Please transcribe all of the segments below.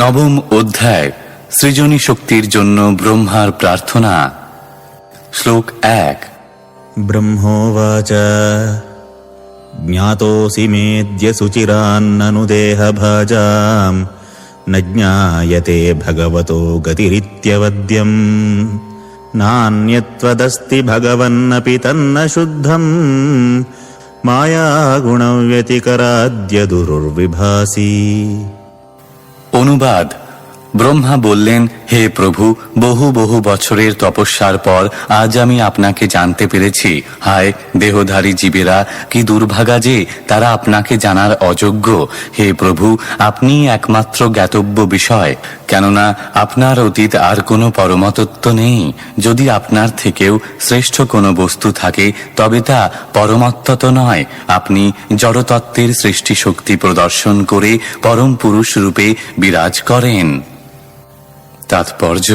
নবম অধ্যায় সৃজনী শক্তির জন্য ব্রহ্মার প্রার্থনা। শ্লোক 1। ব্রহ্মোবাচ জ্ঞাতোऽসি মেদ্য সুচিরান্নनु দেহভাজাম ন জ্ঞায়তে ভগবতো গতিরিত্যবদ্যম নান্যত্বদস্তি ভগবন্নপি তন্ন শুদ্ধম মায়াগুণব্যতিকরাদ্য দুর্বিভাসি। অনুবাদ। ব্রহ্মা বললেন, হে প্রভু, বহু বহু বছরের তপস্যার পর আজ আমি আপনাকে জানতে পেরেছি। হায় দেহধারী জীবেরা, কি দুর্ভাগা যে তারা আপনাকে জানার অযোগ্য। হে প্রভু, আপনি একমাত্র জ্ঞাতব্য বিষয়, কেননা আপনার অতীত আর কোনো পরমতত্ত্ব নেই। যদি আপনার থেকেও শ্রেষ্ঠ কোনো বস্তু থাকে তবে তা পরমতত্ত্ব নয়। আপনি জড়তত্ত্বের সৃষ্টি শক্তি প্রদর্শন করে পরম পুরুষ রূপে বিরাজ করেন। তাৎপর্য: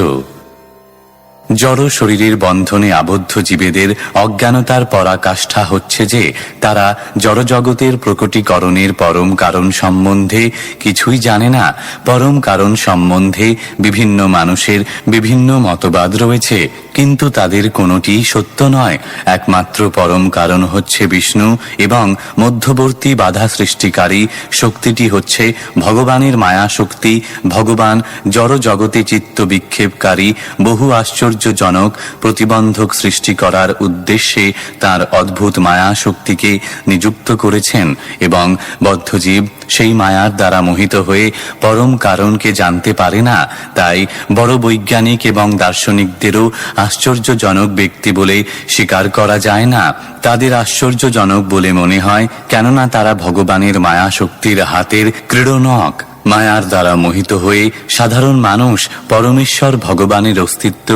জড় শরীরের বন্ধনে আবদ্ধ জীবেদের অজ্ঞানতার পরাকাষ্ঠা হচ্ছে যে তারা জড়জগতের প্রকটীকরণের পরম কারণ সম্বন্ধে কিছুই জানে না। পরম কারণ সম্বন্ধে বিভিন্ন মানুষের বিভিন্ন মতবাদ রয়েছে, কিন্তু তাদের কোনোটি সত্য নয়। একমাত্র পরম কারণ হচ্ছে বিষ্ণু, এবং মধ্যবর্তী বাধা সৃষ্টিকারী শক্তিটি হচ্ছে ভগবানের মায়া শক্তি। ভগবান জড় জগতে চিত্ত বিক্ষেপকারী বহু আশ্চর্যজনক প্রতিবন্ধক সৃষ্টি করার উদ্দেশ্যে তার অদ্ভুত মায়া শক্তিকে নিযুক্ত করেছেন, এবং বদ্ধজীব সেই মায়ার দ্বারা মোহিত হয়ে পরম কারণকে জানতে পারে না। তাই বড় বৈজ্ঞানিক এবং দার্শনিকদেরও আশ্চর্যজনক ব্যক্তি বলে স্বীকার করা যায় না। তাদের আশ্চর্যজনক বলে মনে হয়, কেননা তারা ভগবানের মায়া শক্তির হাতের ক্রীড়নক। মায়ার দ্বারা মোহিত হয়ে সাধারণ মানুষ পরমেশ্বর ভগবানের অস্তিত্ব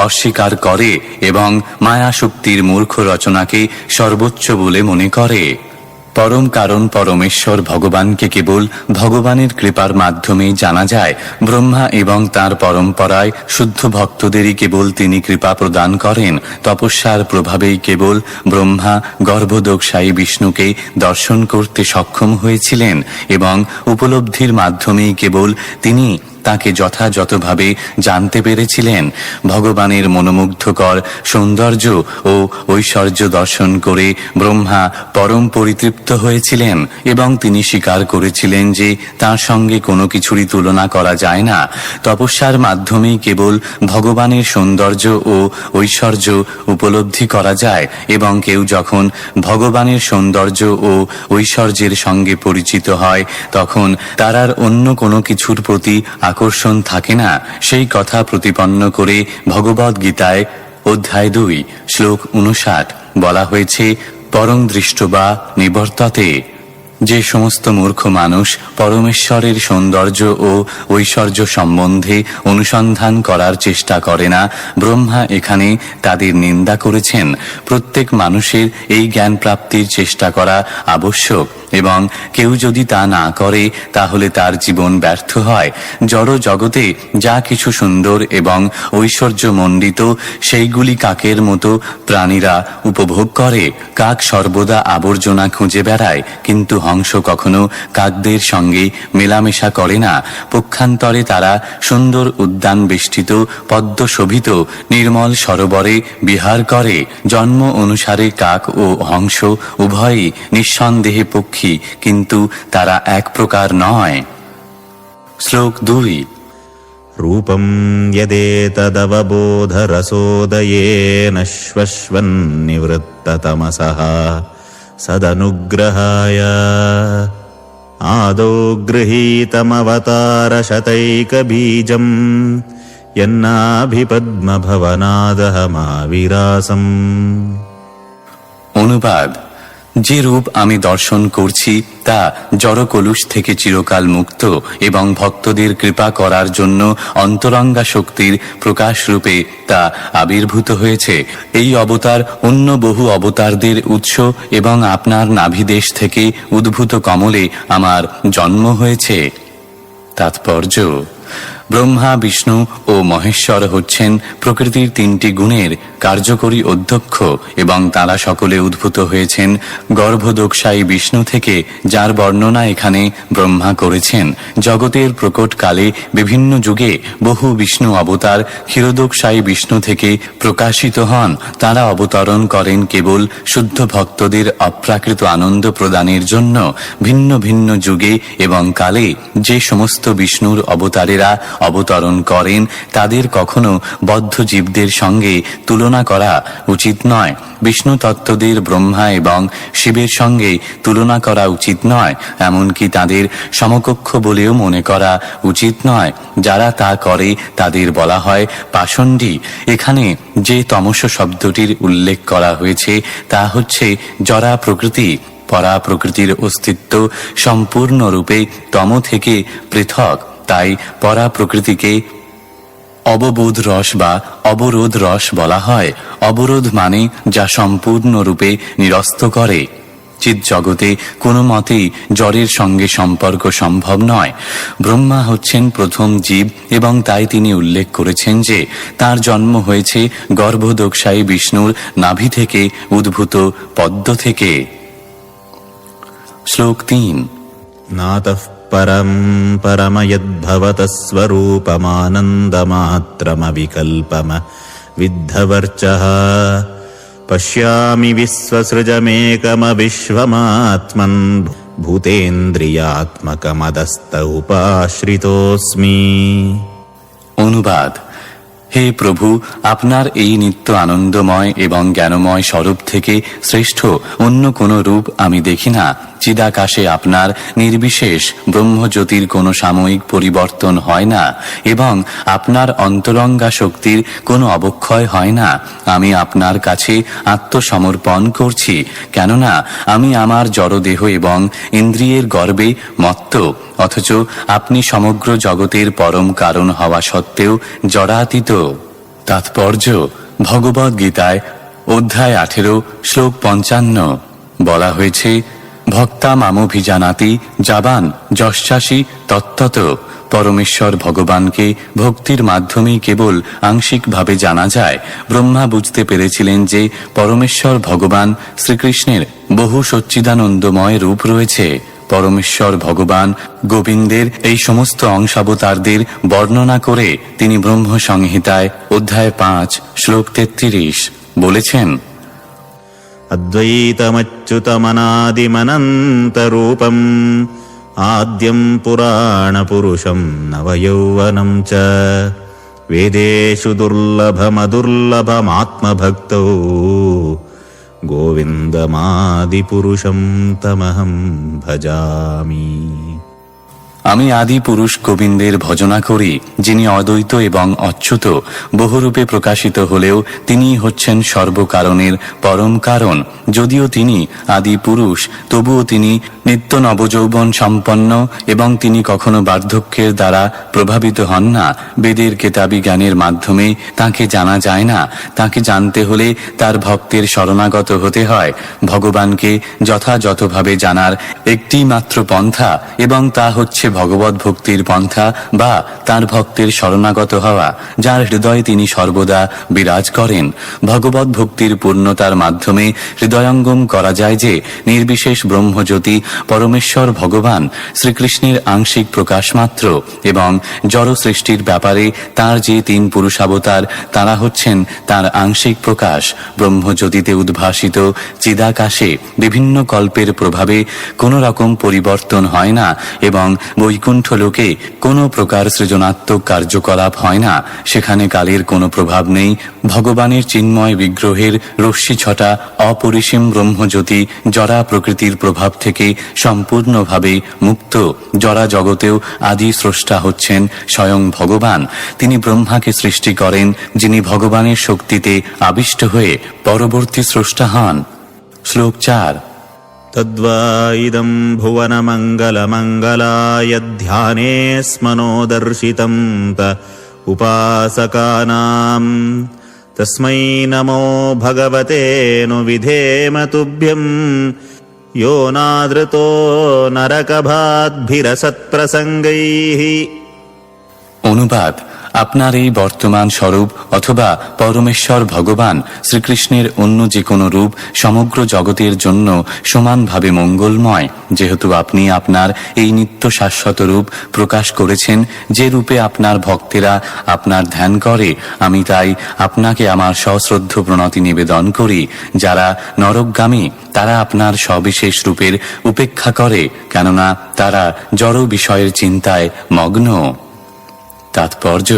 অস্বীকার করে এবং মায়া শক্তির মূর্খ রচনাকে সর্বোচ্চ বলে মনে করে। পরম কারণ পরমেশ্বর ভগবানকে কেবল ভগবানের কৃপার মাধ্যমে জানা যায়। ব্রহ্মা এবং তার পরম্পরায় শুদ্ধ ভক্তদেরই কেবল তিনি কৃপা প্রদান করেন। তপস্যার প্রভাবেই কেবল ব্রহ্মা গর্ভদোষায়ী বিষ্ণুকে দর্শন করতে সক্ষম হয়েছিলেন, এবং উপলব্ধির মাধ্যমেই কেবল তিনি তাকে যথাযথভাবে জানতে পেরেছিলেন। ভগবানের মনোমুগ্ধকর সৌন্দর্য ও ঐশ্বর্য দর্শন করে ব্রহ্মা পরম পরিতৃপ্ত হয়েছিলেন, এবং তিনি স্বীকার করেছিলেন যে তার সঙ্গে কোনো কিছুরই তুলনা করা যায় না। তপস্যার মাধ্যমেই কেবল ভগবানের সৌন্দর্য ও ঐশ্বর্য উপলব্ধি করা যায়, এবং কেউ যখন ভগবানের সৌন্দর্য ও ঐশ্বর্যের সঙ্গে পরিচিত হয় তখন তার আর অন্য কোনো কিছুর প্রতি আকর্ষণ থাকে না। সেই কথা প্রতিপন্ন করে ভগবদ গীতায় অধ্যায় 2 শ্লোক 59 বলা হয়েছে, পরং দৃষ্টবা নিবর্ততে। যে সমস্ত মূর্খ মানুষ পরমেশ্বরের সৌন্দর্য ও ঐশ্বর্য সম্বন্ধে অনুসন্ধান করার চেষ্টা করে না, ব্রহ্মা এখানে তাদের নিন্দা করেছেন। প্রত্যেক মানুষের এই জ্ঞান প্রাপ্তির চেষ্টা করা আবশ্যক, এবং কেউ যদি তা না করে তাহলে তার জীবন ব্যর্থ হয়। জড় জগতে যা কিছু সুন্দর এবং ঐশ্বর্যমণ্ডিত সেইগুলি কাকের মতো প্রাণীরা উপভোগ করে। কাক সর্বদা আবর্জনা খুঁজে বেড়ায়, কিন্তু হংস কখনো কাকদের সঙ্গে মেলামেশা করে না। পক্ষান্তরে তারা সুন্দর উদ্যান বেষ্টিত পদ্মশোভিত নির্মল সরোবরে বিহার করে। জন্ম অনুসারে কাক ও হংস উভয়ই নিঃসন্দেহে পক্ষী, কিন্তু তারা এক প্রকার নয়। শ্লোক 2। রূপম যদেতদববোধরসোদয়েন শ্বশ্বন্নিবৃত্ততমসঃ সদনুগ্রহায় আদৌ গৃহীতমবতারশতৈকবীজম যন্নাভিপদ্মভবনাদহমাবিরাসম। অনুবাদ। যে রূপ আমি দর্শন করছি তা জড়কলুষ থেকে চিরকাল মুক্ত এবং ভক্তদের কৃপা করার জন্য অন্তরঙ্গা শক্তির প্রকাশ রূপে তা আবির্ভূত হয়েছে। এই অবতার অন্য বহু অবতারদের উৎস, এবং আপনার নাভিদেশ থেকে উদ্ভূত কমলে আমার জন্ম হয়েছে। তাৎপর্য: ব্রহ্মা, বিষ্ণু ও মহেশ্বর হচ্ছেন প্রকৃতির তিনটি গুণের কার্যকরী অধ্যক্ষ এবং তারা সকলে উদ্ভূত হয়েছেন গর্ভদোকসায়ী বিষ্ণু থেকে, যার বর্ণনা এখানে ব্রহ্মা করেছেন। জগতের প্রকট কালে বিভিন্ন যুগে বহু বিষ্ণু অবতার ক্ষীরোদোকসায়ী বিষ্ণু থেকে প্রকাশিত হন। তারা অবতরণ করেন কেবল শুদ্ধ ভক্তদের অপ্রাকৃত আনন্দ প্রদানের জন্য। ভিন্ন ভিন্ন যুগে এবং কালে যে সমস্ত বিষ্ণুর অবতারেরা অবতরণ করেন তাদের কখনো বদ্ধ জীবদের সঙ্গে তুলনা করা উচিত নয়। বিষ্ণু তত্ত্বদের ব্রহ্মা এবং শিবের সঙ্গে তুলনা করা উচিত নয়, এমনকি তাদের সমকক্ষ বলেও মনে করা উচিত নয়। যারা তা করে তাদের বলা হয় পাষণ্ডী। এখানে যে তমস শব্দটির উল্লেখ করা হয়েছে তা হচ্ছে জরা প্রকৃতি। পরা প্রকৃতির অস্তিত্ব সম্পূর্ণরূপে তম থেকে পৃথক, তাই পরা প্রকৃতিকে অববোধ রস বা অবরোধ রস বলা হয়। অবরোধ মানে যা সম্পূর্ণরূপে নিরস্ত করে। চিৎজগতে কোনো মতেই জড়ের সঙ্গে সম্পর্ক সম্ভব নয়। ব্রহ্মা হচ্ছেন প্রথম জীব এবং তাই তিনি উল্লেখ করেছেন যে তার জন্ম হয়েছে গর্ভদোকসায়ী বিষ্ণুর নাভি থেকে উদ্ভূত পদ্ম থেকে। শ্লোক ৩। नातः परं परमयद्भवतः स्वरूपमानन्दमात्रमविकल्पमविद्धवर्चः पश्यामि विश्वसृजमेकमविश्वमात्मन् भूतेन्द्रियात्मकमदस्त उपाश्रितोऽस्मि। অনুবাদ: হে প্রভু, আপনার এই নিত্য আনন্দময় এবং জ্ঞানময় স্বরূপ থেকে শ্রেষ্ঠ অন্য কোনো রূপ আমি দেখি না। চিদাকাশে আপনার নির্বিশেষ ব্রহ্মজ্যোতির কোনো সাময়িক পরিবর্তন হয় না এবং আপনার অন্তরঙ্গা শক্তির কোনো অবক্ষয় হয় না। আমি আপনার কাছে আত্মসমর্পণ করছি, কেননা আমি আমার জড়দেহ এবং ইন্দ্রিয়ের গর্বে মত্ত, অথচ আপনি সমগ্র জগতের পরম কারণ হওয়া সত্ত্বেও জড়াতীত। তাৎপর্য: ভগবদ্ গীতায় অধ্যায় 18 শ্লোক 55 বলা হয়েছে, ভক্তা মামভিজানাতি যাবান যশ্চাসি তত্ত্বত। পরমেশ্বর ভগবানকে ভক্তির মাধ্যমেই কেবল আংশিকভাবে জানা যায়। ব্রহ্মা বুঝতে পেরেছিলেন যে পরমেশ্বর ভগবান শ্রীকৃষ্ণের বহু সচ্চিদানন্দময় রূপ রয়েছে। পরমেশ্বর ভগবান গোবিন্দের এই সমস্ত অংশাবতারদের বর্ণনা করে তিনি ব্রহ্ম সংহিতায় অধ্যায় 5 শ্লোক 33 বলেছেন, अद्वैतमच्युतमनादिमनन्तरूपम् आद्यं पुराणपुरुषं नवयौवनं च वेदेषु दुर्लभमदुर्लभमात्मभक्तौ गोविन्दमादिपुरुषं तमहं भजामि। আমি আদি পুরুষ গোবিন্দের ভজনা করি, যিনি অদ্বৈত এবং অচ্যুত, বহুরূপে প্রকাশিত হলেও তিনি হচ্ছেন সর্বকারণের পরম কারণ। যদিও তিনি আদি পুরুষ, তবুও তিনি নিত্য নবযৌবন সম্পন্ন এবং তিনি কখনো বার্ধক্যের দ্বারা প্রভাবিত হন না। বেদের কেতাবি জ্ঞানের মাধ্যমে তাকে জানা যায় না। তাকে জানতে হলে তার ভক্তের শরণাগত হতে হয়। ভগবানকে যথাযথভাবে জানার একটি মাত্র পন্থা এবং তা হচ্ছে ভগবত ভক্তির পন্থা বা তার ভক্তের শরণাগত হওয়া, যার হৃদয়ে তিনি সর্বদা বিরাজ করেন। ভগবত ভক্তির পূর্ণতার মাধ্যমে হৃদয়ঙ্গম করা যায় যে নির্বিশেষ ব্রহ্মজ্যোতি পরমেশ্বর ভগবান শ্রীকৃষ্ণের আংশিক প্রকাশ মাত্র এবং জড় সৃষ্টির ব্যাপারে তার যে 3 পুরুষাবতার তারা হচ্ছেন তার আংশিক প্রকাশ। ব্রহ্মজ্যোতিতে উদ্ভাসিত চিদাকাশে বিভিন্ন কল্পের প্রভাবে কোনো রকম পরিবর্তন হয় না এবং বৈকুণ্ঠ লোকে কোনো প্রকার সৃজনাত্মক কার্যকলাপ হয় না। সেখানে কালের কোনো প্রভাব নেই। ভগবানের চিন্ময় বিগ্রহের রশ্মি ছটা অপরিসীম ব্রহ্মজ্যোতি জড়া প্রকৃতির প্রভাব থেকে সম্পূর্ণভাবে মুক্ত। জড়া জগতেও আদি স্রষ্টা হচ্ছেন স্বয়ং ভগবান। তিনি ব্রহ্মাকে সৃষ্টি করেন, যিনি ভগবানের শক্তিতে আবিষ্ট হয়ে পরবর্তী স্রষ্টা হন। শ্লোক 4। तद्वा इदं भुवनमङ्गलमङ्गलाय ध्याने स्मनोदर्शितं त उपासकानां तस्मै नमो भगवते नु विधेम तुभ्यं यो नादृतो नरकभाद्भिरसत्प्रसङ्गैः। অনুবাদ: আপনার এই বর্তমান স্বরূপ অথবা পরমেশ্বর ভগবান শ্রীকৃষ্ণের অন্য যে কোনো রূপ সমগ্র জগতের জন্য সমানভাবে মঙ্গলময়। যেহেতু আপনি আপনার এই নিত্য শাশ্বত রূপ প্রকাশ করেছেন, যে রূপে আপনার ভক্তেরা আপনার ধ্যান করে, আমি তাই আপনাকে আমার সশ্রদ্ধ প্রণতি নিবেদন করি। যারা নরকগামী তারা আপনার সবিশেষ রূপের উপেক্ষা করে, কেননা তারা জড় বিষয়ের চিন্তায় মগ্ন। তাৎপর্য: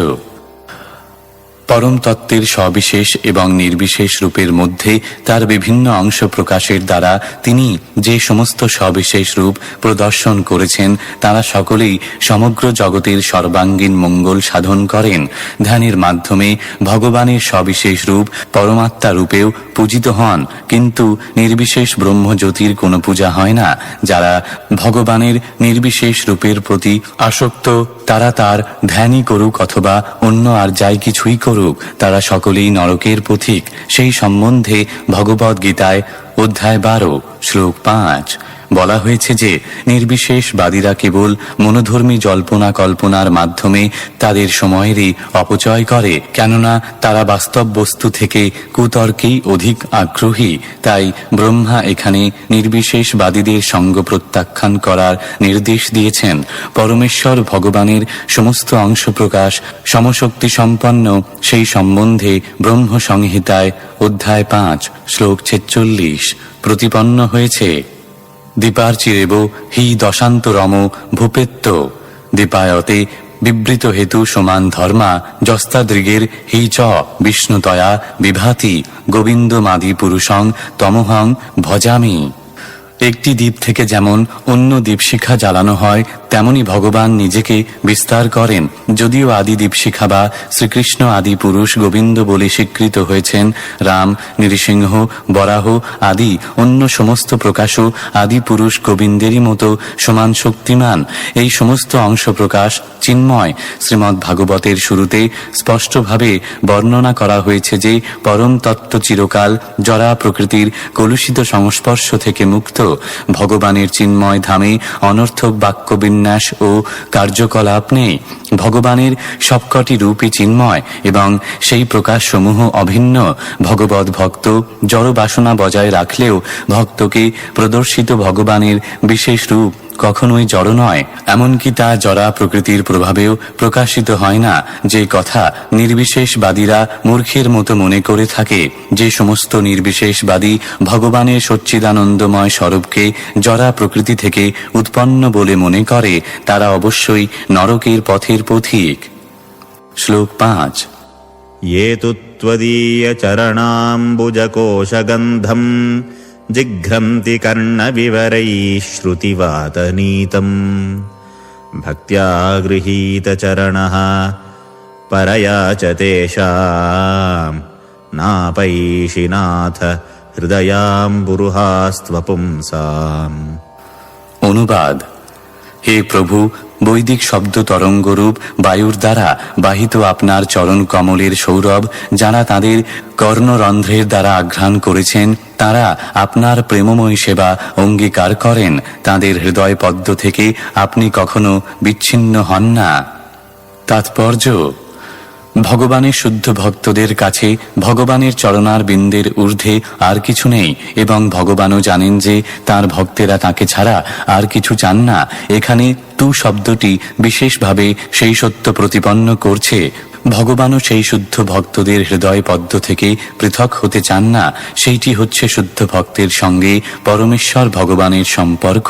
পরম তত্ত্বের সবিশেষ এবং নির্বিশেষ রূপের মধ্যে তার বিভিন্ন অংশ প্রকাশের দ্বারা তিনি যে সমস্ত সবিশেষ রূপ প্রদর্শন করেছেন, তারা সকলেই সমগ্র জগতের সর্বাঙ্গীন মঙ্গল সাধন করেন। ধ্যানের মাধ্যমে ভগবানের সবিশেষ রূপ পরমাত্মা রূপেও পূজিত হন, কিন্তু নির্বিশেষ ব্রহ্মজ্যোতির কোনো পূজা হয় না। যারা ভগবানের নির্বিশেষ রূপের প্রতি আসক্ত, তারা তার ধ্যানই করুক অথবা অন্য আর যাই কিছুই করুক, তারা সকলেই নরকের পথিক। সেই সম্বন্ধে ভগবদ গীতায় অধ্যায় 12 শ্লোক 5 বলা হয়েছে যে নির্বিশেষবাদীরা কেবল মনোধর্মী জল্পনা কল্পনার মাধ্যমে তাদের সময়েরই অপচয় করে, কেননা তারা বাস্তব বস্তু থেকে কুতর্কেই অধিক আগ্রহী। তাই ব্রহ্মা এখানে নির্বিশেষবাদীদের সঙ্গ প্রত্যাখ্যান করার নির্দেশ দিয়েছেন। পরমেশ্বর ভগবানের সমস্ত অংশ প্রকাশ সমশক্তি সম্পন্ন, সেই সম্বন্ধে ব্রহ্ম সংহিতায় অধ্যায় 5 শ্লোক 46 প্রতিপন্ন হয়েছে। দীপার্চিরেব হি দশান্তরম ভূপেত্য দীপায়তে বিবৃত হেতু সমান ধর্মা যস্তাদৃগের হি চ বিষ্ণুতয়া বিভাতি গোবিন্দমাদি পুরুষং তমহং ভজামি। একটি দ্বীপ থেকে যেমন অন্য দীপশিখা জ্বালানো হয়, তেমনি ভগবান নিজেকে বিস্তার করেন। যদিও আদি দীপশিখা বা শ্রীকৃষ্ণ আদি পুরুষ গোবিন্দ বলে স্বীকৃত হয়েছেন, রাম, নৃসিংহ, বরাহ আদি অন্য সমস্ত প্রকাশও আদি পুরুষ গোবিন্দেরই মতো সমান শক্তিমান। এই সমস্ত অংশ প্রকাশ চিন্ময়। শ্রীমদ্ ভাগবতের শুরুতে স্পষ্টভাবে বর্ণনা করা হয়েছে যে পরম তত্ত্ব চিরকাল জরা প্রকৃতির কলুষিত সংস্পর্শ থেকে মুক্ত। ভগবানের চিন্ময় ধামে অনর্থক বাক্যবিন্যাস ও কার্যকলাপ নেই। ভগবানের সবকটি রূপই চিন্ময় এবং সেই প্রকাশসমূহ অভিন্ন। ভগবৎ ভক্ত জড় বাসনা বজায় রাখলেও ভক্তকে প্রদর্শিত ভগবানের বিশেষ রূপ কখনোই জড় নয়, এমনকি তা জড়া প্রকৃতির প্রভাবেও প্রকাশিত হয় না। যে কথা নির্বিশেষবাদীরা মূর্খের মতো মনে করে থাকে, যে সমস্ত নির্বিশেষবাদী ভগবানের সচ্চিদানন্দময় স্বরূপকে জড়া প্রকৃতি থেকে উৎপন্ন বলে মনে করে, তারা অবশ্যই নরকের পথের পথিক। শ্লোক 5 ये तु त्वदीयचरणाम्बुजकोशगन्धम् जिघ्रन्ति कर्णविवरैः श्रुतिवातनीतम् भक्त्या गृहीतचरणः परया च तेषाम् नापैषि नाथ हृदयाम्बुरुहास्त्वपुंसाम्। অনুবাদ: হে প্রভু, বৈদিক শব্দ তরঙ্গরূপ বায়ুর দ্বারা বাহিত আপনার চরণ কমলের সৌরভ যারা তাদের কর্ণরন্ধ্রের দ্বারা আঘ্রাণ করেছেন, তারা আপনার প্রেমময় সেবা অঙ্গীকার করেন। তাদের হৃদয় পদ্ম থেকে আপনি কখনো বিচ্ছিন্ন হন না। তাৎপর্য: ভগবানের শুদ্ধ ভক্তদের কাছে ভগবানের চরণার বিন্দের ঊর্ধ্বে আর কিছু নেই, এবং ভগবানও জানেন যে তার ভক্তেরা তাকে ছাড়া আর কিছু চান না। এখানে তু শব্দটি বিশেষভাবে সেই সত্য প্রতিপন্ন করছে। ভগবানও সেই শুদ্ধ ভক্তদের হৃদয় পদ্ম থেকে পৃথক হতে চান না। সেইটি হচ্ছে শুদ্ধ ভক্তের সঙ্গে পরমেশ্বর ভগবানের সম্পর্ক।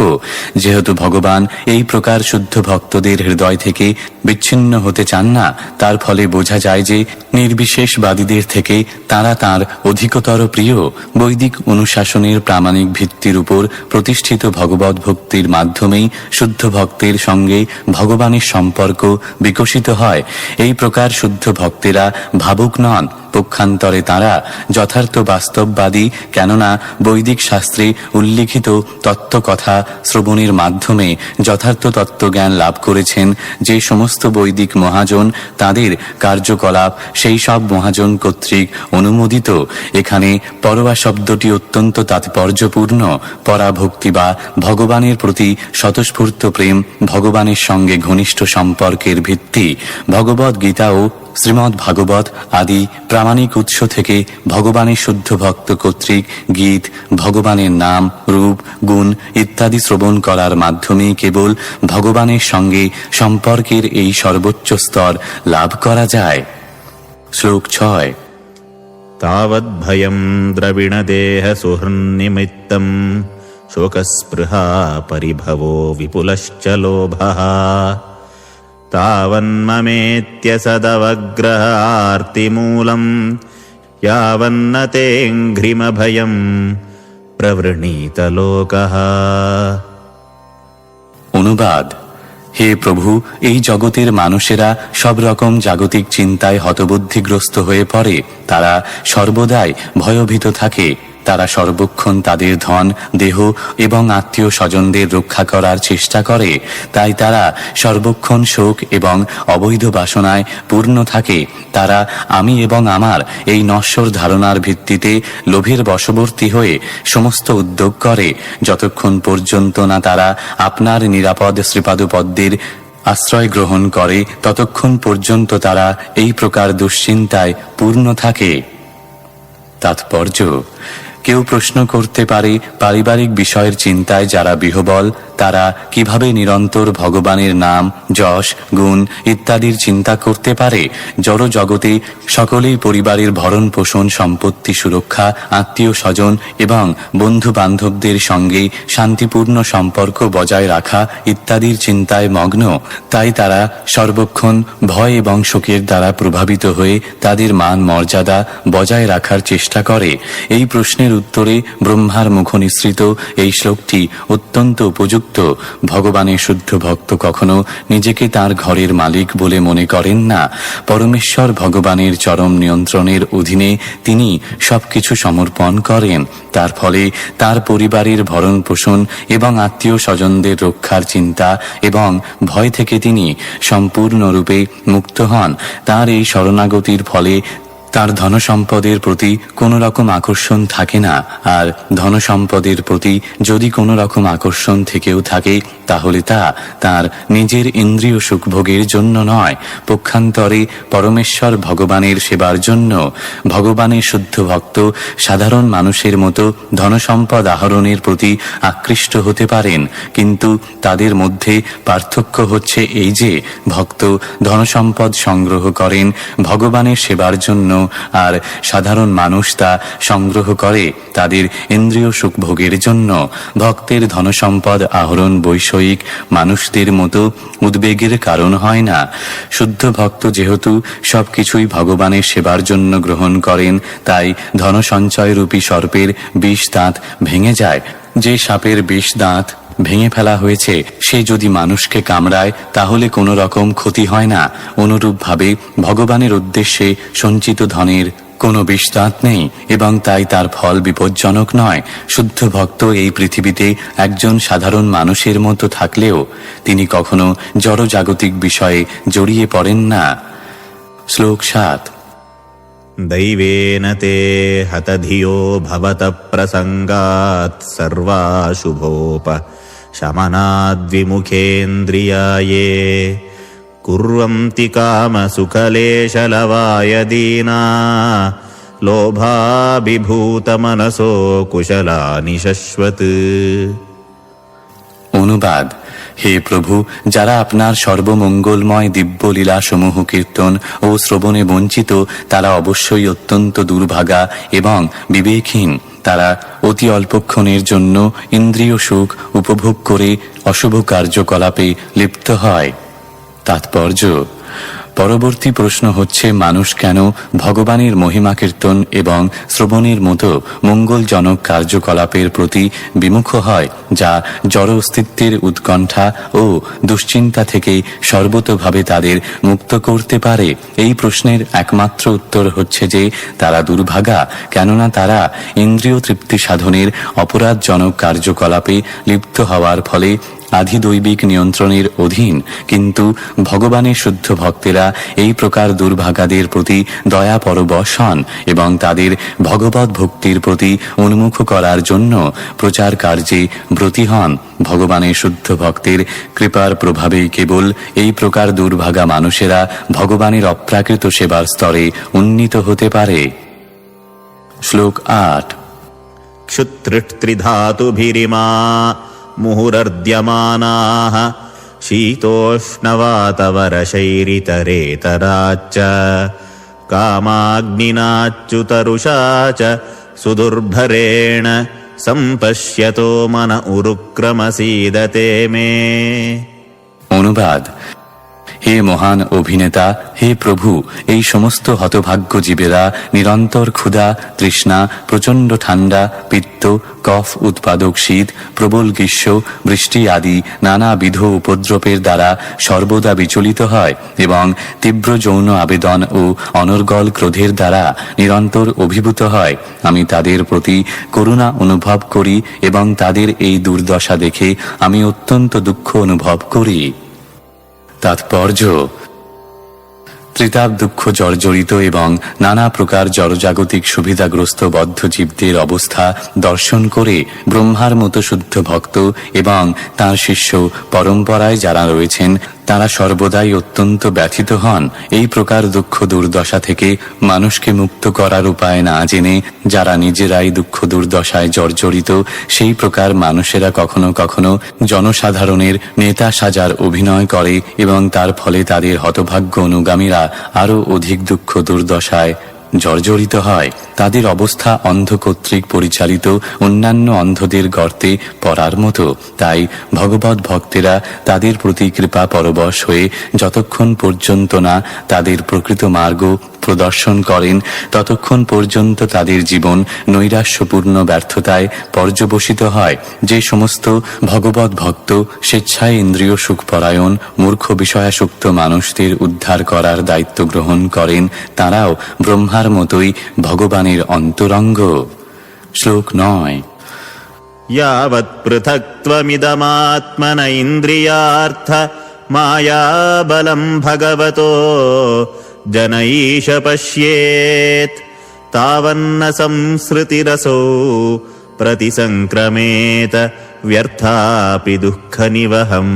যেহেতু ভগবান এই প্রকার শুদ্ধ ভক্তদের হৃদয় থেকে বিচ্ছিন্ন হতে চান না, তার ফলে বোঝা যায় যে নির্বিশেষবাদীদের থেকে তারা তাঁর অধিকতর প্রিয়। বৈদিক অনুশাসনের প্রামাণিক ভিত্তির উপর প্রতিষ্ঠিত ভগবত ভক্তির মাধ্যমেই শুদ্ধ ভক্তের সঙ্গে ভগবানের সম্পর্ক বিকশিত হয়। এই প্রকার শুদ্ধ ভক্তেরা ভাবুক নন, পক্ষান্তরে তাঁরা যথার্থ বাস্তববাদী, কেননা বৈদিক শাস্ত্রে উল্লিখিত তত্ত্বকথা শ্রবণের মাধ্যমে যথার্থ তত্ত্বজ্ঞান লাভ করেছেন। যে সমস্ত বৈদিক মহাজন, তাদের কার্যকলাপ সেই সব মহাজন কর্তৃক অনুমোদিত। এখানে পরবা শব্দটি অত্যন্ত তাৎপর্যপূর্ণ। পরাভক্তি বা ভগবানের প্রতি স্বতঃস্ফূর্ত প্রেম ভগবানের সঙ্গে ঘনিষ্ঠ সম্পর্কের ভিত্তি। ভগবদ গীতা ও শ্রীমদ্ ভাগবত আদি প্রামাণিক উৎস থেকে ভগবানের শুদ্ধ ভক্ত কর্তৃক গীত, ভগবানের নাম, রূপ, গুণ ইত্যাদি শ্রবণ করার মাধ্যমে কেবল ভগবানের সঙ্গে সম্পর্কের এই সর্বোচ্চ স্তর লাভ করা যায়। শ্লোক 6। तावद्भयं द्रविणदेहसुहृन्निमित्तं शोकस्पृहा परिभवो विपुलश्च लोभः तावन्ममेत्य सदवग्रह आर्तिमूलं यावन्न तेऽङ्घ्रिमभयं प्रवृणीत लोकः। অনুবাদ: হে প্রভু, এই জগতের মানুষেরা সব রকম জাগতিক চিন্তায় হতবুদ্ধিগ্রস্ত হয়ে পড়ে। তারা সর্বদাই ভয়ভীত থাকে। তারা সর্বক্ষণ তাদের ধন, দেহ এবং আত্মীয় স্বজনদের রক্ষা করার চেষ্টা করে। তাই তারা সর্বক্ষণ শোক এবং অবৈধ বাসনায় পূর্ণ থাকে। তারা আমি এবং আমার এই নশ্বর ধারণার ভিত্তিতে লোভের বশবর্তী হয়ে সমস্ত উদ্যোগ করে। যতক্ষণ পর্যন্ত না তারা আপনার নিরাপদ শ্রীপাদপদ্মের আশ্রয় গ্রহণ করে, ততক্ষণ পর্যন্ত তারা এই প্রকার দুশ্চিন্তায় পূর্ণ থাকে। তাৎপর্য: কেউ প্রশ্ন করতে পারে, পারিবারিক বিষয়ের চিন্তায় যারা বিহ্বল, তারা কিভাবে নিরন্তর ভগবানের নাম, যশ, গুণ ইত্যাদির চিন্তা করতে পারে? জড় জগতে সকলেই পরিবারের ভরণ পোষণ, সম্পত্তি সুরক্ষা, আত্মীয় স্বজন এবং বন্ধু বান্ধবদের সঙ্গে শান্তিপূর্ণ সম্পর্ক বজায় রাখা ইত্যাদির চিন্তায় মগ্ন। তাই তারা সর্বক্ষণ ভয় এবং শোকের দ্বারা প্রভাবিত হয়ে তাদের মান মর্যাদা বজায় রাখার চেষ্টা করে। এই প্রশ্নের উত্তরে ব্রহ্মার মুখ নিঃসৃত এই শ্লোকটি অত্যন্ত উপযুক্ত। ভগবানের শুদ্ধ ভক্ত কখনো নিজেকে তার ঘরের মালিক বলে মনে করেন না। পরমেশ্বর ভগবানের চরম নিয়ন্ত্রণের অধীনে তিনি সবকিছু সমর্পণ করেন। তার ফলে তার পরিবারের ভরণ পোষণ এবং আত্মীয় স্বজনদের রক্ষার চিন্তা এবং ভয় থেকে তিনি সম্পূর্ণরূপে মুক্ত হন। তার এই শরণাগতির ফলে তার ধনসম্পদের প্রতি কোনো রকম আকর্ষণ থাকে না। আর ধনসম্পদের প্রতি যদি কোনো রকম আকর্ষণ থেকেও থাকে, তাহলে তা তার নিজের ইন্দ্রিয় সুখভোগের জন্য নয়, পক্ষান্তরে পরমেশ্বর ভগবানের সেবার জন্য। ভগবানের শুদ্ধ ভক্ত সাধারণ মানুষের মতো ধনসম্পদ আহরণের প্রতি আকৃষ্ট হতে পারেন, কিন্তু তাদের মধ্যে পার্থক্য হচ্ছে এই যে ভক্ত ধনসম্পদ সংগ্রহ করেন ভগবানের সেবার জন্য, আর সাধারণ মানুষ তা সংগ্রহ করে তাদের ইন্দ্রিয় সুখভোগের জন্য। ভক্তের ধনসম্পদ আহরণ বৈষয়িক মানুষদের মতো উদ্বেগের কারণ হয় না। শুদ্ধ ভক্ত যেহেতু সবকিছুই ভগবানের সেবার জন্য গ্রহণ করেন, তাই ধনসঞ্চয়রূপী সর্পের বিষ দাঁত ভেঙে যায়। যে সাপের বিষ দাঁত ভেঙে ফেলা হয়েছে, সে যদি মানুষকে কামড়ায় তাহলে কোনো রকম ক্ষতি হয় না। অনুরূপভাবে ভগবানের উদ্দেশ্যে সঞ্চিত ধনের কোনো বিষদাঁত নেই এবং তাই তার ফল বিপজ্জনক নয়। শুদ্ধ ভক্ত এই পৃথিবীতে একজন সাধারণ মানুষের মতো থাকলেও তিনি কখনো জড়জাগতিক বিষয়ে জড়িয়ে পড়েন না। শ্লোক 7। दैवेन ते हतधियो भवत प्रसंगात् सर्वाशुभोपशमनाद्विमुखेन्द्रियाये कुर्वन्ति कामसुखलेशलवाय दीना लोभाभिभूतमनसो कुशलानि शश्वत्। অনুবাদ: হে প্রভু, যারা আপনার সর্বমঙ্গলময় দিব্য লীলাসমূহ কীর্তন ও শ্রবণে বঞ্চিত, তারা অবশ্যই অত্যন্ত দুর্ভাগা এবং বিবেকহীন। তারা অতি অল্পক্ষণের জন্য ইন্দ্রিয় সুখ উপভোগ করে অশুভ কার্যকলাপে লিপ্ত হয়। তাৎপর্য: পরবর্তী প্রশ্ন হচ্ছে, মানুষ কেন ভগবানের মহিমা কীর্তন এবং শ্রবণের মতো মঙ্গলজনক কার্যকলাপের প্রতি বিমুখ হয়, যা জড় অস্তিত্বের উৎকণ্ঠা ও দুশ্চিন্তা থেকে সর্বতোভাবে তাদের মুক্ত করতে পারে? এই প্রশ্নের একমাত্র উত্তর হচ্ছে যে তারা দুর্ভাগা, কেননা তারা ইন্দ্রিয় তৃপ্তি সাধনের অপরাধজনক কার্যকলাপে লিপ্ত হওয়ার ফলে আধিদৈবিক নিয়ন্ত্রণের অধীন। কিন্তু ভগবানের শুদ্ধ ভক্তেরা এই প্রকার দুর্ভাগাদের প্রতি দয়া পরবশ হন এবং তাদের ভগবত ভক্তির প্রতি উন্মুখ করার জন্য প্রচার কার্যে ব্রতী হন। ভগবানের শুদ্ধ ভক্তের কৃপার প্রভাবেই কেবল এই প্রকার দুর্ভাগা মানুষেরা ভগবানের অপ্রাকৃত সেবার স্তরে উন্নীত হতে পারে। শ্লোক 8। क्षुत्रिष्ट्रिधातुभिरिमा मुहुरर्द्यमानाः शीतोष्णवातवरशैरितरेतराच्च कामाग्निनाच्युतरुषा च सुदुर्भरेण सम्पश्यतो मन उरुक्रमसीदते मे। অনুবাদ: হে মহান অভিনেতা, হে প্রভু, এই সমস্ত হতভাগ্য জীবেরা নিরন্তর ক্ষুধা, তৃষ্ণা, প্রচণ্ড ঠান্ডা, পিত্ত, কফ উৎপাদক শীত, প্রবল গ্রীষ্ম, বৃষ্টি আদি নানাবিধ উপদ্রবের দ্বারা সর্বদা বিচলিত হয় এবং তীব্র যৌন আবেদন ও অনর্গল ক্রোধের দ্বারা নিরন্তর অভিভূত হয়। আমি তাদের প্রতি করুণা অনুভব করি এবং তাদের এই দুর্দশা দেখে আমি অত্যন্ত দুঃখ অনুভব করি। তাৎপর্য: ত্রিতাপ দুঃখ জর্জরিত এবং নানা প্রকার জড়জাগতিক সুবিধাগ্রস্ত বদ্ধ জীবদের অবস্থা দর্শন করে ব্রহ্মার মতো শুদ্ধ ভক্ত এবং তাঁর শিষ্য পরম্পরায় যারা রয়েছেন তারা সর্বদাই অত্যন্ত ব্যথিত হন। এই প্রকার দুঃখ দুর্দশা থেকে মানুষকে মুক্ত করার উপায় না জেনে যারা নিজেরাই দুঃখ দুর্দশায় জর্জরিত, সেই প্রকার মানুষেরা কখনো কখনো জনসাধারণের নেতা সাজার অভিনয় করে এবং তার ফলে তাদের হতভাগ্য অনুগামীরা আরও অধিক দুঃখ দুর্দশায় জর্জরিত হয়। তাদের অবস্থা অন্ধ কর্তৃক পরিচালিত অন্যান্য অন্ধদের গর্তে পড়ার মতো। তাই ভগবত ভক্তেরা তাদের প্রতি কৃপা পরবশ হয়ে যতক্ষণ পর্যন্ত না তাদের প্রকৃত মার্গ প্রদর্শন করেন, ততক্ষণ পর্যন্ত তাদের জীবন নৈরাশ্যপূর্ণ ব্যর্থতায় পর্যবসিত হয়। যে সমস্ত ভগবত ভক্ত স্বেচ্ছায় ইন্দ্রিয় সুখপরায়ণ মূর্খ বিষয়াসক্ত মানুষদের উদ্ধার করার দায়িত্ব গ্রহণ করেন, তারাও ব্রহ্মার মতোই ভগবানের অন্তরঙ্গ। শ্লোক 9। यावत् पृथक्त्वमिदमात्मन इन्द्रियार्थ मायाबलं भगवतो जनैष पश्येत् तावन्न संसृतिरसो प्रतिसंक्रमेत व्यर्थापि दुःखनिवहं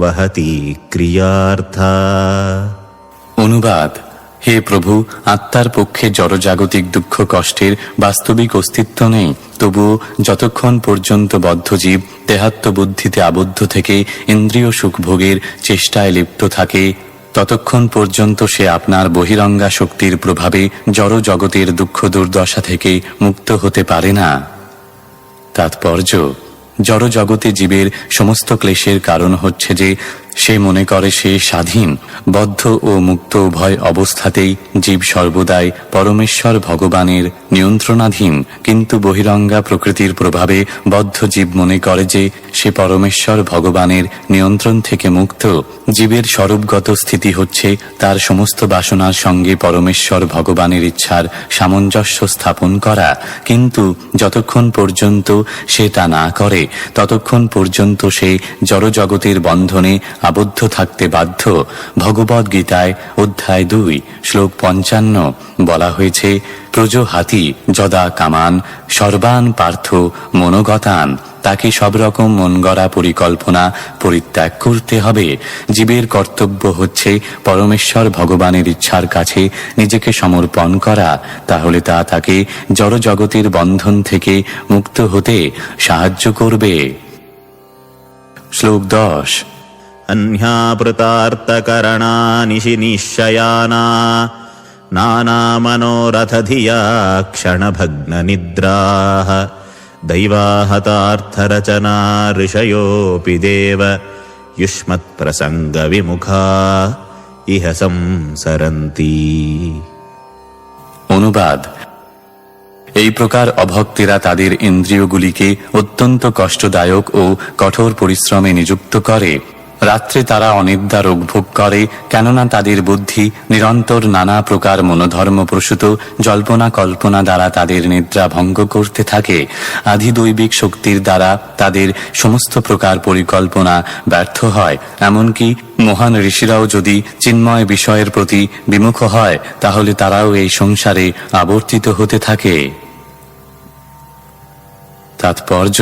वहति क्रियार्था। অনুবাদ: হে প্রভু, আত্মার পক্ষে জড়জাগতিক দুঃখ কষ্টের বাস্তবিক অস্তিত্ব নেই। তবুও যতক্ষণ পর্যন্ত বদ্ধজীব দেহাত্মবুদ্ধিতে আবদ্ধ থেকে ইন্দ্রিয় সুখভোগের চেষ্টায় লিপ্ত থাকে, ততক্ষণ পর্যন্ত সে আপনার বহিরঙ্গা শক্তির প্রভাবে জড় জগতের দুঃখ দুর্দশা থেকে মুক্ত হতে পারে না। তাৎপর্য: জড় জগতে জীবের সমস্ত ক্লেশের কারণ হচ্ছে যে সে মনে করে সে স্বাধীন। বদ্ধ ও মুক্ত উভয় অবস্থাতেই জীব সর্বদাই পরমেশ্বর ভগবানের নিয়ন্ত্রণাধীন, কিন্তু বহিরঙ্গা প্রকৃতির প্রভাবে বদ্ধ জীব মনে করে যে সে পরমেশ্বর ভগবানের নিয়ন্ত্রণ থেকে মুক্ত। জীবের স্বরূপগত স্থিতি হচ্ছে তার সমস্ত বাসনার সঙ্গে পরমেশ্বর ভগবানের ইচ্ছার সামঞ্জস্য স্থাপন করা, কিন্তু যতক্ষণ পর্যন্ত সে তা না করে ততক্ষণ পর্যন্ত সে জড়জগতের বন্ধনে আবদ্ধ থাকতে বাধ্য। ভগবদ গীতায় অধ্যায় 2 শ্লোক 55 বলা হয়েছে, প্রজহাতি যদা কামান সর্বান পার্থ মনোগতান। তাকে সব রকম মন গড়া পরিকল্পনা পরিত্যাগ করতে হবে। জীবের কর্তব্য হচ্ছে পরমেশ্বর ভগবানের ইচ্ছার কাছে নিজেকে সমর্পণ করা, তাহলে তা তাকে জড়জগতের বন্ধন থেকে মুক্ত হতে সাহায্য করবে। শ্লোক 10। अन्यापृतार्थकरणानिशि निश्चयाना नानामनोरथधिया क्षणभग्ननिद्राः दैवाहतार्थरचना ऋषयोऽपि देव युष्मत्प्रसङ्गविमुखा ইহ সংসরন্তি। অনুবাদ: এই প্রকার অভক্তেরা তাদের ইন্দ্রিয়গুলিকে অত্যন্ত কষ্টদায়ক ও কঠোর পরিশ্রমে নিযুক্ত করে। রাত্রে তারা অনিদ্রা রোগ ভোগ করে, কেননা তাদের বুদ্ধি নিরন্তর নানা প্রকার মনোধর্মপ্রসূত জল্পনা কল্পনা দ্বারা তাদের নিদ্রা ভঙ্গ করতে থাকে। আধিদৈবিক শক্তির দ্বারা তাদের সমস্ত প্রকার পরিকল্পনা ব্যর্থ হয়। এমনকি মহান ঋষিরাও যদি চিন্ময় বিষয়ের প্রতি বিমুখ হয়, তাহলে তারাও এই সংসারে আবর্তিত হতে থাকে। তাৎপর্য: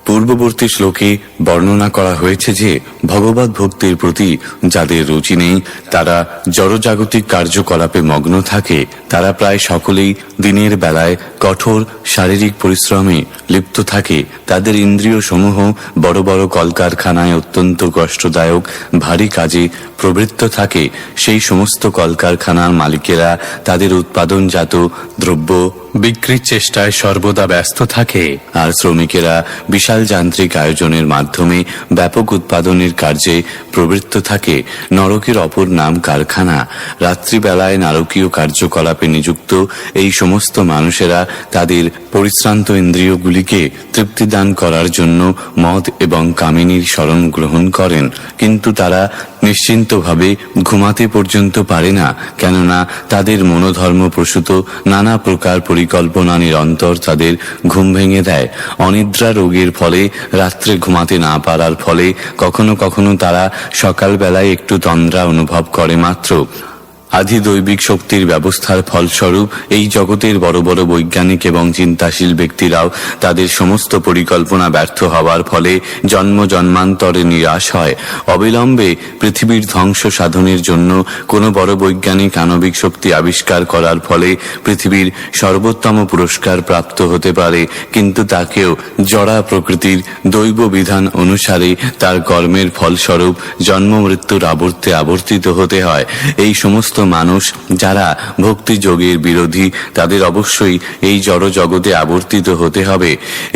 পূর্ববর্তী শ্লোকে বর্ণনা করা হয়েছে যে ভগবত ভক্তির প্রতি যাদের রুচি নেই, তারা জড়জাগতিক কার্যকলাপে মগ্ন থাকে। তারা প্রায় সকলেই দিনের বেলায় কঠোর শারীরিক পরিশ্রমে লিপ্ত থাকে। তাদের ইন্দ্রিয় সমূহ বড় বড় কলকারখানায় অত্যন্ত কষ্টদায়ক ভারী কাজে প্রবৃত্ত থাকে। সেই সমস্ত কলকারখানার মালিকেরা তাদের উৎপাদনজাত দ্রব্য বিক্রির চেষ্টায় সর্বদা ব্যস্ত থাকে, আর শ্রমিকেরা বিশাল যান্ত্রিক আয়োজনের মাধ্যমে ব্যাপক উৎপাদনের কার্যে প্রবৃত্ত থাকে। নরকের অপর নাম কারখানা। রাত্রিবেলায় নারকীয় কার্যকলাপে নিযুক্ত এই সমস্ত মানুষেরা তাদের পরিশ্রান্ত ইন্দ্রিয়গুলিকে তৃপ্তিদান করার জন্য মদ এবং কামিনীর শরণ গ্রহণ করেন, কিন্তু তারা নিশ্চিন্তভাবে ঘুমাতে পর্যন্ত পারে না, কেননা তাদের মনোধর্মপ্রসূত নানা প্রকার পরিকল্পনা নিরন্তর তাদের ঘুম ভেঙে দেয়। অনিদ্রা রোগের ফলে রাত্রে ঘুমাতে না পারার ফলে কখনো কখনো তারা সকালবেলায় একটু তন্দ্রা অনুভব করে মাত্র। আধিদৈবিক শক্তির ব্যবস্থার ফলস্বরূপ এই জগতের বড় বড় বৈজ্ঞানিক এবং চিন্তাশীল ব্যক্তিরাও তাদের সমস্ত পরিকল্পনা ব্যর্থ হওয়ার ফলে জন্ম জন্মান্তরে নিরাশ হয়। অবিলম্বে পৃথিবীর ধ্বংস সাধনের জন্য কোনো বড় বৈজ্ঞানিক আণবিক শক্তি আবিষ্কার করার ফলে পৃথিবীর সর্বোত্তম পুরস্কার প্রাপ্ত হতে পারে, কিন্তু তাকেও জড়া প্রকৃতির দৈব বিধান অনুসারে তার কর্মের ফলস্বরূপ জন্ম মৃত্যুর আবর্তে আবর্তিত হতে হয়। এই সমস্ত মানুষ যারা ভক্তি যোগের বিরোধী, তাদের অবশ্যই এই জড় জগতে আবর্তিত হতে হবে।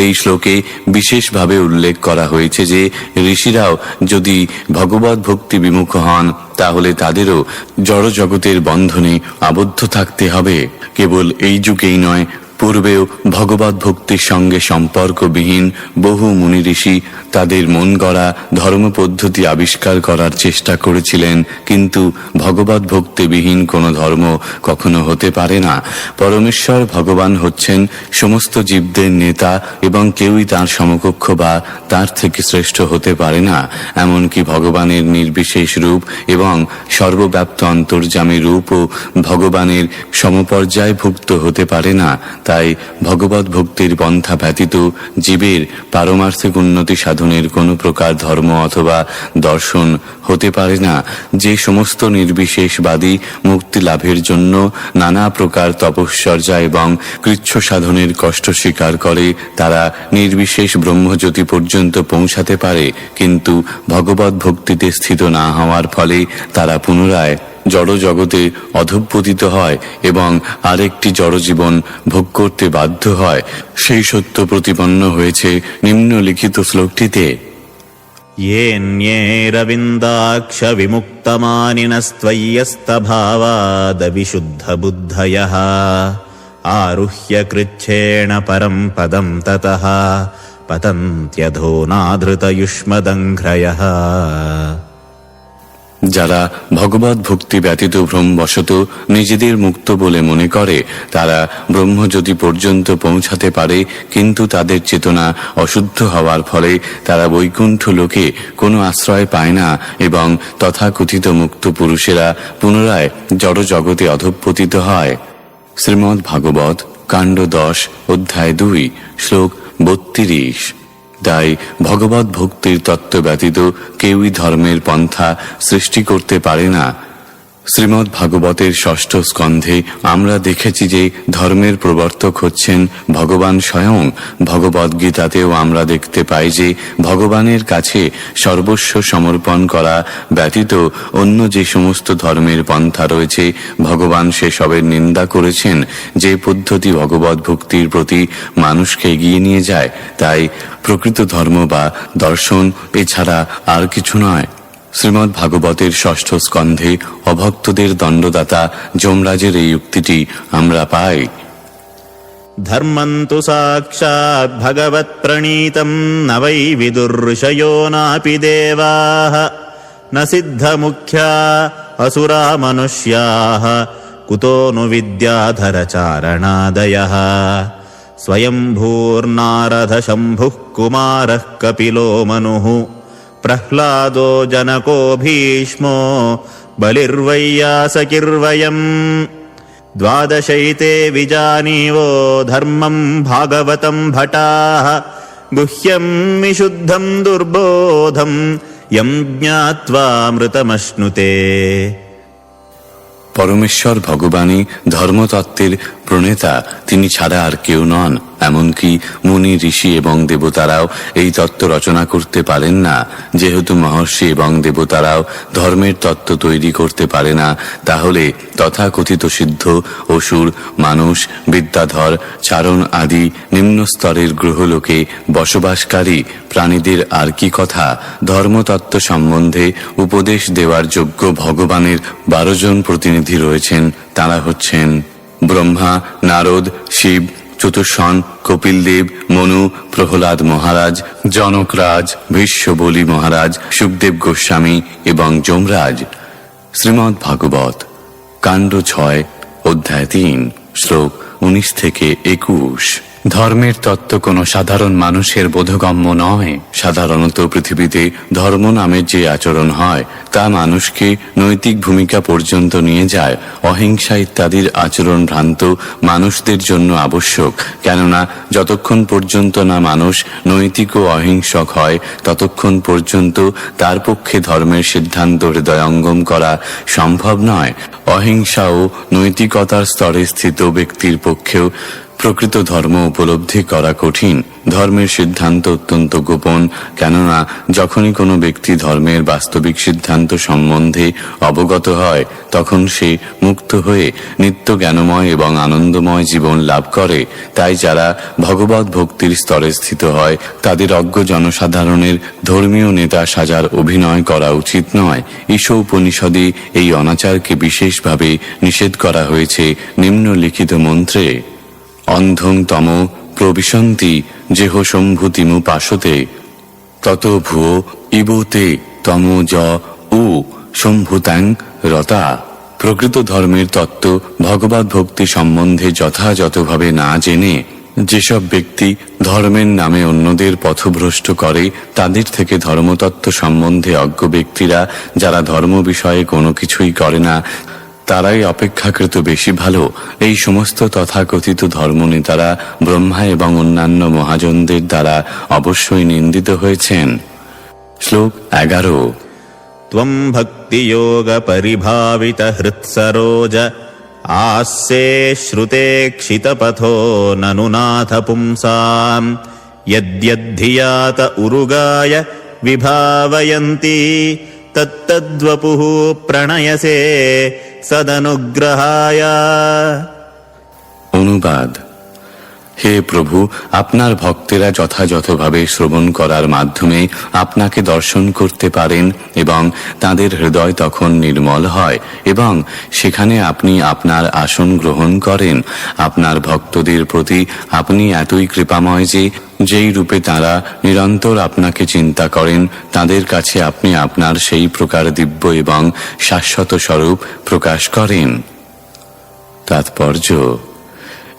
এই শ্লোকে বিশেষভাবে উল্লেখ করা হয়েছে যে ঋষিরাও যদি ভগবত ভক্তি বিমুখ হন, তাহলে তাদেরও জড় জগতের বন্ধনে আবদ্ধ থাকতে হবে। কেবল এই যুগেই নয়, পূর্বেও ভগবত ভক্তির সঙ্গে সম্পর্কবিহীন বহু মুনি ঋষি তাদের মন গড়া ধর্ম পদ্ধতি আবিষ্কার করার চেষ্টা করেছিলেন, কিন্তু ভগবত ভক্তিবিহীন কোনো ধর্ম কখনো হতে পারে না। পরমেশ্বর ভগবান হচ্ছেন সমস্ত জীবদের নেতা এবং কেউই তার সমকক্ষ বা তার থেকে শ্রেষ্ঠ হতে পারে না। এমনকি ভগবানের নির্বিশেষ রূপ এবং সর্বব্যাপ্ত অন্তর্যামী রূপও ভগবানের সমপর্যায়ভুক্ত হতে পারে না। তাই ভগবত ভক্তির পন্থা ব্যতীত জীবের পারমার্থিক উন্নতি সাধনের কোনো প্রকার ধর্ম অথবা দর্শন হতে পারে না। যে সমস্ত নির্বিশেষবাদী মুক্তি লাভের জন্য নানা প্রকার তপশ্চর্যা এবং কৃচ্ছ সাধনের কষ্ট স্বীকার করে, তারা নির্বিশেষ ব্রহ্মজ্যোতি পর্যন্ত পৌঁছাতে পারে, কিন্তু ভগবত ভক্তিতে স্থিত না হওয়ার ফলে তারা পুনরায় জড় জগতে অধঃপতিত হয় এবং আরেকটি জড়জীবন ভোগ করতে বাধ্য হয়। সেই সত্য প্রতিপন্ন হয়েছে নিম্নলিখিত শ্লোকটিতে: येऽन्येरविन्दाक्ष विमुक्तमानिनस्त्वय्यस्तभावादविशुद्धबुद्धयः आरुह्य कृच्छेण परं पदं ततः पतन्त्यधो नाधृतयुष्मदङ्घ्रयः। যারা ভগবত ভক্তি ব্যতীত ভ্রমবশত নিজেদের মুক্ত বলে মনে করে, তারা ব্রহ্মজ্যোতি পর্যন্ত পৌঁছাতে পারে, কিন্তু তাদের চেতনা অশুদ্ধ হওয়ার ফলে তারা বৈকুণ্ঠ লোকে কোনো আশ্রয় পায় না এবং তথাকথিত মুক্ত পুরুষেরা পুনরায় জড় জগতে অধঃপতিত হয়। শ্রীমদ্ ভাগবত কাণ্ড 10 অধ্যায় 2 শ্লোক 32। তাই ভগবত ভক্তির তত্ত্ব ব্যতীত কেউই ধর্মের পন্থা সৃষ্টি করতে পারে না। শ্রীমদ্ ভাগবতের 6ষ্ঠ স্কন্ধে আমরা দেখেছি যে ধর্মের প্রবর্তক হচ্ছেন ভগবান স্বয়ং। ভগবদ গীতাতেও আমরা দেখতে পাই যে ভগবানের কাছে সর্বস্ব সমর্পণ করা ব্যতীত অন্য যে সমস্ত ধর্মের পন্থা রয়েছে, ভগবান সেসবের নিন্দা করেছেন। যে পদ্ধতি ভগবত ভক্তির প্রতি মানুষকে এগিয়ে নিয়ে যায়, তাই প্রকৃত ধর্ম বা দর্শন এছাড়া আর কিছু নয়। শ্রীমদ্ ভাগবতের ষষ্ঠ স্কন্ধে অভক্তদের দণ্ডদাতা যমরাজের এই উক্তিটি আমরা পাই। ধর্মং তু সাক্ষাৎ ভগবৎ প্রণীতং ন বৈ বিদুর্ষয়ো নাপি দেবাঃ ন সিদ্ধমুখ্যা অসুরা মনুষ্যাঃ কুতো नु विद्याधरचारणादयः स्वयंभूर्नारद शम्भुः कुमारः कपिलो मनुः प्रह्लादो जनको भीष्मो बलिर्वैयासकिर्वयम् द्वादशैते विजानीवो धर्मं भागवतं भटाः गुह्यं विशुद्धं दुर्बोधं यं ज्ञात्वा मृतमश्नुते। পরমেশ্বর ভগবানই ধর্মতত্ত্বের প্রণেতা, তিনি ছাড়া আর কেউ নন। এমনকি মুনি, ঋষি এবং দেবতারাও এই তত্ত্ব রচনা করতে পারেন না। যেহেতু মহর্ষি এবং দেবতারাও ধর্মের তত্ত্ব তৈরি করতে পারে না, তাহলে তথাকথিত সিদ্ধ, অসুর, মানুষ, বিদ্যাধর, চারণ আদি নিম্ন স্তরের গ্রহলোকে বসবাসকারী প্রাণীদের আর কি কথা? ধর্মতত্ত্ব সম্বন্ধে উপদেশ দেওয়ার যোগ্য ভগবানের 12 জন প্রতিনিধি রয়েছেন। তারা হচ্ছেন ব্রহ্মা, নারদ, শিব, চতুষ্ষণ, কপিলদেব, মনু, প্রহ্লাদ মহারাজ, জনকরাজ, ভীষ্মবলি মহারাজ, সুখদেব গোস্বামী এবং যমরাজ। শ্রীমদ্ ভাগবত কাণ্ড 6 অধ্যায় 3 শ্লোক 19 থেকে 21। ধর্মের তত্ত্ব কোনো সাধারণ মানুষের বোধগম্য নয়। সাধারণত পৃথিবীতে ধর্ম নামের যে আচরণ হয় তা মানুষকে নৈতিক ভূমিকা পর্যন্ত নিয়ে যায়। অহিংসা ইত্যাদির আচরণ ভ্রান্ত মানুষদের জন্য আবশ্যক, কেননা যতক্ষণ পর্যন্ত না মানুষ নৈতিক ও অহিংসক হয় ততক্ষণ পর্যন্ত তার পক্ষে ধর্মের সিদ্ধান্ত হৃদয়ঙ্গম করা সম্ভব নয়। অহিংসা ও নৈতিকতার স্তরে স্থিত ব্যক্তির পক্ষেও প্রকৃত ধর্ম উপলব্ধি করা কঠিন। ধর্মের সিদ্ধান্ত অত্যন্ত গোপন, কেননা যখনই কোনো ব্যক্তি ধর্মের বাস্তবিক সিদ্ধান্ত সম্বন্ধে অবগত হয় তখন সে মুক্ত হয়ে নিত্য জ্ঞানময় এবং আনন্দময় জীবন লাভ করে। তাই যারা ভগবত ভক্তির স্তরে স্থিত হয় তাদের অজ্ঞ জনসাধারণের ধর্মীয় নেতা সাজার অভিনয় করা উচিত নয়। ঈশ উপনিষদে এই অনাচারকে বিশেষভাবে নিষেধ করা হয়েছে নিম্নলিখিত মন্ত্রে: অন্ধং তম প্রবিশন্তি যেহ সম্ভূতিমু পাশতে তত ভুয়ো ইবতে তম য উ সম্ভূতাং রতা। প্রকৃত ধর্মের তত্ত্ব ভগবত ভক্তি সম্বন্ধে যথাযথভাবে না জেনে যেসব ব্যক্তি ধর্মের নামে অন্যদের পথভ্রষ্ট করে তাদের থেকে ধর্মতত্ত্ব সম্বন্ধে অজ্ঞ ব্যক্তিরা যারা ধর্ম বিষয়ে কোনো কিছুই করে না তারাই অপেক্ষাকৃত বেশি ভালো। এই সমস্ত তথাকথিত ধর্মনেতারা ব্রহ্মা এবং অন্যান্য মহাজনদের দ্বারা অবশ্যই নিন্দিত হয়েছেন। শ্লোক 11। ত্বম ভক্তিযোগ পরিভাবিত হৃৎসরোজ आस्ये श्रुतेक्षितपथो ननु नाथ पुंसाम् यद्यद्धियात उरुगाय विभावयन्ति तत्तद्वपुः प्रणयसे सदनुग्रहाय। অনুবাদ: হে প্রভু, আপনার ভক্তেরা যথাযথভাবে শ্রবণ করার মাধ্যমে আপনাকে দর্শন করতে পারেন এবং তাদের হৃদয় তখন নির্মল হয় এবং সেখানে আপনি আপনার আসন গ্রহণ করেন। আপনার ভক্তদের প্রতি আপনি এতই কৃপাময় যে যেই রূপে তারা নিরন্তর আপনাকে চিন্তা করেন তাদের কাছে আপনি আপনার সেই প্রকার দিব্য এবং শাশ্বত স্বরূপ প্রকাশ করেন। তাৎপর্য: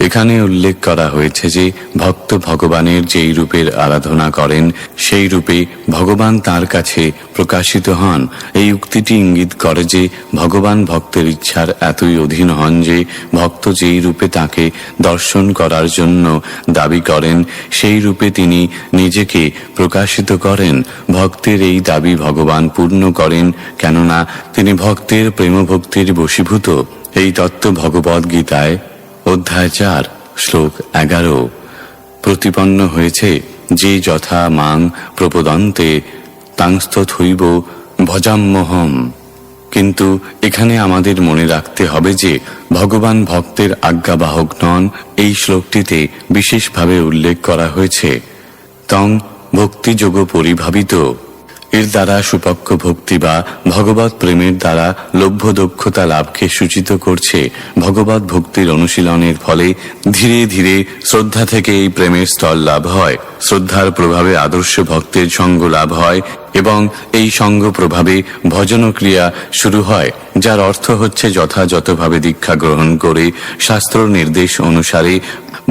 এখানে উল্লেখ করা হয়েছে যে ভক্ত ভগবানের যেই রূপের আরাধনা করেন সেই রূপে ভগবান তার কাছে প্রকাশিত হন। এই উক্তিটি ইঙ্গিত করে যে ভগবান ভক্তের ইচ্ছার এতই অধীন হন যে ভক্ত যেই রূপে তাকে দর্শন করার জন্য দাবি করেন সেই রূপে তিনি নিজেকে প্রকাশিত করেন। ভক্তের এই দাবি ভগবান পূর্ণ করেন, কেননা তিনি ভক্তের প্রেমভক্তির বশীভূত। এই তত্ত্ব ভগবদ গীতায় অধ্যায় 4 শ্লোক 11 প্রতিপন্ন হয়েছে যে যথা মাং প্রপদন্তে তাংস্তথৈব ভজাম্যহম। কিন্তু এখানে আমাদের মনে রাখতে হবে যে ভগবান ভক্তের আজ্ঞাবাহক নন। এই শ্লোকটিতে বিশেষভাবে উল্লেখ করা হয়েছে তং ভক্তিযোগ পরিভাবিত। এর দ্বারা সুপক্ষ ভক্তি বা ভগবত প্রেমের দ্বারা লভ্য দক্ষতা লাভকে সূচিত করছে। ভগবত ভক্তির অনুশীলনের ফলে ধীরে ধীরে শ্রদ্ধা থেকে এই প্রেমের স্তর লাভ হয়। শ্রদ্ধার প্রভাবে আদর্শ ভক্তের সঙ্গ লাভ হয় এবং এই সঙ্গ প্রভাবে ভজন ক্রিয়া শুরু হয়, যার অর্থ হচ্ছে যথাযথভাবে দীক্ষা গ্রহণ করে শাস্ত্র নির্দেশ অনুসারে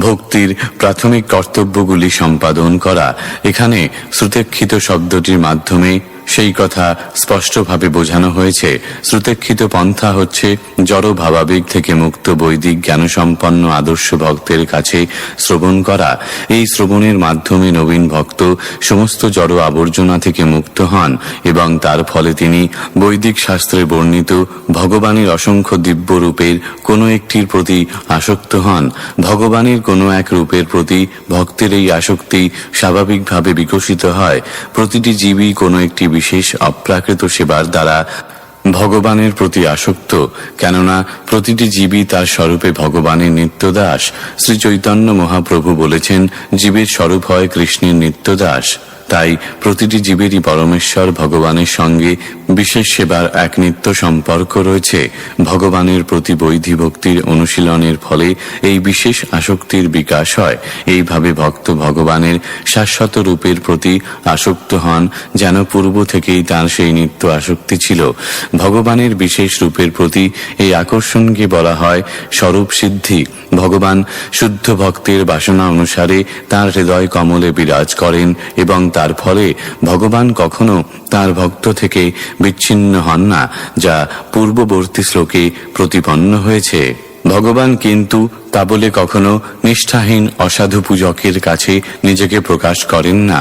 ভক্তির প্রাথমিক কর্তব্যগুলি সম্পাদন করা। এখানে শ্রুতেক্ষিত শব্দটির মাধ্যমে সেই কথা স্পষ্টভাবে বোঝানো হয়েছে। শ্রুতেক্ষিত পন্থা হচ্ছে জড় ভাবাবেগ থেকে মুক্ত বৈদিক জ্ঞানসম্পন্ন আদর্শ ভক্তের কাছে শ্রবণ করা। এই শ্রবণের মাধ্যমে নবীন ভক্ত সমস্ত জড় আবর্জনা থেকে মুক্ত হন এবং তার ফলে তিনি বৈদিক শাস্ত্রে বর্ণিত ভগবানের অসংখ্য দিব্য রূপের কোনো একটির প্রতি আসক্ত হন। ভগবানের কোনো এক রূপের প্রতি ভক্তের এই আসক্তি স্বাভাবিকভাবে বিকশিত হয়। প্রতিটি জীবই কোনো একটি বিশেষ অপ্রাকৃত সেবার দ্বারা ভগবানের প্রতি আসক্ত, কেননা প্রতিটি জীবই তার স্বরূপে ভগবানের নিত্যদাস। শ্রী চৈতন্য মহাপ্রভু বলেছেন, জীবের স্বরূপ হয় কৃষ্ণের নিত্যদাস। তাই প্রতিটি জীবেরই পরমেশ্বর ভগবানের সঙ্গে বিশেষ সেবার এক নিত্য সম্পর্ক রয়েছে। ভগবানের প্রতি বৈধি ভক্তির অনুশীলনের ফলে এই বিশেষ আসক্তির বিকাশ হয়। এইভাবে ভক্ত ভগবানের শাশ্বত রূপের প্রতি আসক্ত হন, যেন পূর্ব থেকেই তার সেই নিত্য আসক্তি ছিল। ভগবানের বিশেষ রূপের প্রতি এই আকর্ষণকে বলা হয় স্বরূপ সিদ্ধি। ভগবান শুদ্ধ ভক্তের বাসনা অনুসারে তার হৃদয় কমলে বিরাজ করেন এবং তার ফলে ভগবান কখনো তার ভক্ত থেকে বিচ্ছিন্ন হন না, যা পূর্ববর্তী শ্লোকে প্রতিপন্ন হয়েছে। ভগবান কিন্তু তা বলে কখনো নিষ্ঠাহীন অসাধু পূজকের কাছে নিজেকে প্রকাশ করেন না,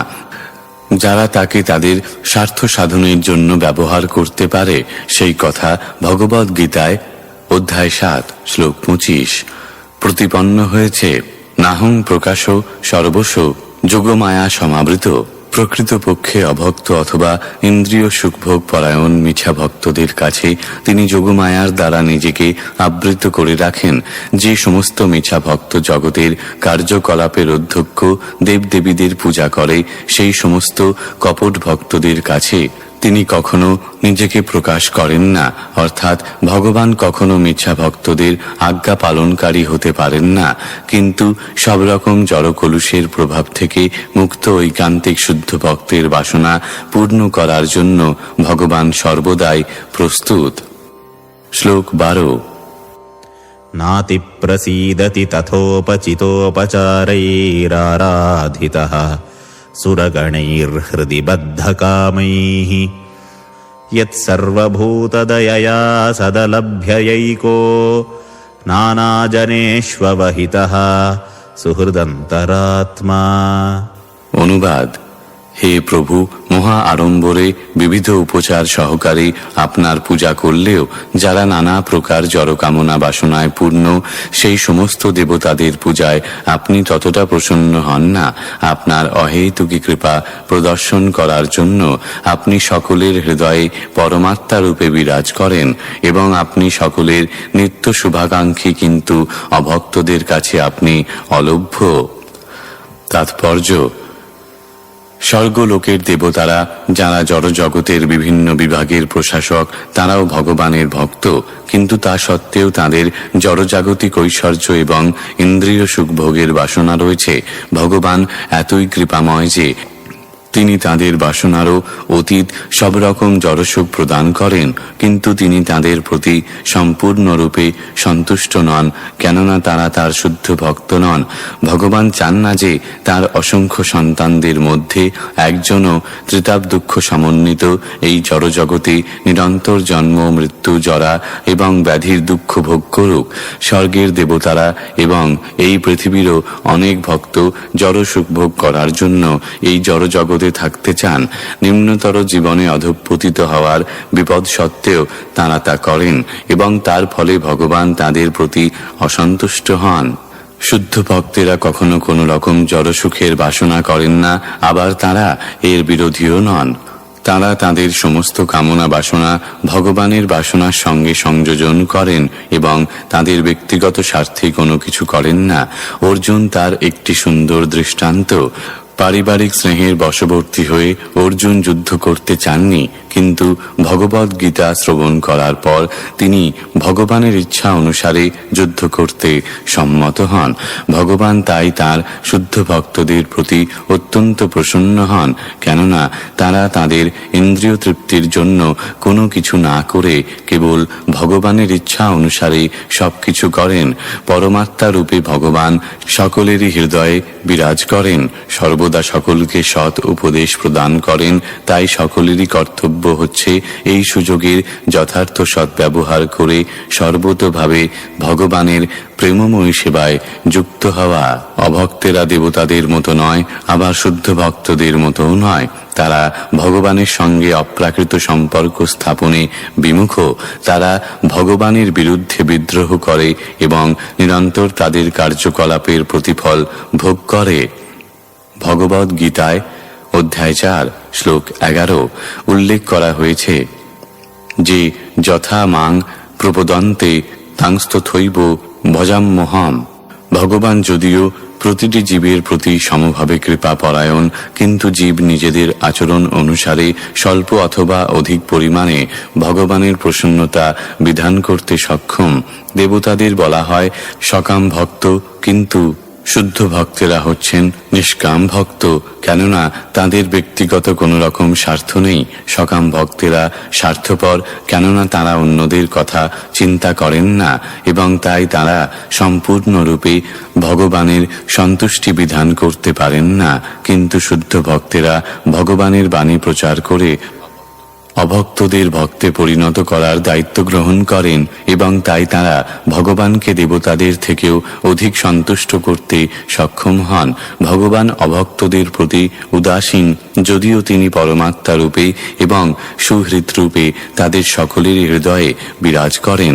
যারা তাকে তাদের স্বার্থ সাধনের জন্য ব্যবহার করতে পারে। সেই কথা ভগবদ গীতায় অধ্যায় 7 শ্লোক 25 প্রতিপন্ন হয়েছে। নাহং প্রকাশ সর্বস্ব যোগমায়া সমাবৃত। প্রকৃতপক্ষে অভক্ত অথবা ইন্দ্রিয় সুখভোগ পরায়ণ মিছা ভক্তদের কাছে তিনি যোগমায়ার দ্বারা নিজেকে আবৃত করে রাখেন। যে সমস্ত মিছা ভক্ত জগতের কার্যকলাপের অধ্যক্ষ দেবদেবীদের পূজা করে, সেই সমস্ত কপট ভক্তদের কাছে তিনি কখনো নিজেকে প্রকাশ করেন না। অর্থাৎ ভগবান কখনো মিথ্যা ভক্তদের আজ্ঞা পালনকারী হতে পারেন না, কিন্তু সব রকম জড়কলুষের প্রভাব থেকে মুক্ত ঐকান্তিক শুদ্ধ ভক্তের বাসনা পূর্ণ করার জন্য ভগবান সর্বদাই প্রস্তুত। শ্লোক 12 নাতি প্রসীদতি তথোপচিতোপচারৈরারাধিতঃ সুরগণৈর্হৃদি বদ্ধকামৈঃ यत्सर्वभूतदयया सदलभ्ययैको नानाजनेष्ववहितः सुहृदन्तरात्मा। অনুবাদ: হে প্রভু, মহা আড়ম্বরে বিবিধ উপচার সহকারে আপনার পূজা করলেও যারা নানা প্রকার জড়কামনা বাসনায় পূর্ণ, সেই সমস্ত দেবতাদের পূজায় আপনি ততটা প্রসন্ন হন না। আপনার অহেতুকী কৃপা প্রদর্শন করার জন্য আপনি সকলের হৃদয়ে পরমাত্মা রূপে বিরাজ করেন এবং আপনি সকলের নিত্য শুভাকাঙ্ক্ষী, কিন্তু অভক্তদের কাছে আপনি অলভ্য। তাৎপর্য: স্বর্গলোকের দেবতারা, যারা জড়জগতের বিভিন্ন বিভাগের প্রশাসক, তারাও ভগবানের ভক্ত, কিন্তু তা সত্ত্বেও তাদের জড়জাগতিক ঐশ্বর্য এবং ইন্দ্রিয় সুখভোগের বাসনা রয়েছে। ভগবান এতই কৃপাময় যে তিনি তাদের বাসনারও অতীত সব রকম জড়সুখ প্রদান করেন, কিন্তু তিনি তাদের প্রতি সম্পূর্ণরূপে সন্তুষ্ট নন, কেননা তারা তার শুদ্ধ ভক্ত নন। ভগবান চান না যে তার অসংখ্য সন্তানদের মধ্যে একজনও ত্রিতাপ দুঃখ সমন্বিত এই জড়জগতে নিরন্তর জন্ম, মৃত্যু, জরা এবং ব্যাধির দুঃখ ভোগ করুক। স্বর্গের দেবতারা এবং এই পৃথিবীরও অনেক ভক্ত জড়সুখ ভোগ করার জন্য এই জড়জগৎ থাকতে চান। নিম্নতর জীবনে অধঃপতিত হওয়ার বিপদ সত্ত্বেও তারা তা করেন এবং তার ফলে ভগবান তাদের প্রতি অসন্তুষ্ট হন। শুদ্ধ ভক্তেরা কখনো কোনো রকম জড়সুখের বাসনা করেন না, আবার তারা এর বিরোধীও নন। তারা তাদের সমস্ত কামনা বাসনা ভগবানের বাসনার সঙ্গে সংযোজন করেন এবং তাদের ব্যক্তিগত স্বার্থে কোনো কিছু করেন না। অর্জুন তার একটি সুন্দর দৃষ্টান্ত। পারিবারিক স্নেহের বশবর্তী হয়ে অর্জুন যুদ্ধ করতে চাননি, কিন্তু ভগবদ গীতা শ্রবণ করার পর তিনি ভগবানের ইচ্ছা অনুসারে যুদ্ধ করতে সম্মত হন। ভগবান তাই তার শুদ্ধ ভক্তদের প্রতি অত্যন্ত প্রসন্ন হন, কেননা তারা তাদের ইন্দ্রিয় তৃপ্তির জন্য কোনো কিছু না করে কেবল ভগবানের ইচ্ছা অনুসারে সবকিছু করেন। পরমাত্মা রূপে ভগবান সকলেরই হৃদয়ে বিরাজ করেন, সর্বদা সকলকে সৎ উপদেশ প্রদান করেন। তাই সকলেরই কর্তব্য হচ্ছে এই সুযোগের যথার্থ সদ্ব্যবহার করে সর্বতোভাবে ভগবানের প্রেমময়ী সেবায় যুক্ত হওয়া। অভক্তেরা দেবতাদের মতো নয়, আবার শুদ্ধ ভক্তদের মতোও নয়। তারা ভগবানের সঙ্গে অপ্রাকৃত সম্পর্ক স্থাপনে বিমুখ। তারা ভগবানের বিরুদ্ধে বিদ্রোহ করে এবং নিরন্তর তাদের কার্যকলাপের প্রতিফল ভোগ করে। ভগবদ গীতায় অধ্যায় 4 শ্লোক 11 উল্লেখ করা হয়েছে যে যথা মাং প্রপদন্তে তাংস্তথৈব ভজাম্যহম। ভগবান যদিও প্রতিটি জীবের প্রতি সমভাবে কৃপা পরায়ণ, কিন্তু জীব নিজেদের আচরণ অনুসারে স্বল্প অথবা অধিক পরিমাণে ভগবানের প্রসন্নতা বিধান করতে সক্ষম। দেবতাদের বলা হয় সকাম ভক্ত, কিন্তু শুদ্ধ ভক্তেরা হচ্ছেন নিষ্কাম ভক্ত, কেননা তাদের ব্যক্তিগত কোনো রকম স্বার্থ নেই। সকাম ভক্তেরা স্বার্থপর, কেননা তারা অন্যদের কথা চিন্তা করেন না এবং তাই তারা সম্পূর্ণরূপে ভগবানের সন্তুষ্টি বিধান করতে পারেন না। কিন্তু শুদ্ধ ভক্তেরা ভগবানের বাণী প্রচার করে অভক্তদের ভক্তে পরিণত করার দায়িত্ব গ্রহণ করেন এবং তাই তারা ভগবানকে দেবতাদের থেকেও অধিক সন্তুষ্ট করতে সক্ষম হন। ভগবান অভক্তদের প্রতি উদাসীন, যদিও তিনি পরমাত্মা রূপে এবং সুহৃদরূপে তাদের সকলের হৃদয়ে বিরাজ করেন।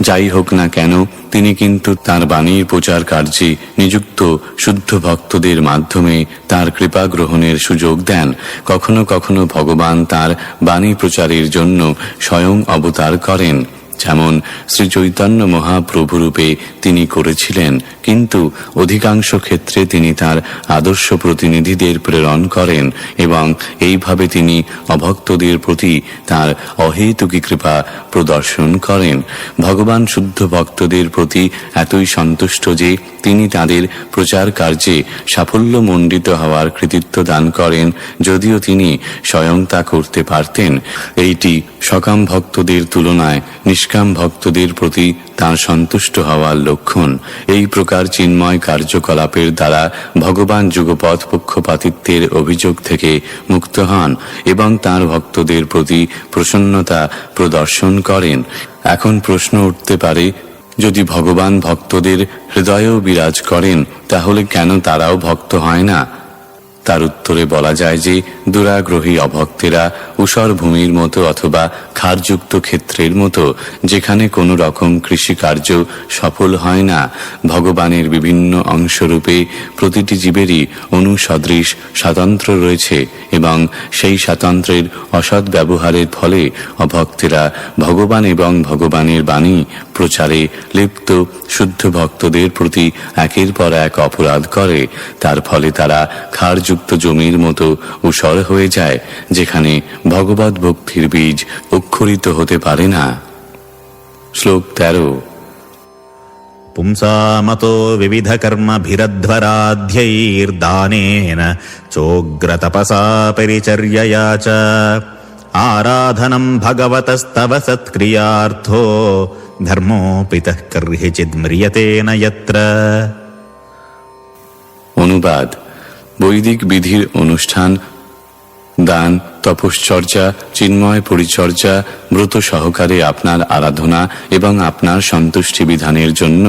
যাই হোক না কেন, তিনি কিন্তু তাঁর বাণীর প্রচার কার্যে নিযুক্ত শুদ্ধ ভক্তদের মাধ্যমে তাঁর কৃপা গ্রহণের সুযোগ দেন। কখনো কখনো ভগবান তাঁর বাণী প্রচারের জন্য স্বয়ং অবতার করেন, যেমন শ্রী চৈতন্য মহাপ্রভু রূপে তিনি করেছিলেন, কিন্তু অধিকাংশ ক্ষেত্রে তিনি তার আদর্শ প্রতিনিধিদের প্রেরণ করেন এবং এইভাবে তিনি অভক্তদের প্রতি তার অহেতুকী কৃপা প্রদর্শন করেন। ভগবান শুদ্ধ ভক্তদের প্রতি এতই সন্তুষ্ট যে তিনি তাদের প্রচার কার্যে সাফল্যমণ্ডিত হওয়ার কৃতিত্ব দান করেন, যদিও তিনি স্বয়ং তা করতে পারতেন। এইটি সকাম ভক্তদের তুলনায় নিষ্কাম ভক্তদের প্রতি তাঁর সন্তুষ্ট হওয়ার লক্ষণ। এই প্রকার চিন্ময় কার্যকলাপের দ্বারা ভগবান যুগপৎ পক্ষপাতিত্বের অভিযোগ থেকে মুক্ত হন এবং তাঁর ভক্তদের প্রতি প্রসন্নতা প্রদর্শন করেন। এখন প্রশ্ন উঠতে পারে, যদি ভগবান ভক্তদের হৃদয়েও বিরাজ করেন, তাহলে কেন তারাও ভক্ত হয় না? তার উত্তরে বলা যায় যে দুরাগ্রহী অভক্তেরা ঊষর ভূমির মতো অথবা ক্ষারযুক্ত ক্ষেত্রের মতো, যেখানে কোনো রকম কৃষিকার্য সফল হয় না। ভগবানের বিভিন্ন অংশরূপে প্রতিটি জীবেরই অনুসদৃশ স্বাতন্ত্র্য রয়েছে এবং সেই স্বাতন্ত্র্যের অসৎ ব্যবহারের ফলে অভক্তেরা ভগবান এবং ভগবানের বাণী প্রচারে লিপ্ত শুদ্ধ ভক্তদের প্রতি একের পর এক অপরাধ করে। তার ফলে তারা ক্ষারযুক্ত জমির মতো ঊষর হয়ে যায়, যেখানে ভগবত ভক্তির বীজ অক্ষরিত হতে পারে না। শ্লোক 13 পুংসামতো বিবিধকর্মভিরধ্বরাধ্যৈর্দানেন চোগ্রতপসা পরিচর্যয়া চ আরাধনম ভগবতস্তব সৎক্রিয়ার্থো ধর্মোপিতঃ কর্হিচিদ ম্রিয়তে ন যত্র। অনুবাদ: বৈদিক বিধির অনুষ্ঠান, দান, তপশ্চর্যা, চিন্ময় পরিচর্যা, ব্রত সহকারে আপনার আরাধনা এবং আপনার সন্তুষ্টি বিধানের জন্য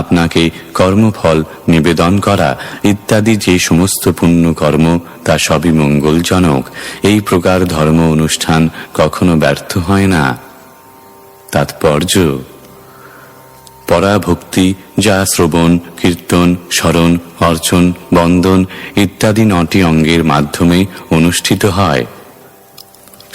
আপনাকে কর্মফল নিবেদন করা ইত্যাদি যে সমস্ত পুণ্য কর্ম, তা সবই মঙ্গলজনক। এই প্রকার ধর্ম অনুষ্ঠান কখনো ব্যর্থ হয় না। তাৎপর্য: পরাভক্তি, যা শ্রবণ, কীর্তন, স্মরণ, অর্চন, বন্দন ইত্যাদি 9টি অঙ্গের মাধ্যমে অনুষ্ঠিত হয়।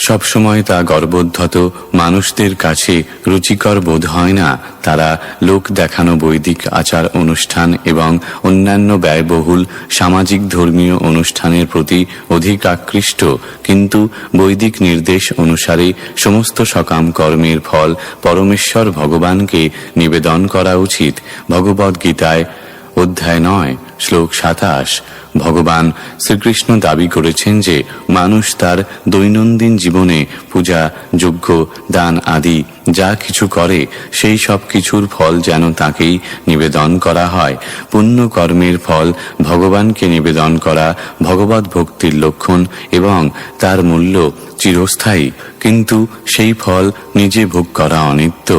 সবসময় তা গর্বোদ্ধত মানুষদের কাছে রুচিকর বোধ হয় না। তারা লোক দেখানো বৈদিক আচার অনুষ্ঠান এবং অন্যান্য ব্যয়বহুল সামাজিক ধর্মীয় অনুষ্ঠানের প্রতি অধিক আকৃষ্ট, কিন্তু বৈদিক নির্দেশ অনুসারে সমস্ত সকাম কর্মের ফল পরমেশ্বর ভগবানকে নিবেদন করা উচিত। ভগবদ্গীতায় অধ্যায় 9 শ্লোক 27 ভগবান শ্রীকৃষ্ণ দাবি করেছেন যে মানুষ তার দৈনন্দিন জীবনে পূজা, যজ্ঞ, দান আদি যা কিছু করে সেই সব কিছুর ফল যেন তাকেই নিবেদন করা হয়। পুণ্য কর্মের ফল ভগবানকে নিবেদন করা ভগবত ভক্তির লক্ষণ এবং তার মূল্য চিরস্থায়ী, কিন্তু সেই ফল নিজে ভোগ করা অনিত্য।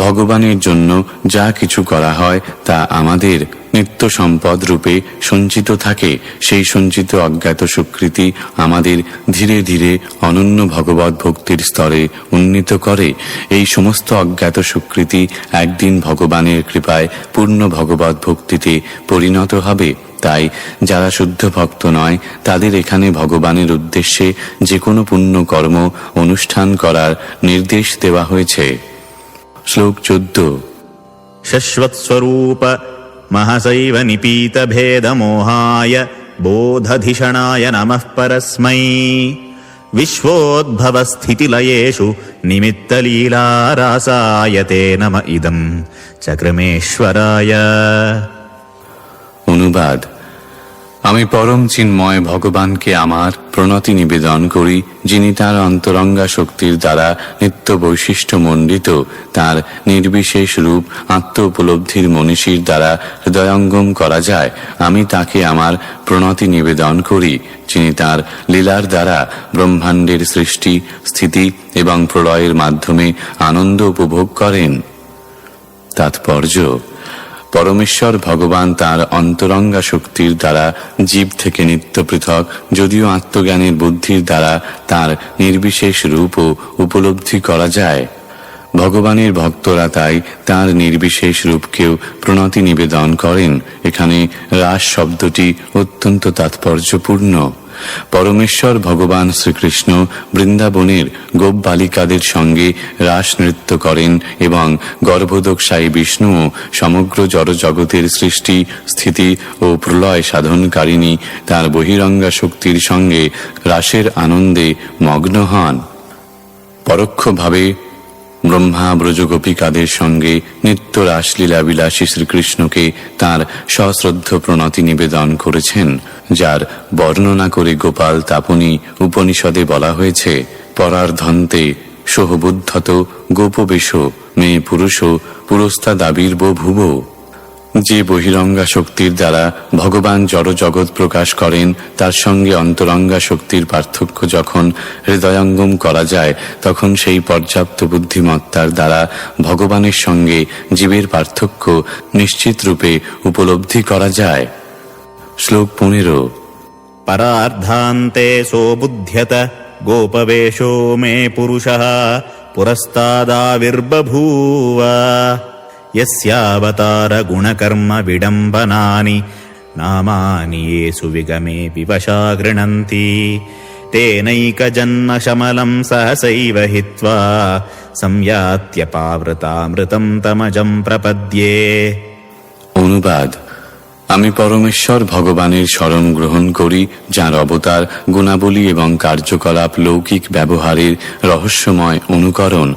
ভগবানের জন্য যা কিছু করা হয় তা আমাদের নিত্য সম্পদ রূপে সঞ্চিত থাকে। সেই সঞ্চিত অজ্ঞাত সুকৃতি আমাদের ধীরে ধীরে অনন্য ভগবত ভক্তির স্তরে উন্নীত করে। এই সমস্ত অজ্ঞাত সুকৃতি একদিন ভগবানের কৃপায় পূর্ণ ভগবত ভক্তিতে পরিণত হবে। তাই যারা শুদ্ধ ভক্ত নয় তাদের এখানে ভগবানের উদ্দেশ্যে যে কোনো পুণ্য কর্ম অনুষ্ঠান করার নির্দেশ দেওয়া হয়েছে। শ্লোক 14 শশ্বৎস্বরূপ महसैव निपीतभेदमोहाय बोधधिषणाय नमः परस्मै विश्वोद्भवस्थितिलयेषु निमित्तलीलारासाय ते नम इदं चक्रमेश्वराय। অনুবাদ: আমি পরম চিন্ময় ভগবানকে আমার প্রণতি নিবেদন করি, যিনি তার অন্তরঙ্গা শক্তির দ্বারা নিত্য বৈশিষ্ট্য মণ্ডিত। তার নির্বিশেষ রূপ আত্ম উপলব্ধির মনীষীর দ্বারা হৃদয়ঙ্গম করা যায়। আমি তাকে আমার প্রণতি নিবেদন করি, যিনি তার লীলার দ্বারা ব্রহ্মাণ্ডের সৃষ্টি, স্থিতি এবং প্রলয়ের মাধ্যমে আনন্দ উপভোগ করেন। তাৎপর্য: পরমেশ্বর ভগবান তার অন্তরঙ্গা শক্তির দ্বারা জীব থেকে নিত্য পৃথক, যদিও আত্মজ্ঞানের বুদ্ধির দ্বারা তার নির্বিশেষ রূপও উপলব্ধি করা যায়। ভগবানের ভক্তরা তাই তার নির্বিশেষ রূপকেও প্রণতি নিবেদন করেন। এখানে রাস শব্দটি অত্যন্ত তাৎপর্যপূর্ণ। পরমেশ্বর ভগবান শ্রীকৃষ্ণ বৃন্দাবনের গোপ বালিকাদের সঙ্গে রাস নৃত্য করেন এবং গর্ভোদকশায়ী বিষ্ণুও সমগ্র জড়জগতের সৃষ্টি, স্থিতি ও প্রলয় সাধনকারিণী তার বহিরঙ্গা শক্তির সঙ্গে রাসের আনন্দে মগ্ন হন। পরোক্ষভাবে ব্রহ্মা ব্রজগোপিকাদের সঙ্গে নিত্য রাসলীলা বিলাসী শ্রীকৃষ্ণকে তাঁর সশ্রদ্ধ প্রণতি নিবেদন করেছেন, যার বর্ণনা করে গোপাল তাপনী উপনিষদে বলা হয়েছে: পরার্ধন্তে সোহবুদ্ধত গোপবেশ মে পুরুষ পুরস্তাদাবির বভুব। যে বহিরঙ্গা শক্তির দ্বারা ভগবান জড়জগৎ প্রকাশ করেন তার সঙ্গে অন্তরঙ্গা শক্তির পার্থক্য যখন হৃদয়ঙ্গম করা যায়, তখন সেই পর্যাপ্ত বুদ্ধিমত্তার দ্বারা ভগবানের সঙ্গে জীবের পার্থক্য নিশ্চিত রূপে উপলব্ধি করা যায়। শ্লোক 15 परार्धान्ते सोबुध्यत गोपवेशो मे पुरुषः पुरस्तादाविर्बभूव यस्यावतार गुणकर्म विडम्बनानि नामानि येषु विगमे विवशा गृह्णन्ति तेनैकजन्म शमलं सहसैव हित्वा संयात्यपावृतामृतं तमजं प्रपद्ये। অনুবাদ: আমি পরমেশ্বর ভগবানের শরণ গ্রহণ করি, যার অবতার, গুণাবলী এবং কার্যকলাপ লৌকিক ব্যবহারের রহস্যময় অনুকরণ।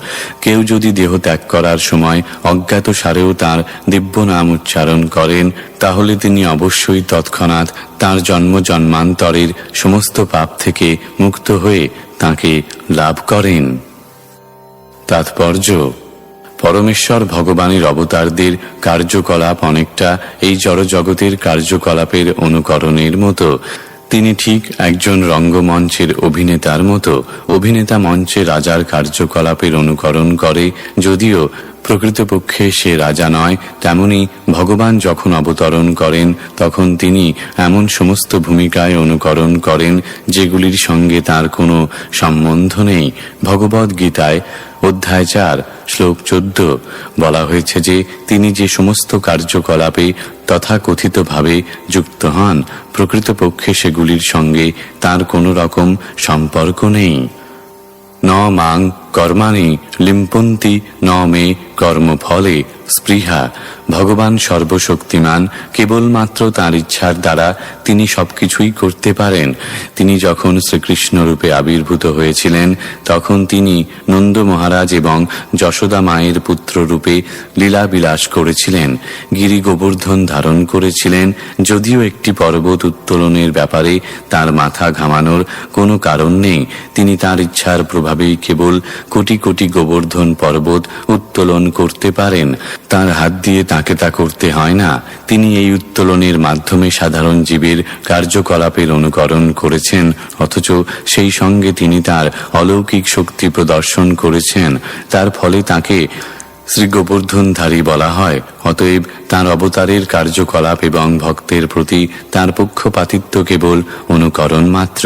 কেউ যদি দেহ ত্যাগ করার সময় অজ্ঞাত সারেও তাঁর দিব্য নাম উচ্চারণ করেন, তাহলে তিনি অবশ্যই তৎক্ষণাৎ তাঁর জন্ম জন্মান্তরের সমস্ত পাপ থেকে মুক্ত হয়ে তাঁকে লাভ করেন। তাৎপর্য: পরমেশ্বর ভগবানের অবতারদের কার্যকলাপ অনেকটা এই জড়জগতের কার্যকলাপের অনুকরণের মতো। তিনি ঠিক একজন রঙ্গমঞ্চের অভিনেতার মতো। অভিনেতা মঞ্চে রাজার কার্যকলাপের অনুকরণ করে, যদিও প্রকৃতপক্ষে সে রাজা নয়। তেমনি ভগবান যখন অবতরণ করেন তখন তিনি এমন সমস্ত ভূমিকায় অনুকরণ করেন যেগুলির সঙ্গে তার কোনো সম্বন্ধ নেই। ভগবদ গীতায় অধ্যায় 4 শ্লোক 14 বলা হয়েছে যে তিনি যে সমস্ত কার্যকলাপে তথাকথিতভাবে যুক্ত হন, প্রকৃতপক্ষে সেগুলির সঙ্গে তার কোনো রকম সম্পর্ক নেই। ন মাং কর্মাণি লিম্পন্তি ন মে কর্মফলে স্পৃহা। ভগবান সর্বশক্তিমান, কেবলমাত্র তাঁর ইচ্ছার দ্বারা তিনি সবকিছুই করতে পারেন। তিনি যখন শ্রীকৃষ্ণ রূপে আবির্ভূত হয়েছিলেন তখন তিনি নন্দ মহারাজ এবং যশোদা মায়ের পুত্র রূপে লীলা বিলাস করেছিলেন, গিরি গোবর্ধন ধারণ করেছিলেন। যদিও একটি পর্বত উত্তোলনের ব্যাপারে তার মাথা ঘামানোর কোনো কারণ নেই, তিনি তার ইচ্ছার প্রভাবেই কেবল কোটি কোটি গোবর্ধন পর্বত উত্তোলন করতে পারেন। তার হাত দিয়ে তাকে তা করতে হয় না। তিনি এই উত্তোলনের মাধ্যমে সাধারণ জীবের কার্যকলাপের অনুকরণ করেছেন, অথচ সেই সঙ্গে তিনি তার অলৌকিক শক্তি প্রদর্শন করেছেন। তার ফলে তাকে শ্রী গোবর্ধনধারী বলা হয়। অতএব তাঁর অবতারের কার্যকলাপ এবং ভক্তের প্রতি তাঁর পক্ষপাতিত্ব কেবল অনুকরণ মাত্র,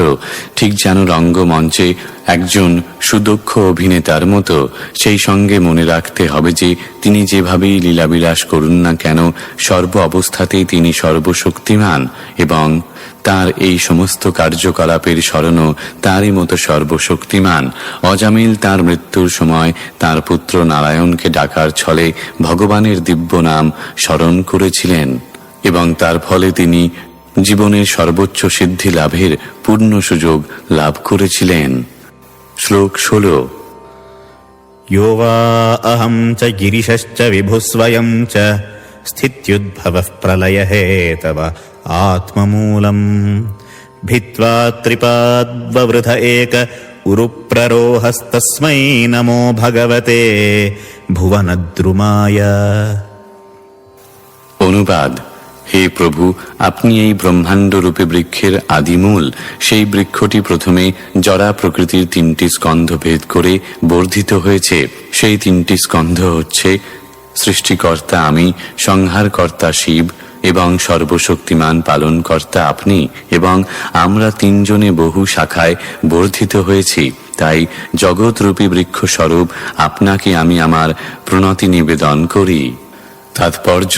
ঠিক যেন রঙ্গমঞ্চে একজন সুদক্ষ অভিনেতার মতো। সেই সঙ্গে মনে রাখতে হবে যে তিনি যেভাবেই লীলাবিলাস করুন না কেন, সর্ব অবস্থাতেই তিনি সর্বশক্তিমান এবং তার এই সমস্ত কার্যকলাপের স্মরণও তারই মতো সর্বশক্তিমান। অজামিল তার মৃত্যুর সময় তার পুত্র নারায়ণকে ডাকার ছলে ভগবানের দিব্য নাম স্মরণ করেছিলেন এবং তার ফলে তিনি জীবনের সর্বোচ্চ সিদ্ধি লাভের পূর্ণ সুযোগ লাভ করেছিলেন। শ্লোক 16। यो वा अहं च गिरिशश्च विभुस्वयं च स्थित्युद्भवः प्रलयहेतव आत्ममूलम् भित्त्वा त्रिपाद्ववृथ एक उरुप्ररोहस्तस्मै नमो भगवते भुवनद्रुमाय। অনুবাদ: হে প্রভু, আপনি এই ব্রহ্মাণ্ড রূপে বৃক্ষের আদিমূল। সেই বৃক্ষটি প্রথমে জরা প্রকৃতির তিনটি স্কন্ধ ভেদ করে বর্ধিত হয়েছে। সেই তিনটি স্কন্ধ হচ্ছে সৃষ্টিকর্তা আমি, সংহারকর্তা শিব এবং সর্বশক্তিমান পালনকর্তা আপনি। এবং আমরা তিনজনে বহু শাখায় বর্ধিত হয়েছি। তাই জগৎরূপী বৃক্ষস্বরূপ আপনাকে আমি আমার প্রণতি নিবেদন করি। তাৎপর্য: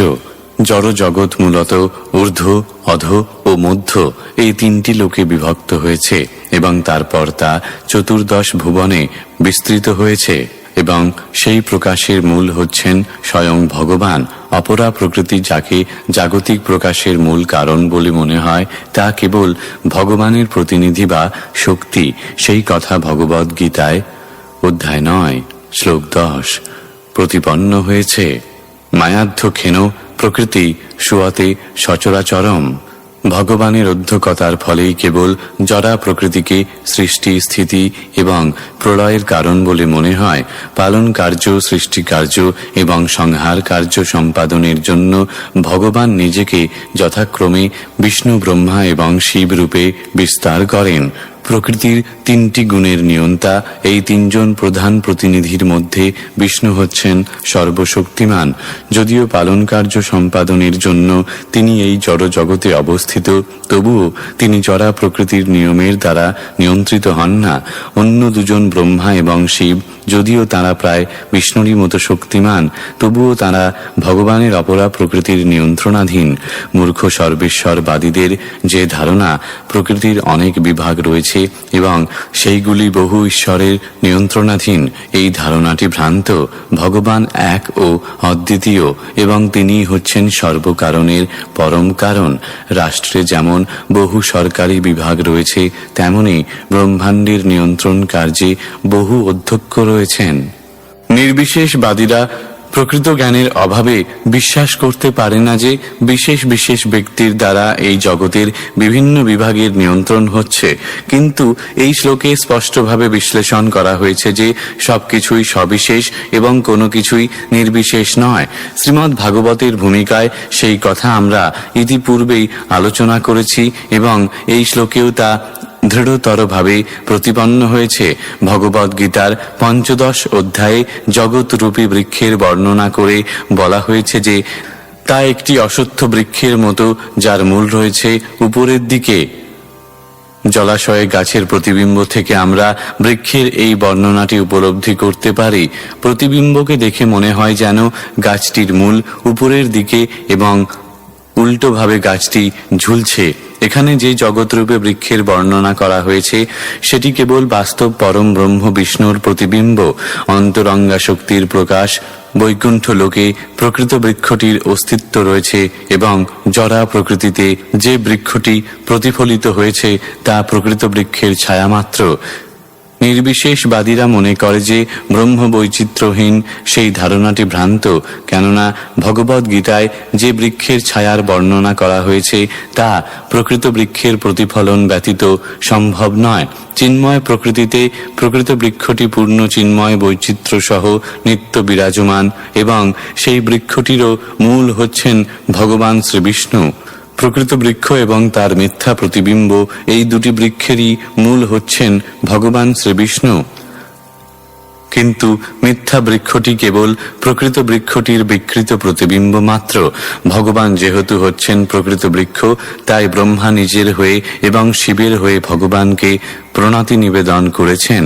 জড় জগৎ মূলত ঊর্ধ্ব, অধ ও মধ্য এই তিনটি লোকে বিভক্ত হয়েছে এবং তারপর তা চতুর্দশ ভুবনে বিস্তৃত হয়েছে এবং সেই প্রকাশের মূল হচ্ছেন স্বয়ং ভগবান। অপরা প্রকৃতি যাকে জাগতিক প্রকাশের মূল কারণ বলে মনে হয় তা কেবল ভগবানের প্রতিনিধি বা শক্তি। সেই কথা ভগবদ্ গীতায় অধ্যায় 9 শ্লোক 10 প্রতিপন্ন হয়েছে। মায়াধ্যক্ষেন প্রকৃতি সুয়াতে সচরাচরম। ভগবানের অধ্যক্ষতার ফলেই কেবল জরা প্রকৃতিকে সৃষ্টি, স্থিতি এবং প্রলয়ের কারণ বলে মনে হয়। পালন কার্য, সৃষ্টি কার্য এবং সংহার কার্য সম্পাদনের জন্য ভগবান নিজেকে যথাক্রমে বিষ্ণু, ব্রহ্মা এবং শিব রূপে বিস্তার করেন। প্রকৃতির তিনটি গুণের নিয়ন্তা এই তিনজন প্রধান প্রতিনিধির মধ্যে বিষ্ণু হচ্ছেন সর্বশক্তিমান। যদিও পালন কার্য সম্পাদনের জন্য তিনি এই জড় জগতে অবস্থিত, তবুও তিনি জড়া প্রকৃতির নিয়মের দ্বারা নিয়ন্ত্রিত হন না। অন্য দুজন ব্রহ্মা এবং শিব যদিও তারা প্রায় বিষ্ণুরই মতো শক্তিমান, তবুও তারা ভগবানের অপরা প্রকৃতির নিয়ন্ত্রণাধীন। মূর্খ সর্বেশ্বরবাদীদের যে ধারণা প্রকৃতির অনেক বিভাগ রয়েছে এবং সেইগুলি বহু ঈশ্বরের নিয়ন্ত্রণাধীন, এই ধারণাটি ভ্রান্ত। ভগবান এক ও অদ্বিতীয় এবং তিনি হচ্ছেন সর্বকারণের পরম কারণ। রাষ্ট্রে যেমন বহু সরকারি বিভাগ রয়েছে, তেমনি ব্রহ্মাণ্ডের নিয়ন্ত্রণ কার্যে বহু অধ্যক্ষ রয়েছেন। নির্বিশেষবাদীরা প্রকৃত জ্ঞানের অভাবে বিশ্বাস করতে পারে না যে বিশেষ বিশেষ ব্যক্তির দ্বারা এই জগতের বিভিন্ন বিভাগের নিয়ন্ত্রণ হচ্ছে। কিন্তু এই শ্লোকে স্পষ্টভাবে বিশ্লেষণ করা হয়েছে যে সবকিছুই সবিশেষ এবং কোনো কিছুই নির্বিশেষ নয়। শ্রীমদ্ ভাগবতের ভূমিকায় সেই কথা আমরা ইতিপূর্বেই আলোচনা করেছি এবং এই শ্লোকেও তা দৃঢ়তরভাবে প্রতিপন্ন হয়েছে। ভগবদ্ গীতার 15 অধ্যায়ে জগৎরূপী বৃক্ষের বর্ণনা করে বলা হয়েছে যে তা একটি অশ্বত্থ বৃক্ষের মতো, যার মূল রয়েছে উপরের দিকে। জলাশয়ে গাছের প্রতিবিম্ব থেকে আমরা বৃক্ষের এই বর্ণনাটি উপলব্ধি করতে পারি। প্রতিবিম্বকে দেখে মনে হয় যেন গাছটির মূল উপরের দিকে এবং উল্টোভাবে গাছটি ঝুলছে এখানে যে জগৎরূপে বৃক্ষের বর্ণনা করা হয়েছে সেটি কেবল বাস্তব পরম ব্রহ্ম বিষ্ণুর প্রতিবিম্ব, অন্তরঙ্গা শক্তির প্রকাশ। বৈকুণ্ঠ লোকে প্রকৃত বৃক্ষটির অস্তিত্ব রয়েছে এবং জরা প্রকৃতিতে যে বৃক্ষটি প্রতিফলিত হয়েছে তা প্রকৃত বৃক্ষের ছায়ামাত্র। নির্বিশেষবাদীরা মনে করে যে ব্রহ্ম বৈচিত্র্যহীন, সেই ধারণাটি ভ্রান্ত। কেননা ভগবদ্ গীতায় যে বৃক্ষের ছায়ার বর্ণনা করা হয়েছে তা প্রকৃত বৃক্ষের প্রতিফলন ব্যতীত সম্ভব নয়। চিন্ময় প্রকৃতিতে প্রকৃত বৃক্ষটি পূর্ণ চিন্ময় বৈচিত্র্য সহ নিত্য বিরাজমান এবং সেই বৃক্ষটিরও মূল হচ্ছেন ভগবান শ্রীবিষ্ণু। প্রকৃত বৃক্ষ এবং তার মিথ্যা প্রতিবিম্ব, এই দুটি বৃক্ষেরই মূল হচ্ছেন ভগবান শ্রীবিষ্ণু। কিন্তু মিথ্যা বৃক্ষটি কেবল প্রকৃত বৃক্ষটির বিকৃত প্রতিবিম্ব মাত্র। ভগবান যেহেতু হচ্ছেন প্রকৃত বৃক্ষ, তাই ব্রহ্মা নিজের হয়ে এবং শিবের হয়ে ভগবানকে প্রণতি নিবেদন করেছেন।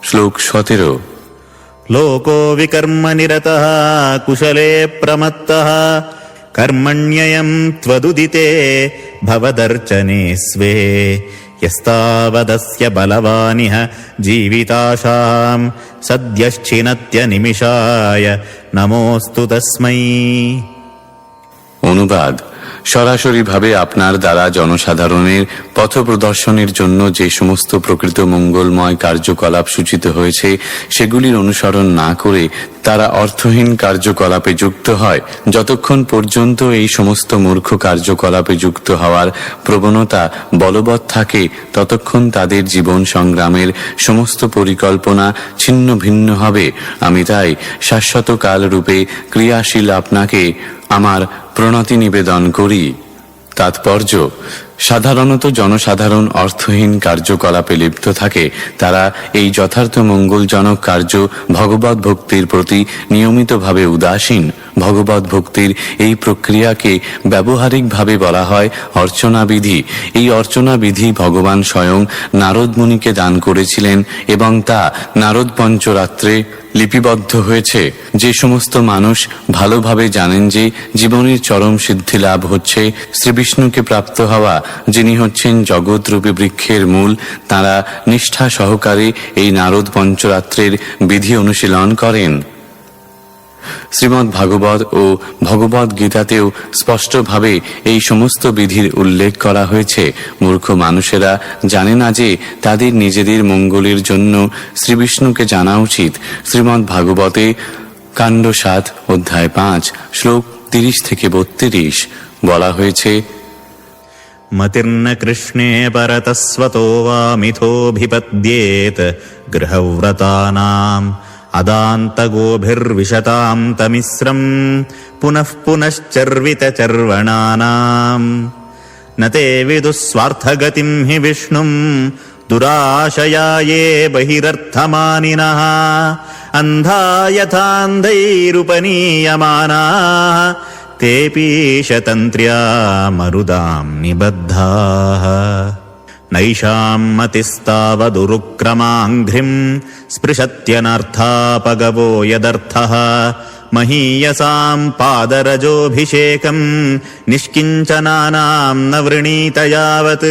শ্লোক 17। লোকো বিকর্ম নিরতঃ কুশলে প্রমত্তঃ কর্মণ্যয়ম ত্বদুদিতে ভবদর্চনে স্বে यस्तावदस्य बलवानिह जीविताशां सद्यश्चिनत्य निमिषाय नमोऽस्तु तस्मै। অনুবাদ: সরাসরিভাবে আপনার দ্বারা জনসাধারণের পথ প্রদর্শনের জন্য যে সমস্ত প্রকৃত মঙ্গলময় কার্যকলাপ সূচিত হয়েছে সেগুলির অনুসরণ না করে তারা অর্থহীন কার্যকলাপে যুক্ত হয়। যতক্ষণ পর্যন্ত এই সমস্ত মূর্খ কার্যকলাপে যুক্ত হওয়ার প্রবণতা বলবৎ থাকে ততক্ষণ তাদের জীবন সংগ্রামের সমস্ত পরিকল্পনা ছিন্ন ভিন্ন হবে। আমি তাই শাশ্বত কাল রূপে ক্রিয়াশীল আপনাকে আমার প্রণতি নিবেদন করি। তাৎপর্য: সাধারণত জনসাধারণ অর্থহীন কার্যকলাপে লিপ্ত থাকে। তারা এই যথার্থ মঙ্গলজনক কার্য ভগবৎ ভক্তির প্রতি নিয়মিতভাবে উদাসীন। ভগবৎ ভক্তির এই প্রক্রিয়াকে ব্যবহারিকভাবে বলা হয় অর্চনা বিধি। এই অর্চনা বিধি ভগবান স্বয়ং নারদ মুনিকে দান করেছিলেন এবং তা নারদ পঞ্চরাত্রে লিপিবদ্ধ হয়েছে। যে সমস্ত মানুষ ভালোভাবে জানেন যে জীবনের চরম সিদ্ধি লাভ হচ্ছে শ্রীবিষ্ণুকে প্রাপ্ত হওয়া, যিনি হচ্ছেন জগৎরূপী বৃক্ষের মূল, তারা নিষ্ঠা সহকারে এই নারদ পঞ্চরাত্রের বিধি অনুশীলন করেন। শ্রীমদ্ ভাগবত ও ভগবদ্ গীতাতেও স্পষ্টভাবে এই সমস্ত বিধির উল্লেখ করা হয়েছে। মূর্খ মানুষেরা জানে না যে তাদের নিজেদের মঙ্গলের জন্য শ্রীবিষ্ণুকে জানা উচিত। শ্রীমদ্ ভাগবতে কাণ্ড 7 অধ্যায় 5 শ্লোক 30-32 বলা হয়েছে, মতির্ন কৃষ্ণে পরতস্বতো বা মিথোভিপদ্যেত গৃহব্রতানাম अदान्तगोभिर्विशतां तमिस्रं पुनः पुनश्चर्वितचर्वणानां न ते विदुस्वार्थगतिं हि विष्णुं दुराशया ये बहिरर्थमानिनः अन्धा यथान्धैरुपनीयमानाः तेऽपीशतन्त्र्या मरुदां निबद्धाः नैषां मतिस्तावदुरुक्रमाङ्घ्रिं स्पृशत्यनर्थापगवो यदर्थः महीयसां पादरजोऽभिषेकं निष्किञ्चनानां न वृणीत यावत्।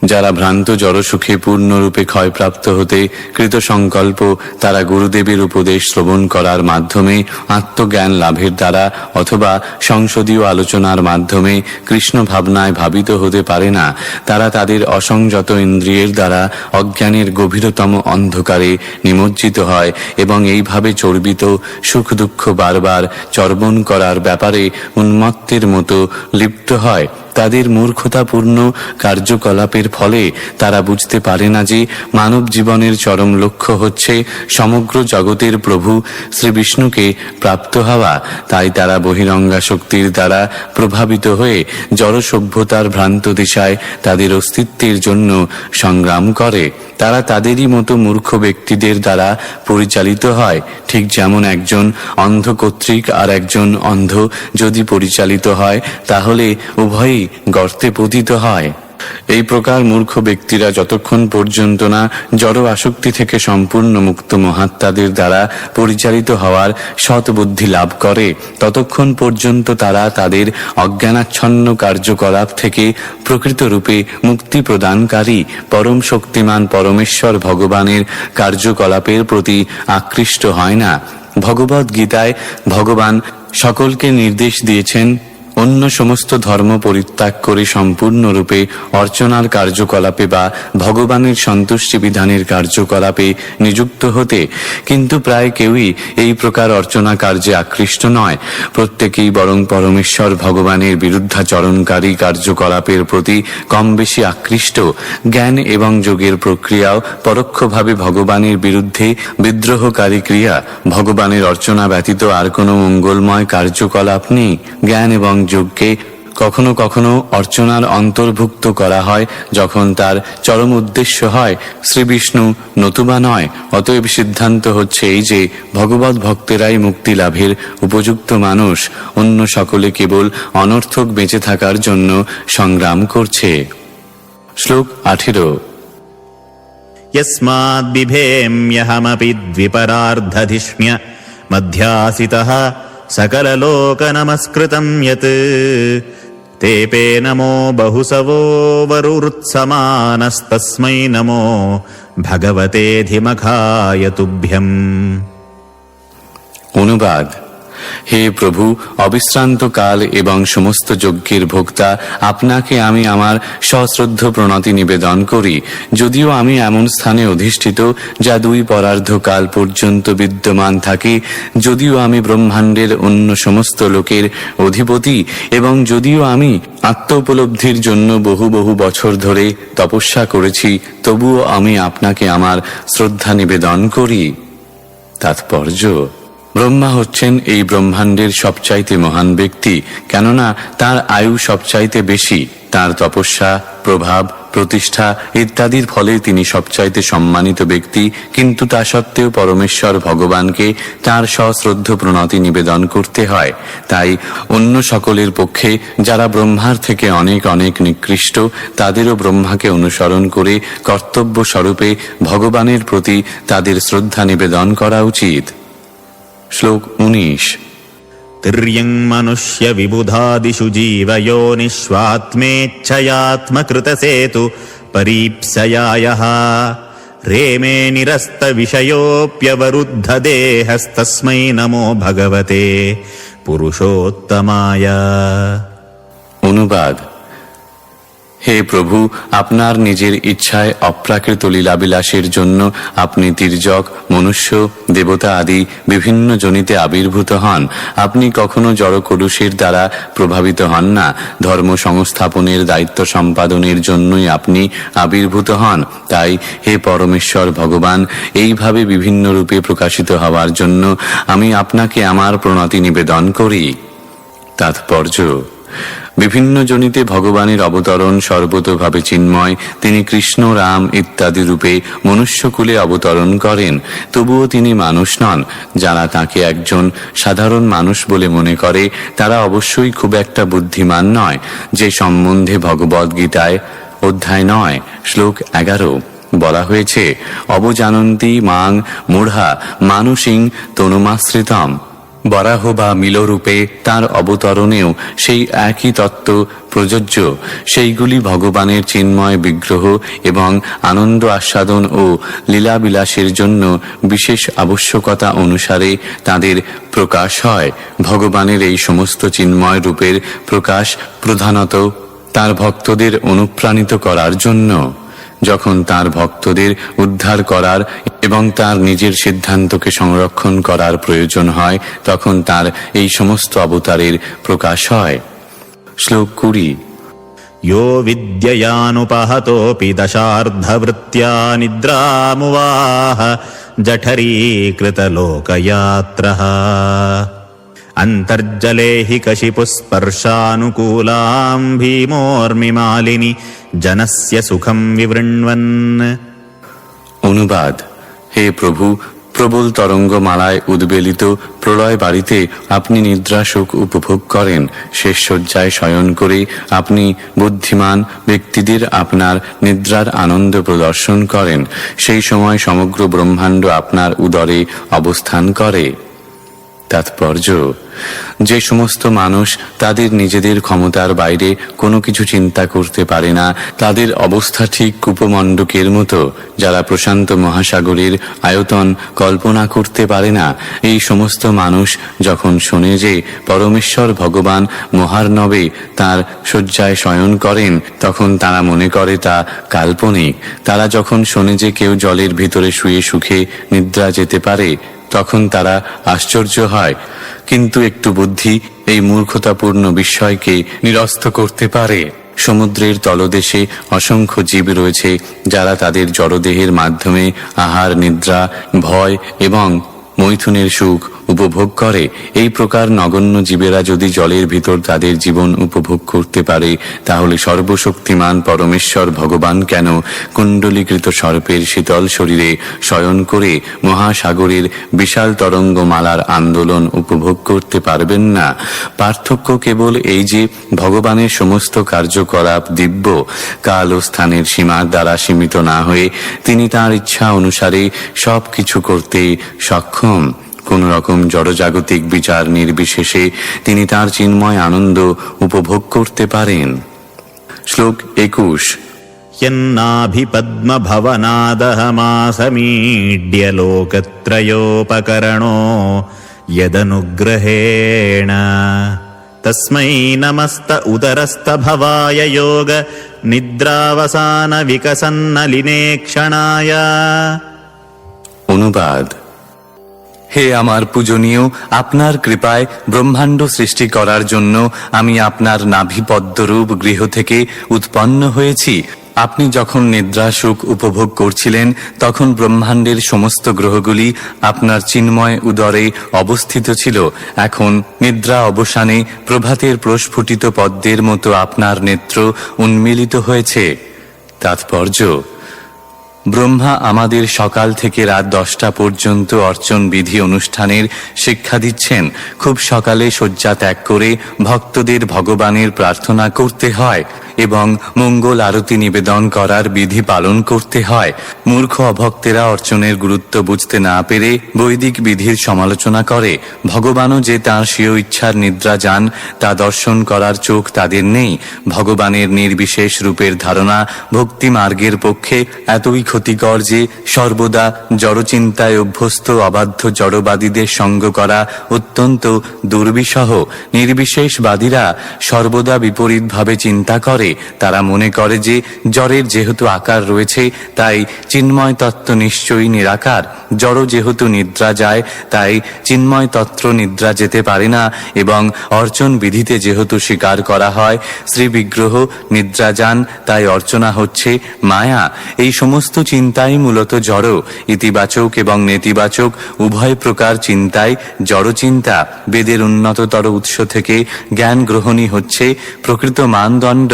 যারা ভ্রান্ত জড়সুখে পূর্ণরূপে ক্ষয়প্রাপ্ত হতে কৃত সংকল্প, তারা গুরুদেবের উপদেশ শ্রবণ করার মাধ্যমে, আত্মজ্ঞান লাভের দ্বারা অথবা সংসদীয় আলোচনার মাধ্যমে কৃষ্ণ ভাবনায় ভাবিত হতে পারে না। তারা তাদের অসংযত ইন্দ্রিয়ের দ্বারা অজ্ঞানের গভীরতম অন্ধকারে নিমজ্জিত হয় এবং এইভাবে চর্বিত সুখ দুঃখ বারবার চর্বণ করার ব্যাপারে উন্মত্তের মতো লিপ্ত হয়। তাদের মূর্খতাপূর্ণ কার্যকলাপের ফলে তারা বুঝতে পারে না যে মানব জীবনের চরম লক্ষ্য হচ্ছে সমগ্র জগতের প্রভু শ্রীবিষ্ণুকে প্রাপ্ত হওয়া। তাই তারা বহিরঙ্গা শক্তির দ্বারা প্রভাবিত হয়ে জড় সভ্যতার ভ্রান্ত দিশায় তাদের অস্তিত্বের জন্য সংগ্রাম করে। তারা তাদেরই মতো মূর্খ ব্যক্তিদের দ্বারা পরিচালিত হয়। ঠিক যেমন একজন অন্ধ কর্তৃক আর একজন অন্ধ যদি পরিচালিত হয় তাহলে উভয়ই গর্তে পতিত হয়। এই প্রকার মূর্খ ব্যক্তিরা যতক্ষণ পর্যন্ত না জড় আসক্তি থেকে সম্পূর্ণ মুক্ত মহাত্মাদের দ্বারা পরিচালিত হওয়ার সৎ বুদ্ধি লাভ করে, ততক্ষণ পর্যন্ত তারা তাদের অজ্ঞানাচ্ছন্ন কার্যকলাপ থেকে প্রকৃত রূপে মুক্তি প্রদানকারী পরম শক্তিমান পরমেশ্বর ভগবানের কার্যকলাপের প্রতি আকৃষ্ট হয় না। ভগবদ গীতায় ভগবান সকলকে নির্দেশ দিয়েছেন অন্য সমস্ত ধর্ম পরিত্যাগ করে সম্পূর্ণরূপে অর্চনার কার্যকলাপে বা ভগবানের সন্তুষ্টি বিধানের কার্যকলাপে নিযুক্ত হতে, কিন্তু প্রায় কেউই এই প্রকার অর্চনা কার্যে আকৃষ্ট নয়। প্রত্যেকেই বরং পরমেশ্বর ভগবানের বিরুদ্ধাচরণকারী কার্যকলাপের প্রতি কম বেশি আকৃষ্ট। জ্ঞান এবং যোগের প্রক্রিয়াও পরোক্ষভাবে ভগবানের বিরুদ্ধে বিদ্রোহকারী ক্রিয়া। ভগবানের অর্চনা ব্যতীত আর কোনো মঙ্গলময় কার্যকলাপ নেই। জ্ঞান এবং যোগকে কখনো কখনো অর্চনার অন্তর্ভুক্ত করা হয় যখন তার চরম উদ্দেশ্য হয় শ্রী বিষ্ণু, নতুবা নয়। অতএব সিদ্ধান্ত হচ্ছে এই যে ভগবত ভক্তেরাই মুক্তি লাভের উপযুক্ত মানুষ, অন্য সকলে কেবল অনর্থক বেঁচে থাকার জন্য সংগ্রাম করছে। শ্লোক 18। यस्माद् बिभेम्यहमपि द्विपरार्धधिष्ण्य मध्यासितः सकललोकनमस्कृतं यत् तेपे नमो बहुसवो वरुरुत्समानस्तस्मै नमो भगवतेऽधिमखाय तुभ्यम्। অনুবাদ। হে প্রভু, অবিশ্রান্ত কাল এবং সমস্ত যজ্ঞের ভোক্তা, আপনাকে আমি আমার সশ্রদ্ধ প্রণতি নিবেদন করি। যদিও আমি এমন স্থানে অধিষ্ঠিত যা 2 পরার্ধ কাল পর্যন্ত বিদ্যমান থাকে, যদিও আমি ব্রহ্মাণ্ডের অন্য সমস্ত লোকের অধিপতি, এবং যদিও আমি আত্ম উপলব্ধির জন্য বহু বহু বছর ধরে তপস্যা করেছি, তবুও আমি আপনাকে আমার শ্রদ্ধা নিবেদন করি। তাৎপর্য: ব্রহ্মা হচ্ছেন এই ব্রহ্মাণ্ডের সবচাইতে মহান ব্যক্তি, কেননা তার আয়ু সবচাইতে বেশি। তার তপস্যা, প্রভাব, প্রতিষ্ঠা ইত্যাদির ফলে তিনি সবচাইতে সম্মানিত ব্যক্তি, কিন্তু তা সত্ত্বেও পরমেশ্বর ভগবানকে তার সশ্রদ্ধ প্রণতি নিবেদন করতে হয়। তাই অন্য সকলের পক্ষে যারা ব্রহ্মার থেকে অনেক অনেক নিকৃষ্ট, তাদেরও ব্রহ্মাকে অনুসরণ করে কর্তব্য স্বরূপে ভগবানের প্রতি তাদের শ্রদ্ধা নিবেদন করা উচিত। শ্লোক 19। तिर्यं मनुष्य विबुधादिषु जीवयोनिष्वात्मेच्छयात्मकृतसेतु परीप्सयायः रेमे निरस्तविषयोऽप्यवरुद्धदेहस्तस्मै नमो भगवते पुरुषोत्तमाय। অনুবাদ। হে প্রভু, আপনার নিজের ইচ্ছায় অপ্রাকৃত লীলাবিলাসের জন্য আপনি তির্যক, মনুষ্য, দেবতা আদি বিভিন্ন জনিতে আবির্ভূত হন। আপনি কখনো জড় কলুষের দ্বারা প্রভাবিত হন না। ধর্ম সংস্থাপনের দায়িত্ব সম্পাদনের জন্যই আপনি আবির্ভূত হন। তাই হে পরমেশ্বর ভগবান, এইভাবে বিভিন্ন রূপে প্রকাশিত হওয়ার জন্য আমি আপনাকে আমার প্রণতি নিবেদন করি। তাৎপর্য: বিভিন্ন জনিতে ভগবানের অবতরণ সর্বতোভাবে চিন্ময়। তিনি কৃষ্ণ, রাম ইত্যাদি রূপে মনুষ্যকুলে অবতরণ করেন, তবুও তিনি মানুষ নন। যারা তাকে একজন সাধারণ মানুষ বলে মনে করে, তারা অবশ্যই খুব একটা বুদ্ধিমান নয়। যে সম্বন্ধে ভগবদ গীতায় অধ্যায় 9 শ্লোক 11 বলা হয়েছে, অবজানন্তি মাং মূঢ়া মানুষিং তনুমাশ্রিতম। বরাহ বা মিলরূপে তার অবতরণেও সেই একই তত্ত্ব প্রযোজ্য। সেইগুলি ভগবানের চিন্ময় বিগ্রহ এবং আনন্দ আস্বাদন ও লীলাবিলাসের জন্য বিশেষ আবশ্যকতা অনুসারে তাদের প্রকাশ হয়। ভগবানের এই সমস্ত চিন্ময় রূপের প্রকাশ প্রধানত তার ভক্তদের অনুপ্রাণিত করার জন্য। যখন তার ভক্তদের উদ্ধার করার এবং তার নিজের সিদ্ধান্তকে সংরক্ষণ করার প্রয়োজন হয়, তখন তার এই সমস্ত অবতারের প্রকাশ হয়। শ্লোক 20। यो विद्ययानुपहतोऽपि दशार्धवृत्त्या निद्रामुवाह जठरीकृतलोकयात्रः अन्तर्जले हि कशिपुस्पर्शानुकूलां भीमोर्मिमालिनि जनस्य सुखं विवृण्वन्। অনুবাদ। হে প্রভু, প্রবল তরঙ্গমালায় উদ্বেলিত প্রলয় বাড়িতে আপনি নিদ্রা সুখ উপভোগ করেন। শেষ শয্যায় শয়ন করে আপনি বুদ্ধিমান ব্যক্তিদের আপনার নিদ্রার আনন্দ প্রদর্শন করেন। সেই সময় সমগ্র ব্রহ্মাণ্ড আপনার উদরে অবস্থান করে। তাৎপর্য: যে সমস্ত মানুষ তাদের নিজেদের ক্ষমতার বাইরে কোনো কিছু চিন্তা করতে পারে না, তাদের অবস্থা ঠিক কূপমণ্ডকের মতো, যারা প্রশান্ত মহাসাগরের আয়তন কল্পনা করতে পারে না। এই সমস্ত মানুষ যখন শোনে যে পরমেশ্বর ভগবান মহার্ণবে তাঁর শয্যায় শয়ন করেন, তখন তারা মনে করে তা কাল্পনিক। তারা যখন শোনে যে কেউ জলের ভিতরে শুয়ে সুখে নিদ্রা যেতে পারে, তখন তারা আশ্চর্য হয়। কিন্তু একটু বুদ্ধি এই মূর্খতাপূর্ণ বিস্ময়কে নিরস্ত করতে পারে। সমুদ্রের তলদেশে অসংখ্য জীব রয়েছে, যারা তাদের জড়দেহের মাধ্যমে আহার, নিদ্রা, ভয় এবং মৈথুনের সুখ উপভোগ করে। এই প্রকার নগণ্য জীবেরা যদি জলের ভিতর তাদের জীবন উপভোগ করতে পারে, তাহলে সর্বশক্তিমান পরমেশ্বর ভগবান কেন কুণ্ডলীকৃত সর্পের শীতল শরীরে শয়ন করে মহাসাগরের বিশাল তরঙ্গমালার আন্দোলন উপভোগ করতে পারবেন না? পার্থক্য কেবল এই যে ভগবানের সমস্ত কার্যকলাপ দিব্য, কাল ও স্থানের সীমার দ্বারা সীমিত না হয়ে তিনি তাঁর ইচ্ছা অনুসারে সব কিছু করতে সক্ষম। কোন রকম জড়জাগতিক বিচার নির্বিশেষে তিনি তাঁর চিন্ময় আনন্দ উপভোগ করতে পারেন। শ্লোক 21। यन्नाभिपद्मभवनादहमासमीड्य लोकत्रयोपकरणो यदनुग्रहेण तस्मै नमस्त उदरस्थ भवाय योग निद्रावसान विकसन्नलिने क्षणाय। অনুবাদ: হে আমার পূজনীয়, আপনার কৃপায় ব্রহ্মাণ্ড সৃষ্টি করার জন্য আমি আপনার নাভিপদ্মরূপ গৃহ থেকে উৎপন্ন হয়েছি। আপনি যখন নিদ্রা সুখ উপভোগ করছিলেন, তখন ব্রহ্মাণ্ডের সমস্ত গ্রহগুলি আপনার চিন্ময় উদরে অবস্থিত ছিল। এখন নিদ্রা অবসানে প্রভাতের প্রস্ফুটিত পদ্মের মতো আপনার নেত্র উন্মিলিত হয়েছে। তাৎপর্য: ব্রহ্মা আমাদের সকাল থেকে রাত 10টা পর্যন্ত অর্চন বিধি অনুষ্ঠানের শিক্ষা দিচ্ছেন। খুব সকালে শয্যা ত্যাগ করে ভক্তদের ভগবানের প্রার্থনা করতে হয় এবং মঙ্গল আরতি নিবেদন করার বিধি পালন করতে হয়। মূর্খ অভক্তেরা অর্চনের গুরুত্ব বুঝতে না পেরে বৈদিক বিধির সমালোচনা করে। ভগবানও যে তাঁর স্বীয় ইচ্ছার নিদ্রা যান, তা দর্শন করার চোখ তাদের নেই। ভগবানের নির্বিশেষ রূপের ধারণা ভক্তি মার্গের পক্ষে এতই ক্ষতিকর যে সর্বদা জড়চিন্তায় অভ্যস্ত অবাধ্য জড়বাদীদের সঙ্গ করা অত্যন্ত দুর্বিষহ। নির্বিশেষবাদীরা সর্বদা বিপরীতভাবে চিন্তা করে। তারা মনে করে যে জড়ের যেহেতু আকার রয়েছে, তাই চিন্ময় তত্ত্ব নিশ্চয়ই নিরাকার। জড় যেহেতু নিদ্রা যায়, তাই চিন্ময় তত্ত্ব নিদ্রা যেতে পারে না। এবং অর্চন বিধিতে যেহেতু স্বীকার করা হয় শ্রী বিগ্রহ নিদ্রা যান, তাই অর্চনা হচ্ছে মায়া। এই সমস্ত চিন্তাই মূলত জড়। ইতিবাচক এবং নেতিবাচক উভয় প্রকার চিন্তাই জড়চিন্তা। বেদের উন্নততর উৎস থেকে জ্ঞান গ্রহণই হচ্ছে প্রকৃত মানদণ্ড।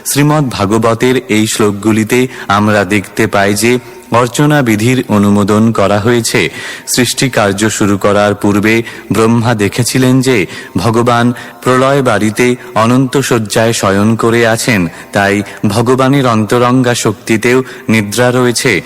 শ্রীমদ্ ভাগবতের এই শ্লোকগুলিতে আমরা দেখতে পাই যে অর্চনা বিধির অনুমোদন করা হয়েছে। সৃষ্টি কার্য শুরু করার পূর্বে ব্রহ্মা দেখেছিলেন যে ভগবান প্রলয় বাড়িতে অনন্ত শয্যায় শয়ন করে আছেন, তাই ভগবানের অন্তরঙ্গা শক্তিতেও নিদ্রা রয়েছে।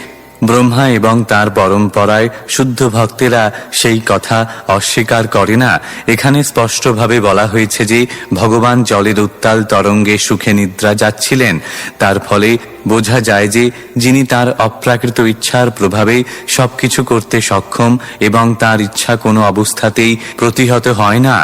ব্রহ্মা এবং তার পরম্পরায় শুদ্ধ ভক্তেরা সেই কথা অস্বীকার করে না। এখানে স্পষ্টভাবে বলা হয়েছে যে ভগবান জলের উত্তাল তরঙ্গে সুখে নিদ্রা যাচ্ছিলেন। তার ফলে বোঝা যায় যে যিনি তার অপ্রাকৃত ইচ্ছার প্রভাবে সবকিছু করতে সক্ষম এবং তার ইচ্ছা কোনো অবস্থাতেই প্রতিহত হয় না।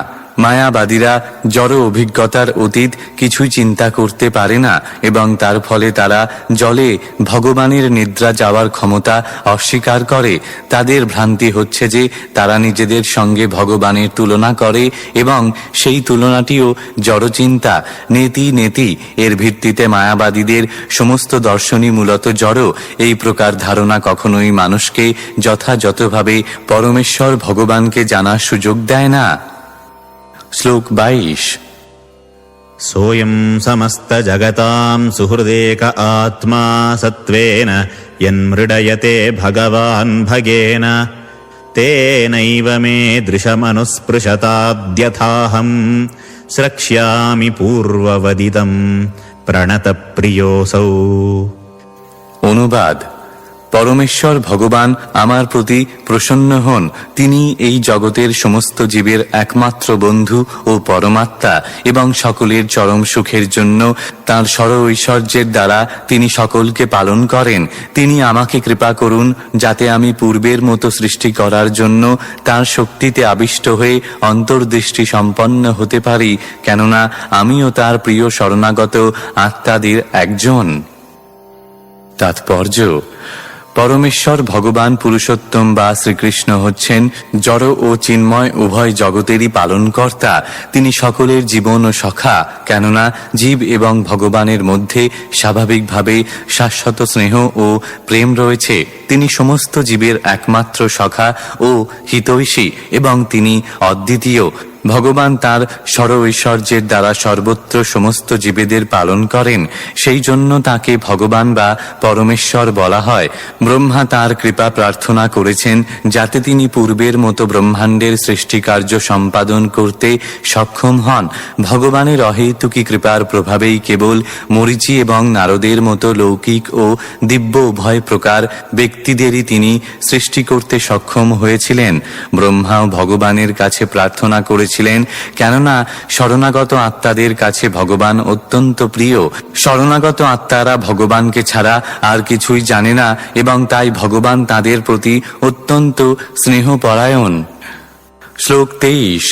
মায়াবাদীরা জড় অভিজ্ঞতার অতীত কিছুই চিন্তা করতে পারে না এবং তার ফলে তারা জলে ভগবানের নিদ্রা যাওয়ার ক্ষমতা অস্বীকার করে। তাদের ভ্রান্তি হচ্ছে যে তারা নিজেদের সঙ্গে ভগবানের তুলনা করে এবং সেই তুলনাটিও জড়চিন্তা। নেতি নেতি এর ভিত্তিতে মায়াবাদীদের সমস্ত দর্শনই মূলত জড়। এই প্রকার ধারণা কখনোই মানুষকে যথাযথভাবে পরমেশ্বর ভগবানকে জানার সুযোগ দেয় না। শ্লোক 22। सोऽयं समस्तजगतां सुहृदेक आत्मा सत्त्वेन यन्मृडयते भगवान् भगेन तेनैव मे दृशमनुस्पृशताद्यथाहं स्रक्ष्यामि पूर्ववदितं प्रणतप्रियोऽसौ। অনুবাদ: পরমেশ্বর ভগবান আমার প্রতি প্রসন্ন হন। তিনি এই জগতের সমস্ত জীবের একমাত্র বন্ধু ও পরমাত্মা এবং সকলের চরম সুখের জন্য তাঁর সর ঐশ্বর্যের দ্বারা তিনি সকলকে পালন করেন। তিনি আমাকে কৃপা করুন যাতে আমি পূর্বের মতো সৃষ্টি করার জন্য তাঁর শক্তিতে আবিষ্ট হয়ে অন্তর্দৃষ্টি সম্পন্ন হতে পারি, কেননা আমিও তাঁর প্রিয় শরণাগত আত্মাদের একজন। তাৎপর্য: পরমেশ্বর ভগবান পুরুষোত্তম বা শ্রীকৃষ্ণ হচ্ছেন জড় ও চিন্ময় উভয় জগতেরই পালনকর্তা। তিনি সকলের জীবন ও সখা, কেননা জীব এবং ভগবানের মধ্যে স্বাভাবিকভাবে শাশ্বত স্নেহ ও প্রেম রয়েছে। তিনি সমস্ত জীবের একমাত্র সখা ও হিতৈষী এবং তিনি অদ্বিতীয়। ভগবান তার সর ঐশ্বর্যের দ্বারা সর্বত্র সমস্ত জীবেদের পালন করেন, সেই জন্য তাকে ভগবান বা পরমেশ্বর বলা হয়। ব্রহ্মা তার কৃপা প্রার্থনা করেছেন যাতে তিনি পূর্বের মতো ব্রহ্মাণ্ডের সৃষ্টিকার্য সম্পাদন করতে সক্ষম হন। ভগবানের অহেতুকী কৃপার প্রভাবেই কেবল মরীচি এবং নারদের মতো লৌকিক ও দিব্য উভয় প্রকার ব্যক্তিদেরই তিনি সৃষ্টি করতে সক্ষম হয়েছিলেন। ব্রহ্মাও ভগবানের কাছে প্রার্থনা করেছিলেন, কেননা শরণাগত আত্মাদের কাছে ভগবান অত্যন্ত প্রিয়। শরণাগত আত্মারা ভগবানকে ছাড়া আর কিছুই জানে না এবং তাই ভগবান তাদের প্রতি অত্যন্ত স্নেহপরায়ণ। শ্লোক 23।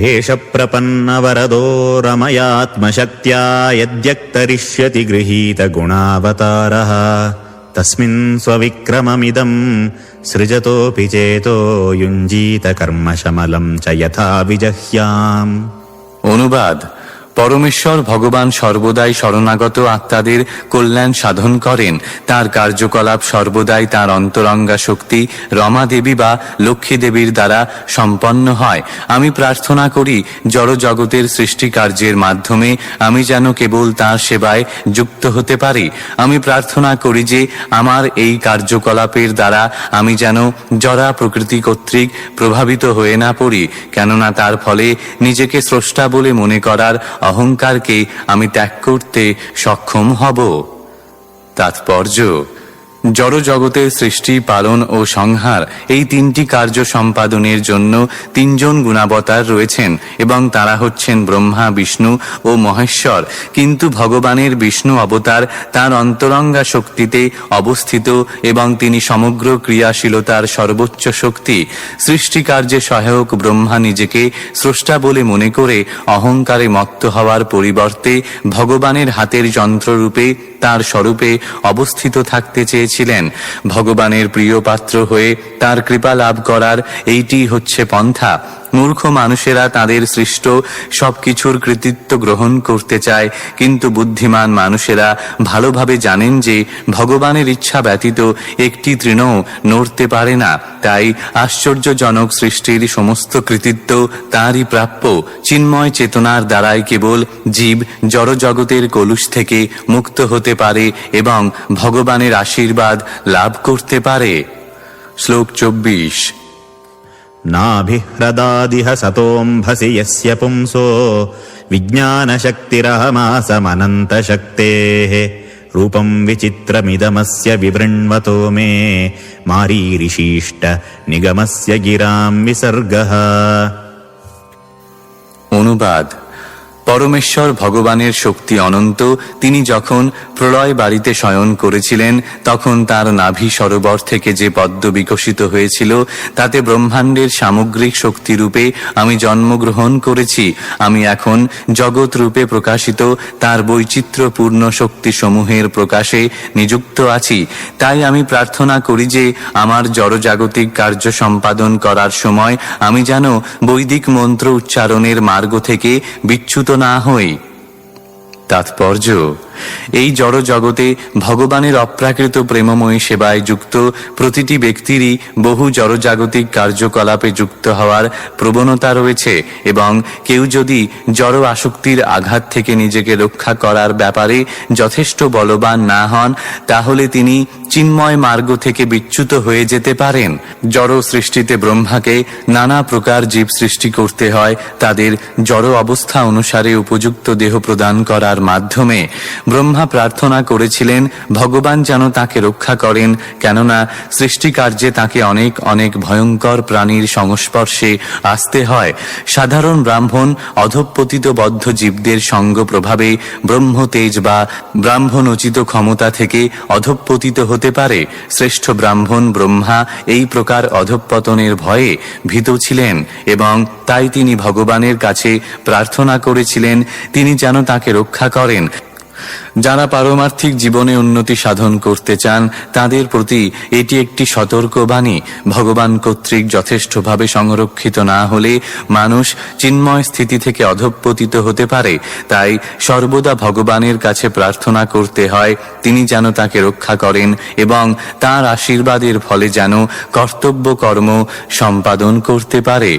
एष प्रपन्नवरदो रमयात्मशक्त्या यद्यक्तरिष्यति गृहीतगुणावतारः तस्मिन् स्वविक्रममिदं सृजतोऽपि चेतो युञ्जीत कर्मशमलं च यथा विजह्याम्। অনুবাদ: পরমেশ্বর ভগবান সর্বদাই শরণাগত আত্মাদের কল্যাণ সাধন করেন। তার কার্যকলাপ সর্বদাই তার অন্তরঙ্গা শক্তি রমা দেবী বা লক্ষ্মী দেবীর দ্বারা সম্পন্ন হয়। আমি প্রার্থনা করি জড় জগতের সৃষ্টি কার্যের মাধ্যমে আমি যেন কেবল তার সেবায় যুক্ত হতে পারি। আমি প্রার্থনা করি যে আমার এই কার্যকলাপের দ্বারা আমি যেন জড়া প্রকৃতি কর্তৃক প্রভাবিত হয়ে না পড়ি, কেননা তার ফলে নিজেকে স্রষ্টা বলে মনে করার অহংকারকে আমি ত্যাগ করতে সক্ষম হব। তাৎপর্য: জড় জগতের সৃষ্টি, পালন ও সংহার এই তিনটি কার্য সম্পাদনের জন্য তিনজন গুণাবতার রয়েছেন এবং তারা হচ্ছেন ব্রহ্মা, বিষ্ণু ও মহেশ্বর। কিন্তু ভগবানের বিষ্ণু অবতার তার অন্তরঙ্গা শক্তিতে অবস্থিত এবং তিনি সমগ্র ক্রিয়াশীলতার সর্বোচ্চ শক্তি। সৃষ্টি কার্যে সহায়ক ব্রহ্মা নিজেকে স্রষ্টা বলে মনে করে অহংকারে মত্ত হওয়ার পরিবর্তে ভগবানের হাতের যন্ত্ররূপে তার স্বরূপে অবস্থিত থাকতে চেয়েছিলেন। ভগবানের প্রিয় পাত্র হয়ে তার কৃপা লাভ করার এইটি হচ্ছে পন্থা। মূর্খ মানুষেরা তাদের সৃষ্ট সবকিছুর কৃতিত্ব গ্রহণ করতে চায়, কিন্তু বুদ্ধিমান মানুষেরা ভালোভাবে জানেন যে ভগবানের ইচ্ছা ব্যতীত একটি তৃণও নড়তে পারে না। তাই আশ্চর্যজনক সৃষ্টির সমস্ত কৃতিত্ব তাঁরই প্রাপ্য। চিন্ময় চেতনার দ্বারাই কেবল জীব জড় জগতের কলুষ থেকে মুক্ত হতে পারে এবং ভগবানের আশীর্বাদ লাভ করতে পারে। শ্লোক 24। नाभिह्रदादिह सतोऽम्भसि यस्य पुंसो विज्ञानशक्तिरहमासमनन्तशक्तेः रूपं विचित्रमिदमस्य विवृण्वतो मे मारीरिषीष्ट निगमस्य गिरां विसर्गः। অনুবাদ: পরমেশ্বর ভগবানের শক্তি অনন্ত। তিনি যখন প্রলয় বাড়িতে শয়ন করেছিলেন তখন তার নাভি সরোবর থেকে যে পদ্ম বিকশিত হয়েছিল তাতে ব্রহ্মাণ্ডের সামগ্রিক শক্তিরূপে আমি জন্মগ্রহণ করেছি। আমি এখন জগৎ রূপে প্রকাশিত তার বৈচিত্র্যপূর্ণ শক্তিসমূহের প্রকাশে নিযুক্ত আছি। তাই আমি প্রার্থনা করি যে আমার জড়জাগতিক কার্য সম্পাদন করার সময় আমি যেন বৈদিক মন্ত্র উচ্চারণের মার্গ থেকে বিচ্যুত না হই। তাৎপর্য: এই জড় জগতে ভগবানের অপ্রাকৃত প্রেমময়ী সেবায় যুক্ত প্রতিটি ব্যক্তিরই বহু জড়জাগতিক কার্যকলাপে যুক্ত হওয়ার প্রবণতা রয়েছে, এবং কেউ যদি জড় আসক্তির আঘাত থেকে নিজেকে রক্ষা করার ব্যাপারে যথেষ্ট বলবান না হন, তাহলে তিনি চিন্ময় মার্গ থেকে বিচ্যুত হয়ে যেতে পারেন। জড় সৃষ্টিতে ব্রহ্মাকে নানা প্রকার জীব সৃষ্টি করতে হয় তাদের জড় অবস্থা অনুসারে উপযুক্ত দেহ প্রদান করার মাধ্যমে। ব্রহ্মা প্রার্থনা করেছিলেন ভগবান যেন তাকে রক্ষা করেন, কেননা সৃষ্টিকার্যে তাকে অনেক অনেক ভয়ঙ্কর প্রাণীর সংস্পর্শে আসতে হয়। সাধারণ ব্রাহ্মণ অধঃপতিত বদ্ধ জীবদের সঙ্গ প্রভাবে ব্রহ্মতেজ বা ব্রাহ্মণোচিত ক্ষমতা থেকে অধঃপতিত হতে পারে। শ্রেষ্ঠ ব্রাহ্মণ ব্রহ্মা এই প্রকার অধঃপতনের ভয়ে ভীত ছিলেন, এবং তাই তিনি ভগবানের কাছে প্রার্থনা করেছিলেন তিনি যেন তাকে রক্ষা করেন। যারা পারমার্থিক জীবনে উন্নতি সাধন করতে চান তাদের প্রতি এটি একটি সতর্কবাণী। ভগবান কর্তৃক যথেষ্টভাবে সংরক্ষিত না হলে মানুষ চিন্ময় স্থিতি থেকে অধঃপতিত হতে পারে। তাই সর্বদা ভগবানের কাছে প্রার্থনা করতে হয় তিনি যেন তাকে রক্ষা করেন এবং তার আশীর্বাদের ফলে যেন কর্তব্য কর্ম সম্পাদন করতে পারে।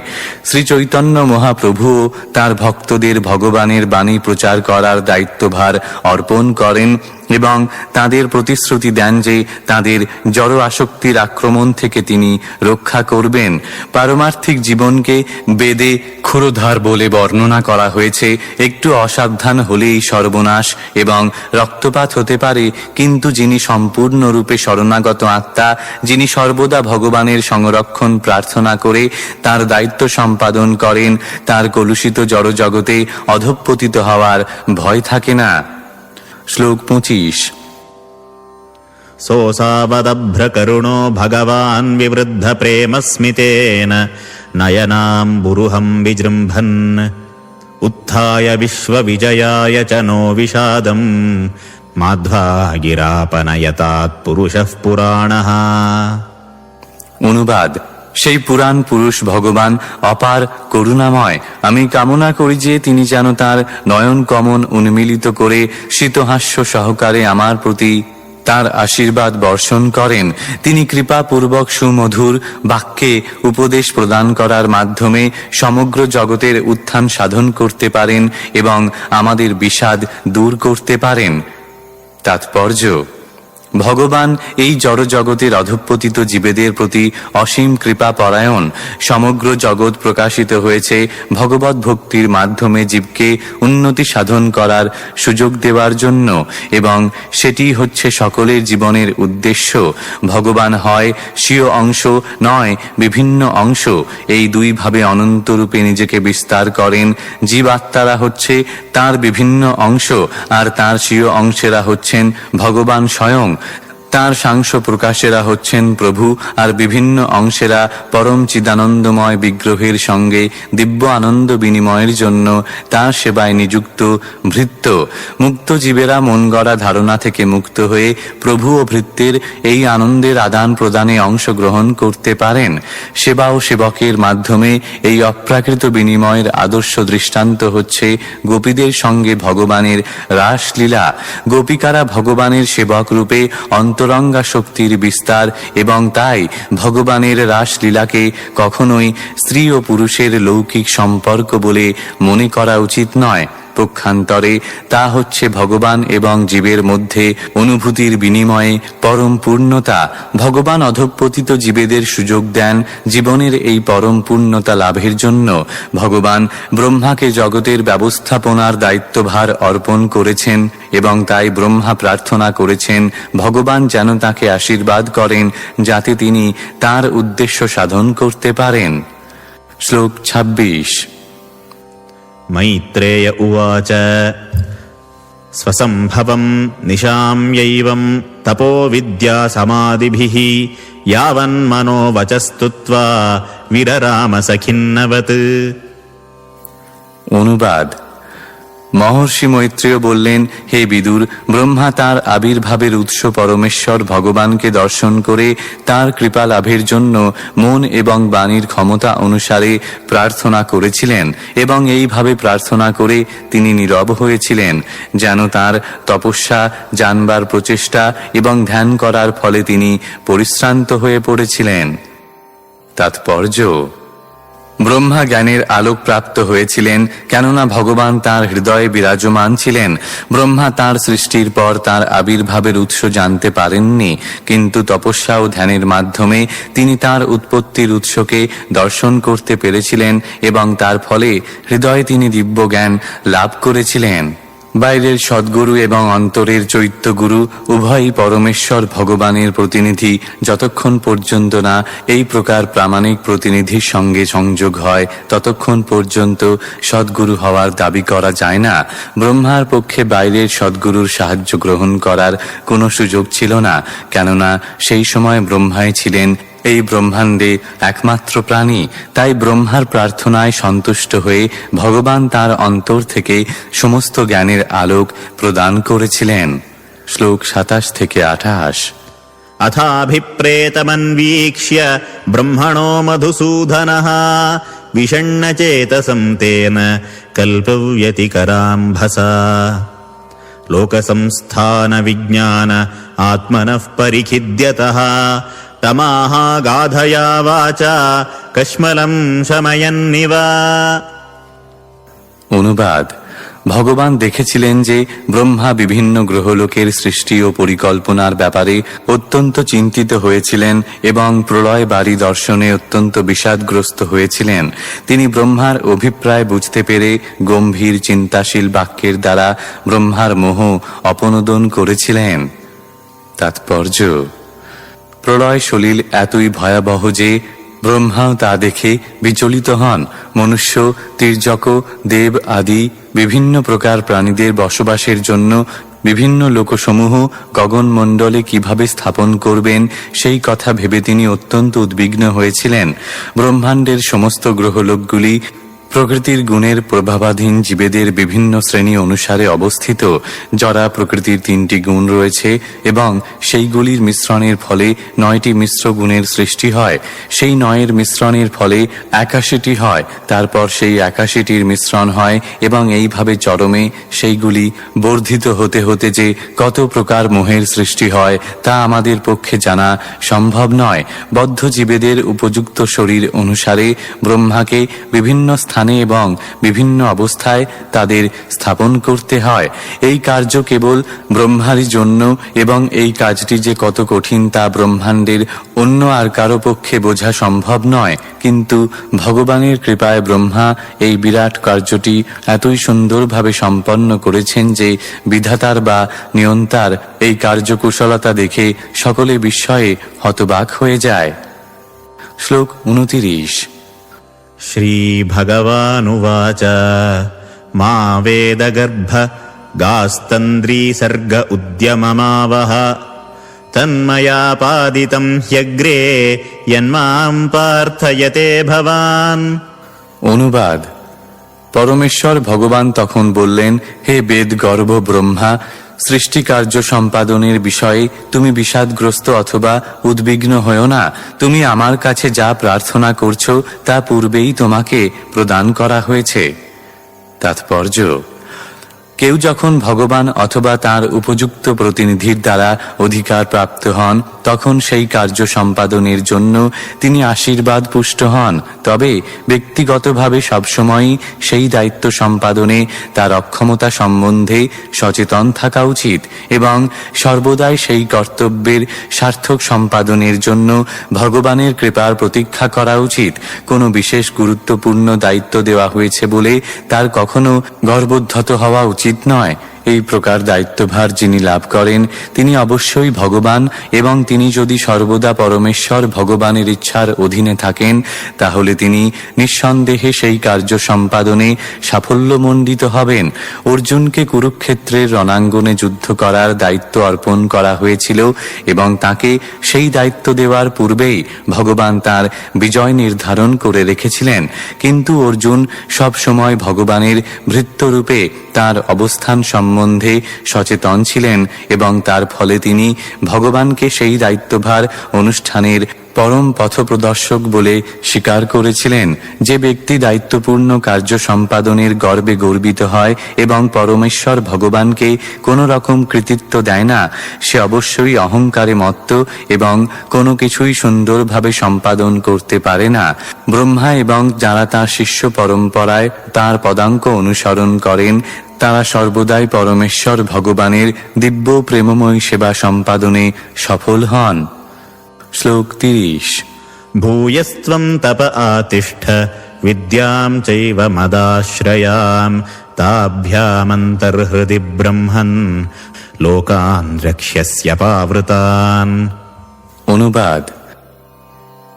শ্রী চৈতন্য মহাপ্রভুও তার ভক্তদের ভগবানের বাণী প্রচার করার দায়িত্বভার অর্পণ করেন এবং তাদের প্রতিশ্রুতি দেন যে তাদের জড় আসক্তির আক্রমণ থেকে তিনি রক্ষা করবেন। পারমার্থিক জীবনকে বেদে ক্ষুরধার বলে বর্ণনা করা হয়েছে। একটু অসাবধান হলেই সর্বনাশ এবং রক্তপাত হতে পারে, কিন্তু যিনি সম্পূর্ণরূপে শরণাগত আত্মা, যিনি সর্বদা ভগবানের সংরক্ষণ প্রার্থনা করে তার দায়িত্ব সম্পাদন করেন, তার কলুষিত জড়জগতে অধঃপতিত হওয়ার ভয় থাকে না। শ্লোক 25। सोऽसावदभ्रकरुणो भगवान् विवृद्ध प्रेमस्मितेन नयनाम्बुरुहं विजृम्भन् उत्थाय विश्वविजयाय च नो विषादम् माध्वा गिरापनयतात् पुरुषः पुराणः। অনুবাদ: সেই পুরাণ পুরুষ ভগবান অপার করুণাময়। আমি কামনা করি যে তিনি যেন তার নয়ন কমন উন্মিলিত করে শীতহাস্য সহকারে আমার প্রতি তার আশীর্বাদ বর্ষণ করেন। তিনি কৃপাপূর্বক সুমধুর বাক্যে উপদেশ প্রদান করার মাধ্যমে সমগ্র জগতের উত্থান সাধন করতে পারেন এবং আমাদের বিষাদ দূর করতে পারেন। তাৎপর্য: ভগবান এই জড়জগতের অধঃপতিত জীবেদের প্রতি অসীম কৃপা পরায়ণ। সমগ্র জগৎ প্রকাশিত হয়েছে ভগবত ভক্তির মাধ্যমে জীবকে উন্নতি সাধন করার সুযোগ দেওয়ার জন্য, এবং সেটি হচ্ছে সকলের জীবনের উদ্দেশ্য। ভগবান হয় স্বীয় অংশ, নয় বিভিন্ন অংশ। এই দুইভাবে অনন্তরূপে নিজেকে বিস্তার করেন। জীবাত্মারা হচ্ছে তার বিভিন্ন অংশ, আর তার স্বীয় অংশেরা হচ্ছেন ভগবান স্বয়ং। তার সাংস প্রকাশেরা হচ্ছেন প্রভু, আর বিভিন্ন অংশেরা পরম চিদানন্দময় বিগ্রহের সঙ্গে দিব্য আনন্দ বিনিময়ের জন্য তার সেবায় নিযুক্ত ভৃত্য। মুক্ত জীবেরা মন গড়া ধারণা থেকে মুক্ত হয়ে প্রভু ও ভৃত্যের এই আনন্দের আদান প্রদানে অংশগ্রহণ করতে পারেন। সেবা ও সেবকের মাধ্যমে এই অপ্রাকৃত বিনিময়ের আদর্শ দৃষ্টান্ত হচ্ছে গোপীদের সঙ্গে ভগবানের রাসলীলা। গোপিকারা ভগবানের সেবক রূপে অন্তরঙ্গা শক্তির বিস্তার, এবং তাই ভগবানের রাসলীলাকে কখনোই স্ত্রী ও পুরুষের লৌকিক সম্পর্ক বলে মনে করা উচিত নয়। পক্ষান্তরে তা হচ্ছে ভগবান এবং জীবের মধ্যে অনুভূতির বিনিময়ে পরম পূর্ণতা। ভগবান অধঃপতিত জীবেদের সুযোগ দেন জীবনের এই পরম পূর্ণতা লাভের জন্য। ভগবান ব্রহ্মাকে জগতের ব্যবস্থাপনার দায়িত্বভার অর্পণ করেছেন, এবং তাই ব্রহ্মা প্রার্থনা করেছেন ভগবান যেন তাকে আশীর্বাদ করেন যাতে তিনি তার উদ্দেশ্য সাধন করতে পারেন। শ্লোক 26। मैत्रेय उवाच स्वसम्भवं निशाम्यैवं तपो विद्या समाधिभिः यावन्मनो वचस्तुत्वा विरराम सखिन्नवत्। অনুবাদ: মহর্ষি মৈত্রেয় বললেন, হে বিদুর, ব্রহ্মা তার আবির্ভাবের উৎস পরমেশ্বর ভগবানকে দর্শন করে তার কৃপা লাভের জন্য মন এবং বাণীর ক্ষমতা অনুসারে প্রার্থনা করেছিলেন এবং এইভাবে প্রার্থনা করে তিনি নীরব হয়েছিলেন, যেন তার তপস্যা জানবার প্রচেষ্টা এবং ধ্যান করার ফলে তিনি পরিশ্রান্ত হয়ে পড়েছিলেন। তাৎপর্য: ব্রহ্মা জ্ঞানের আলোক প্রাপ্ত হয়েছিলেন, কেননা ভগবান তাঁর হৃদয়ে বিরাজমান ছিলেন। ব্রহ্মা তাঁর সৃষ্টির পর তাঁর আবির্ভাবের উৎস জানতে পারেননি, কিন্তু তপস্যা ও ধ্যানের মাধ্যমে তিনি তাঁর উৎপত্তির উৎসকে দর্শন করতে পেরেছিলেন এবং তার ফলে হৃদয়ে তিনি দিব্য জ্ঞান লাভ করেছিলেন। বাইরের সদ্গুরু এবং অন্তরের চৈত্যগুরু উভয়ই পরমেশ্বর ভগবানের প্রতিনিধি। যতক্ষণ পর্যন্ত না এই প্রকার প্রামাণিক প্রতিনিধির সঙ্গে সংযোগ হয়, ততক্ষণ পর্যন্ত সদ্গুরু হওয়ার দাবি করা যায় না। ব্রহ্মার পক্ষে বাইরের সদ্গুরুর সাহায্য গ্রহণ করার কোনো সুযোগ ছিল না, কেননা সেই সময় ব্রহ্মাই ছিলেন এই ব্রহ্মাণ্ডে একমাত্র প্রাণী। তাই ব্রহ্মার প্রার্থনায় সন্তুষ্ট হয়ে ভগবান তার অন্তর থেকে সমস্ত জ্ঞানের আলোক প্রদান করেছিলেন। শ্লোক 27 থেকে 28। अथाभिप्रेतमन्वीक्ष्य ब्रह्मणो मधुसूदनः विषण्णचेतसं तेन कल्पव्यति कराम्भसा लोकसंस्थानविज्ञान आत्मनः परिखिद्यतः तमाह गाधया वाचा कश्मलं शमयन्निव। অনুবাদ: ভগবান দেখেছিলেন যে ব্রহ্মা বিভিন্ন গ্রহলোকের সৃষ্টি ও পরিকল্পনার ব্যাপারে অত্যন্ত চিন্তিত হয়েছিলেন এবং প্রলয় বাড়ি দর্শনে অত্যন্ত বিষাদগ্রস্ত হয়েছিলেন। তিনি ব্রহ্মার অভিপ্রায় বুঝতে পেরে গম্ভীর চিন্তাশীল বাক্যের দ্বারা ব্রহ্মার মোহ অপনোদন করেছিলেন। তাৎপর্য: প্রলয় সলিল এতই ভয়াবহ যে ব্রহ্মাও তা দেখে বিচলিত হন। মনুষ্য, তির্যক, দেব আদি বিভিন্ন প্রকার প্রাণীদের বসবাসের জন্য বিভিন্ন লোকসমূহ গগনমণ্ডলে কিভাবে স্থাপন করবেন, সেই কথা ভেবে তিনি অত্যন্ত উদ্বিগ্ন হয়েছিলেন। ব্রহ্মাণ্ডের সমস্ত গ্রহলোকগুলি প্রকৃতির গুণের প্রভাবাধীন জীবেদের বিভিন্ন শ্রেণী অনুসারে অবস্থিত। যারা প্রকৃতির 3টি গুণ রয়েছে এবং সেইগুলির মিশ্রণের ফলে 9টি মিশ্র গুণের সৃষ্টি হয়। সেই 9-এর মিশ্রণের ফলে 81টি হয়। তারপর সেই 81টির মিশ্রণ হয় এবং এইভাবে চরমে সেইগুলি বর্ধিত হতে হতে যে কত প্রকার মোহের সৃষ্টি হয় তা আমাদের পক্ষে জানা সম্ভব নয়। বদ্ধ জীবেদের উপযুক্ত শরীর অনুসারে ব্রহ্মাকে বিভিন্ন স্থানে এবং বিভিন্ন অবস্থায় তাদের স্থাপন করতে হয়। এই কার্য কেবল ব্রহ্মারই জন্য এবং এই কাজটি যে কত কঠিন তা ব্রহ্মাণ্ডের অন্য আর কারো পক্ষে বোঝা সম্ভব নয়। কিন্তু ভগবানের কৃপায় ব্রহ্মা এই বিরাট কার্যটি এতই সুন্দরভাবে সম্পন্ন করেছেন যে বিধাতার বা নিয়ন্তার এই কার্যকুশলতা দেখে সকলে বিস্ময়ে হতবাক হয়ে যায়। শ্লোক 29। श्रीभगवानुवाच मा वेदगर्भ गास्तन्द्रीसर्ग उद्यममावह तन्मया पादितं ह्यग्रे यन्मां पार्थयते भवान्। অনুবাদ: পরমেশ্বর ভগবান তখন বললেন, হে বেদ গর্ভ ব্রহ্মা, সৃষ্টি কার্য সম্পাদনের বিষয়ে তুমি বিষাদগ্রস্ত অথবা উদ্বিগ্ন হও না। তুমি আমার কাছে যা প্রার্থনা করছো তা পূর্বেই তোমাকে প্রদান করা হয়েছে। তাৎপর্য: কেউ যখন ভগবান অথবা তার উপযুক্ত প্রতিনিধির দ্বারা অধিকার প্রাপ্ত হন, তখন সেই কার্য সম্পাদনের জন্য তিনি আশীর্বাদ পুষ্ট হন। তবে ব্যক্তিগতভাবে সবসময়ই সেই দায়িত্ব সম্পাদনে তার অক্ষমতা সম্বন্ধে সচেতন থাকা উচিত এবং সর্বদাই সেই কর্তব্যের সার্থক সম্পাদনের জন্য ভগবানের কৃপার প্রতীক্ষা করা উচিত। কোনো বিশেষ গুরুত্বপূর্ণ দায়িত্ব দেওয়া হয়েছে বলে তার কখনো গর্বোদ্ধত হওয়া উচিত নয়। এই প্রকার দায়িত্বভার যিনি লাভ করেন তিনি অবশ্যই ভগবান, এবং তিনি যদি সর্বদা পরমেশ্বর ভগবানের ইচ্ছার অধীনে থাকেন তাহলে তিনি নিঃসন্দেহে সেই কার্য সম্পাদনে সাফল্যমণ্ডিত হবেন। অর্জুনকে কুরুক্ষেত্রের রণাঙ্গনে যুদ্ধ করার দায়িত্ব অর্পণ করা হয়েছিল এবং তাকে সেই দায়িত্ব দেওয়ার পূর্বেই ভগবান তার বিজয় নির্ধারণ করে রেখেছিলেন, কিন্তু অর্জুন সব সময় ভগবানের ভৃত্যরূপে তার অবস্থান সম্বন্ধে সচেতন ছিলেন এবং তার ফলে তিনি ভগবানকে সেই দায়িত্বভার অনুষ্ঠানের পরম পথপ্রদর্শক বলে স্বীকার করেছিলেন। যে ব্যক্তি দায়িত্বপূর্ণ কার্য সম্পাদনের গর্বে গর্বিত হয় এবং পরমেশ্বর ভগবানকে কোনো রকম কৃতিত্ব দেয় না, সে অবশ্যই অহংকারে মত্ত এবং কোনো কিছুই সুন্দরভাবে সম্পাদন করতে পারে না। ব্রহ্মা এবং যারা তাঁর শিষ্য পরম্পরায় তাঁর পদাঙ্ক অনুসরণ করেন তারা সর্বদাই পরমেশ্বর ভগবানের দিব্য প্রেমময় সেবা সম্পাদনে সফল হন। শ্লোক 30। ভূয়স্ত্বম তপ আতিষ্ঠ বিদ্যাম চৈব মদাশ্রয়াম তাভ্যামন্তর্হৃদি ব্রহ্মণ লোকান রক্ষ্যস্য পাবৃতান। অনুবাদ: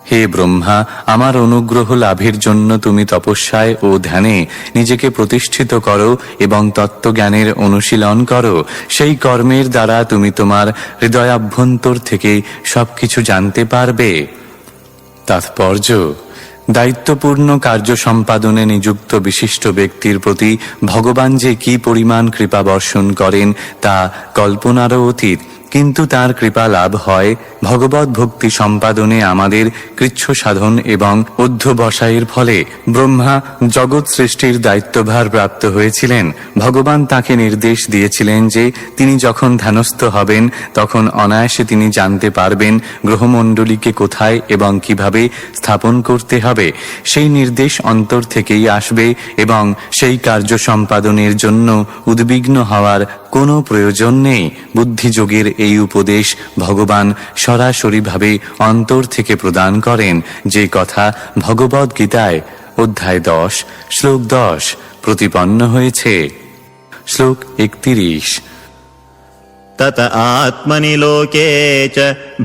হে ব্রহ্মা, আমার অনুগ্রহ লাভের জন্য তুমি তপস্যায় ও ধ্যানে নিজেকে প্রতিষ্ঠিত করো এবং তত্ত্বজ্ঞানের অনুশীলন করো। সেই কর্মের দ্বারা তুমি তোমার হৃদয়াভ্যন্তর থেকে সবকিছু জানতে পারবে। তাৎপর্য: দায়িত্বপূর্ণ কার্য সম্পাদনে নিযুক্ত বিশিষ্ট ব্যক্তির প্রতি ভগবান যে কি পরিমাণ কৃপা বর্ষণ করেন তা কল্পনারও অতীত, কিন্তু তার কৃপা লাভ হয় ভগবত ভক্তি সম্পাদনে আমাদের কৃচ্ছ সাধন এবং অধ্যবসায়ের ফলে। ব্রহ্মা জগৎ সৃষ্টির দায়িত্বভার প্রাপ্ত হয়েছিলেন। ভগবান তাকে নির্দেশ দিয়েছিলেন যে তিনি যখন ধ্যানস্থ হবেন তখন অনায়াসে তিনি জানতে পারবেন গ্রহমণ্ডলীকে কোথায় এবং কিভাবে স্থাপন করতে হবে। সেই নির্দেশ অন্তর থেকেই আসবে এবং সেই কার্য সম্পাদনের জন্য উদ্বিগ্ন হওয়ার কোনো প্রয়োজন নেই। বুদ্ধিযোগের এই উপদেশ ভগবান সরাসরিভাবে অন্তর থেকে প্রদান করেন, যে কথা ভগবদ গীতায় অধ্যায় 10 শ্লোক 10 প্রতিপন্ন হয়েছে। শ্লোক 31। তত আত্মনি লোকে চ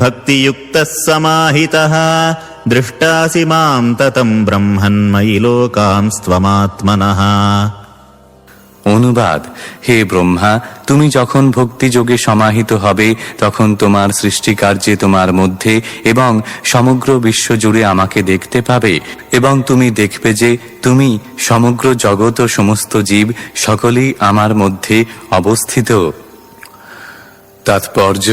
ভক্তিযুক্তঃ সমাহিতঃ দৃষ্টাসি মাম ততম ব্রহ্মন্ময়ি লোকাংস্ত্বমাত্মনঃ। অনুবাদ: হে ব্রহ্মা, তুমি যখন ভক্তিযোগে সমাহিত হবে তখন তোমার সৃষ্টিকার্যে তোমার মধ্যে এবং সমগ্র বিশ্ব জুড়ে আমাকে দেখতে পাবে, এবং তুমি দেখবে যে তুমি, সমগ্র জগৎ ও সমস্ত জীব সকলেই আমার মধ্যে অবস্থিত। তাৎপর্য: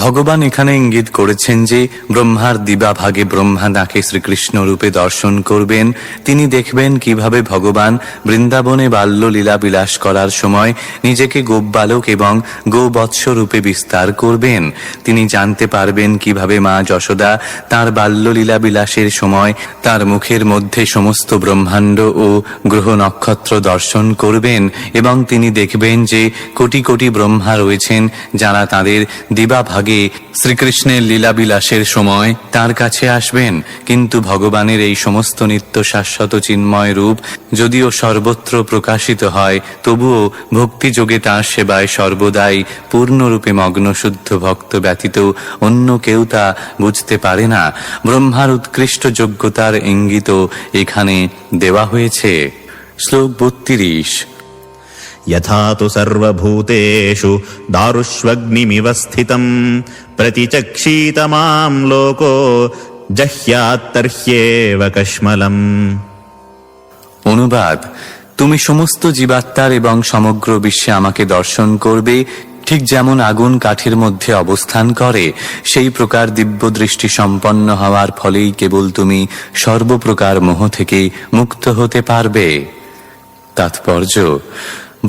ভগবান এখানে ইঙ্গিত করেছেন যে ব্রহ্মার দিবাভাগে ব্রহ্মা তাকে শ্রীকৃষ্ণ রূপে দর্শন করবেন। তিনি দেখবেন কিভাবে ভগবান বৃন্দাবনে বাল্য লীলা বিলাস করার সময় নিজেকে গোপবালক এবং গোবৎস রূপে বিস্তার করবেন। তিনি জানতে পারবেন কিভাবে মা যশোদা তাঁর বাল্য লীলা বিলাসের সময় তার মুখের মধ্যে সমস্ত ব্রহ্মাণ্ড ও গ্রহ নক্ষত্র দর্শন করবেন, এবং তিনি দেখবেন যে কোটি কোটি ব্রহ্মা রয়েছেন যারা তাঁদের দিবাভাগে শ্রীকৃষ্ণের লীলাবিলাসের সময় তার কাছে আসবেন। কিন্তু ভগবানের এই সমস্ত নিত্য শাশ্বত চিন্ময় রূপ যদিও সর্বত্র প্রকাশিত হয়, তবুও ভক্তিযোগে তাঁর সেবায় সর্বদাই পূর্ণরূপে মগ্ন শুদ্ধ ভক্ত ব্যতীত অন্য কেউ তা বুঝতে পারে না। ব্রহ্মার উৎকৃষ্ট যোগ্যতার ইঙ্গিত এখানে দেওয়া হয়েছে। শ্লোক 32। यथा तु सर्वभूतेषु दारुष्वग्निमिव स्थितं प्रतिचक्षीत मां लोको जह्यात्तर्ह्येव कश्मलम्। অনুবাদ: তুমি সমস্ত জীবাত্মার এবং সমগ্র বিশ্বে আমাকে দর্শন করবে, ঠিক যেমন আগুন কাঠের মধ্যে অবস্থান করে। সেই প্রকার দিব্য দৃষ্টি সম্পন্ন হওয়ার ফলেই কেবল তুমি সর্বপ্রকার মোহ থেকে মুক্ত হতে পারবে। তাৎপর্য: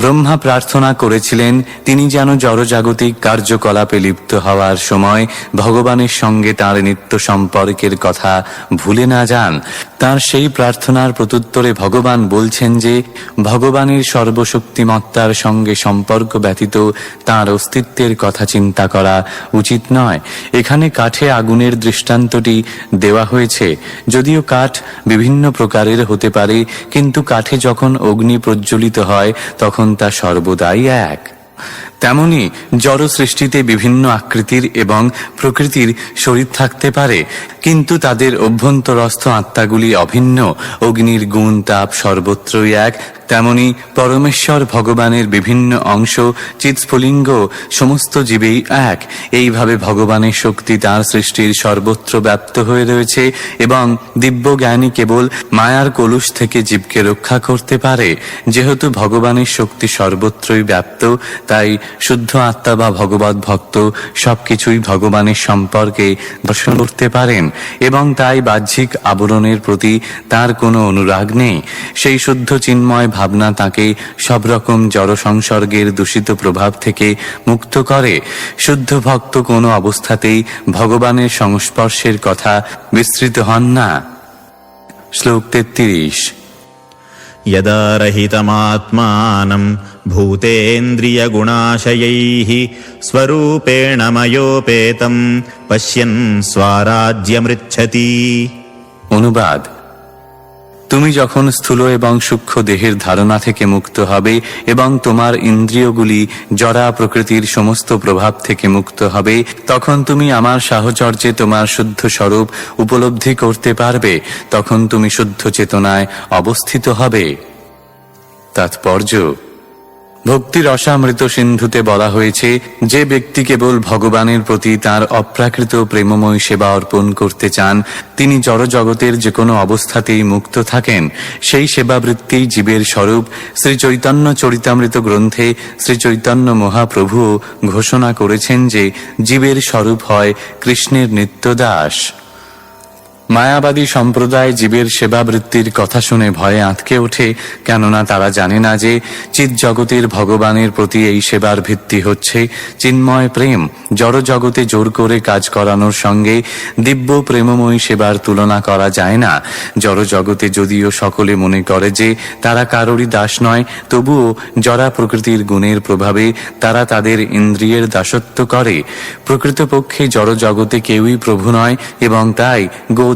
ব্রহ্মা প্রার্থনা করেছিলেন তিনি যেন জড়জাগতিক কার্যকলাপে লিপ্ত হওয়ার সময় ভগবানের সঙ্গে তাঁর নিত্য সম্পর্কের কথা ভুলে না যান। তার সেই প্রার্থনার প্রত্যুত্তরে ভগবান বলছেন যে ভগবানের সর্বশক্তিমত্তার সঙ্গে সম্পর্ক ব্যতীত তার অস্তিত্বের কথা চিন্তা করা উচিত নয়। এখানে কাঠে আগুনের দৃষ্টান্তটি দেওয়া হয়েছে। যদিও কাঠ বিভিন্ন প্রকারের হতে পারে, কিন্তু কাঠে যখন অগ্নি প্রজ্বলিত হয় তখন তা সর্বদাই এক। তেমনি জড় সৃষ্টিতে বিভিন্ন আকৃতির এবং প্রকৃতির শরীর থাকতে পারে, কিন্তু তাদের অভ্যন্তরস্থ আত্মাগুলি অভিন্ন। অগ্নির গুণ তাপ সর্বত্রই এক। তেমনি পরমেশ্বর ভগবানের বিভিন্ন অংশ চিৎস্ফুলিঙ্গ সমস্ত জীবেই এক। এইভাবে ভগবানের শক্তি তার সৃষ্টির সর্বত্র ব্যাপ্ত হয়ে রয়েছে এবং দিব্য জ্ঞানী কেবল মায়ার কলুষ থেকে জীবকে রক্ষা করতে পারে। যেহেতু ভগবানের শক্তি সর্বত্রই ব্যাপ্ত, তাই শুদ্ধ আত্মা বা ভগবত ভক্ত সবকিছুই ভগবানের সম্পর্কে দর্শন করতে পারেন এবং তাই বাহ্যিক আবরণের প্রতি তার কোনো অনুরাগ নেই। সেই শুদ্ধ চিন্ময় ভাবনা তাকে সব রকম জড় সংসর্গের দূষিত প্রভাব থেকে মুক্ত করে। শুদ্ধ ভক্ত কোনো অবস্থাতেই ভগবানের সংস্পর্শের কথা বিস্তৃত হন না। শ্লোক 33। यदा रहितमात्मानं भूतेन्द्रियगुणाशयैः स्वरूपेण मयोपेतं पश्यन् स्वाराज्यमृच्छति। অনুবাদ: তুমি যখন স্থূল এবং সূক্ষ্ম দেহের ধারণা থেকে মুক্ত হবে এবং তোমার ইন্দ্রিয়গুলি জড়া প্রকৃতির সমস্ত প্রভাব থেকে মুক্ত হবে, তখন তুমি আমার সাহচর্যে তোমার শুদ্ধ স্বরূপ উপলব্ধি করতে পারবে। তখন তুমি শুদ্ধ চেতনায় অবস্থিত হবে। তাৎপর্য: ভক্তির রসামৃত সিন্ধুতে বলা হয়েছে, যে ব্যক্তি কেবল ভগবানের প্রতি তার অপ্রাকৃত প্রেমময় সেবা অর্পণ করতে চান, তিনি জড় জগতের যে কোনো অবস্থাতেই মুক্ত থাকেন। সেই সেবাবৃত্তি জীবের স্বরূপ। শ্রী চৈতন্য চরিতামৃত গ্রন্থে শ্রী চৈতন্য মহাপ্রভুও ঘোষণা করেছেন যে জীবের স্বরূপ হয় কৃষ্ণের নিত্যদাস। মায়াবাদী সম্প্রদায় জীবের সেবাবৃত্তির কথা শুনে ভয়ে আঁতকে ওঠে, কেননা তারা জানে না যে চিৎ জগতের ভগবানের প্রতি এই সেবার ভিত্তি হচ্ছে চিন্ময় প্রেম। জড় জগতে জোর করে কাজ করানোর সঙ্গে দিব্য প্রেমময়ী সেবার তুলনা করা যায় না। জড় জগতে যদিও সকলে মনে করে যে তারা কারোরই দাস নয়, তবুও জড়া প্রকৃতির গুণের প্রভাবে তারা তাদের ইন্দ্রিয়ের দাসত্ব করে। প্রকৃতপক্ষে জড় জগতে কেউই প্রভু নয় এবং তাই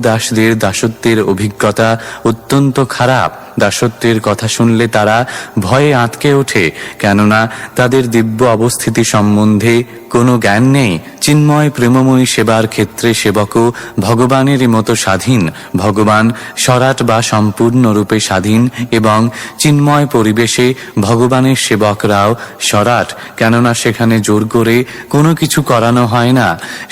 দাসদের দাসত্বের অভিজ্ঞতা অত্যন্ত খারাপ। দাসত্বের কথা শুনলে তারা ভয়ে আঁতকে ওঠে, কেননা তাদের দিব্য অবস্থিতি সম্বন্ধে কোনো জ্ঞান নেই। চিন্ময় প্রেমময়ী সেবার ক্ষেত্রে সেবকও ভগবানেরই মতো স্বাধীন। ভগবান সরাট বা সম্পূর্ণরূপে স্বাধীন এবং চিন্ময় পরিবেশে ভগবানের সেবকরাও সরাট, কেননা সেখানে জোর করে কোনো কিছু করানো হয় না।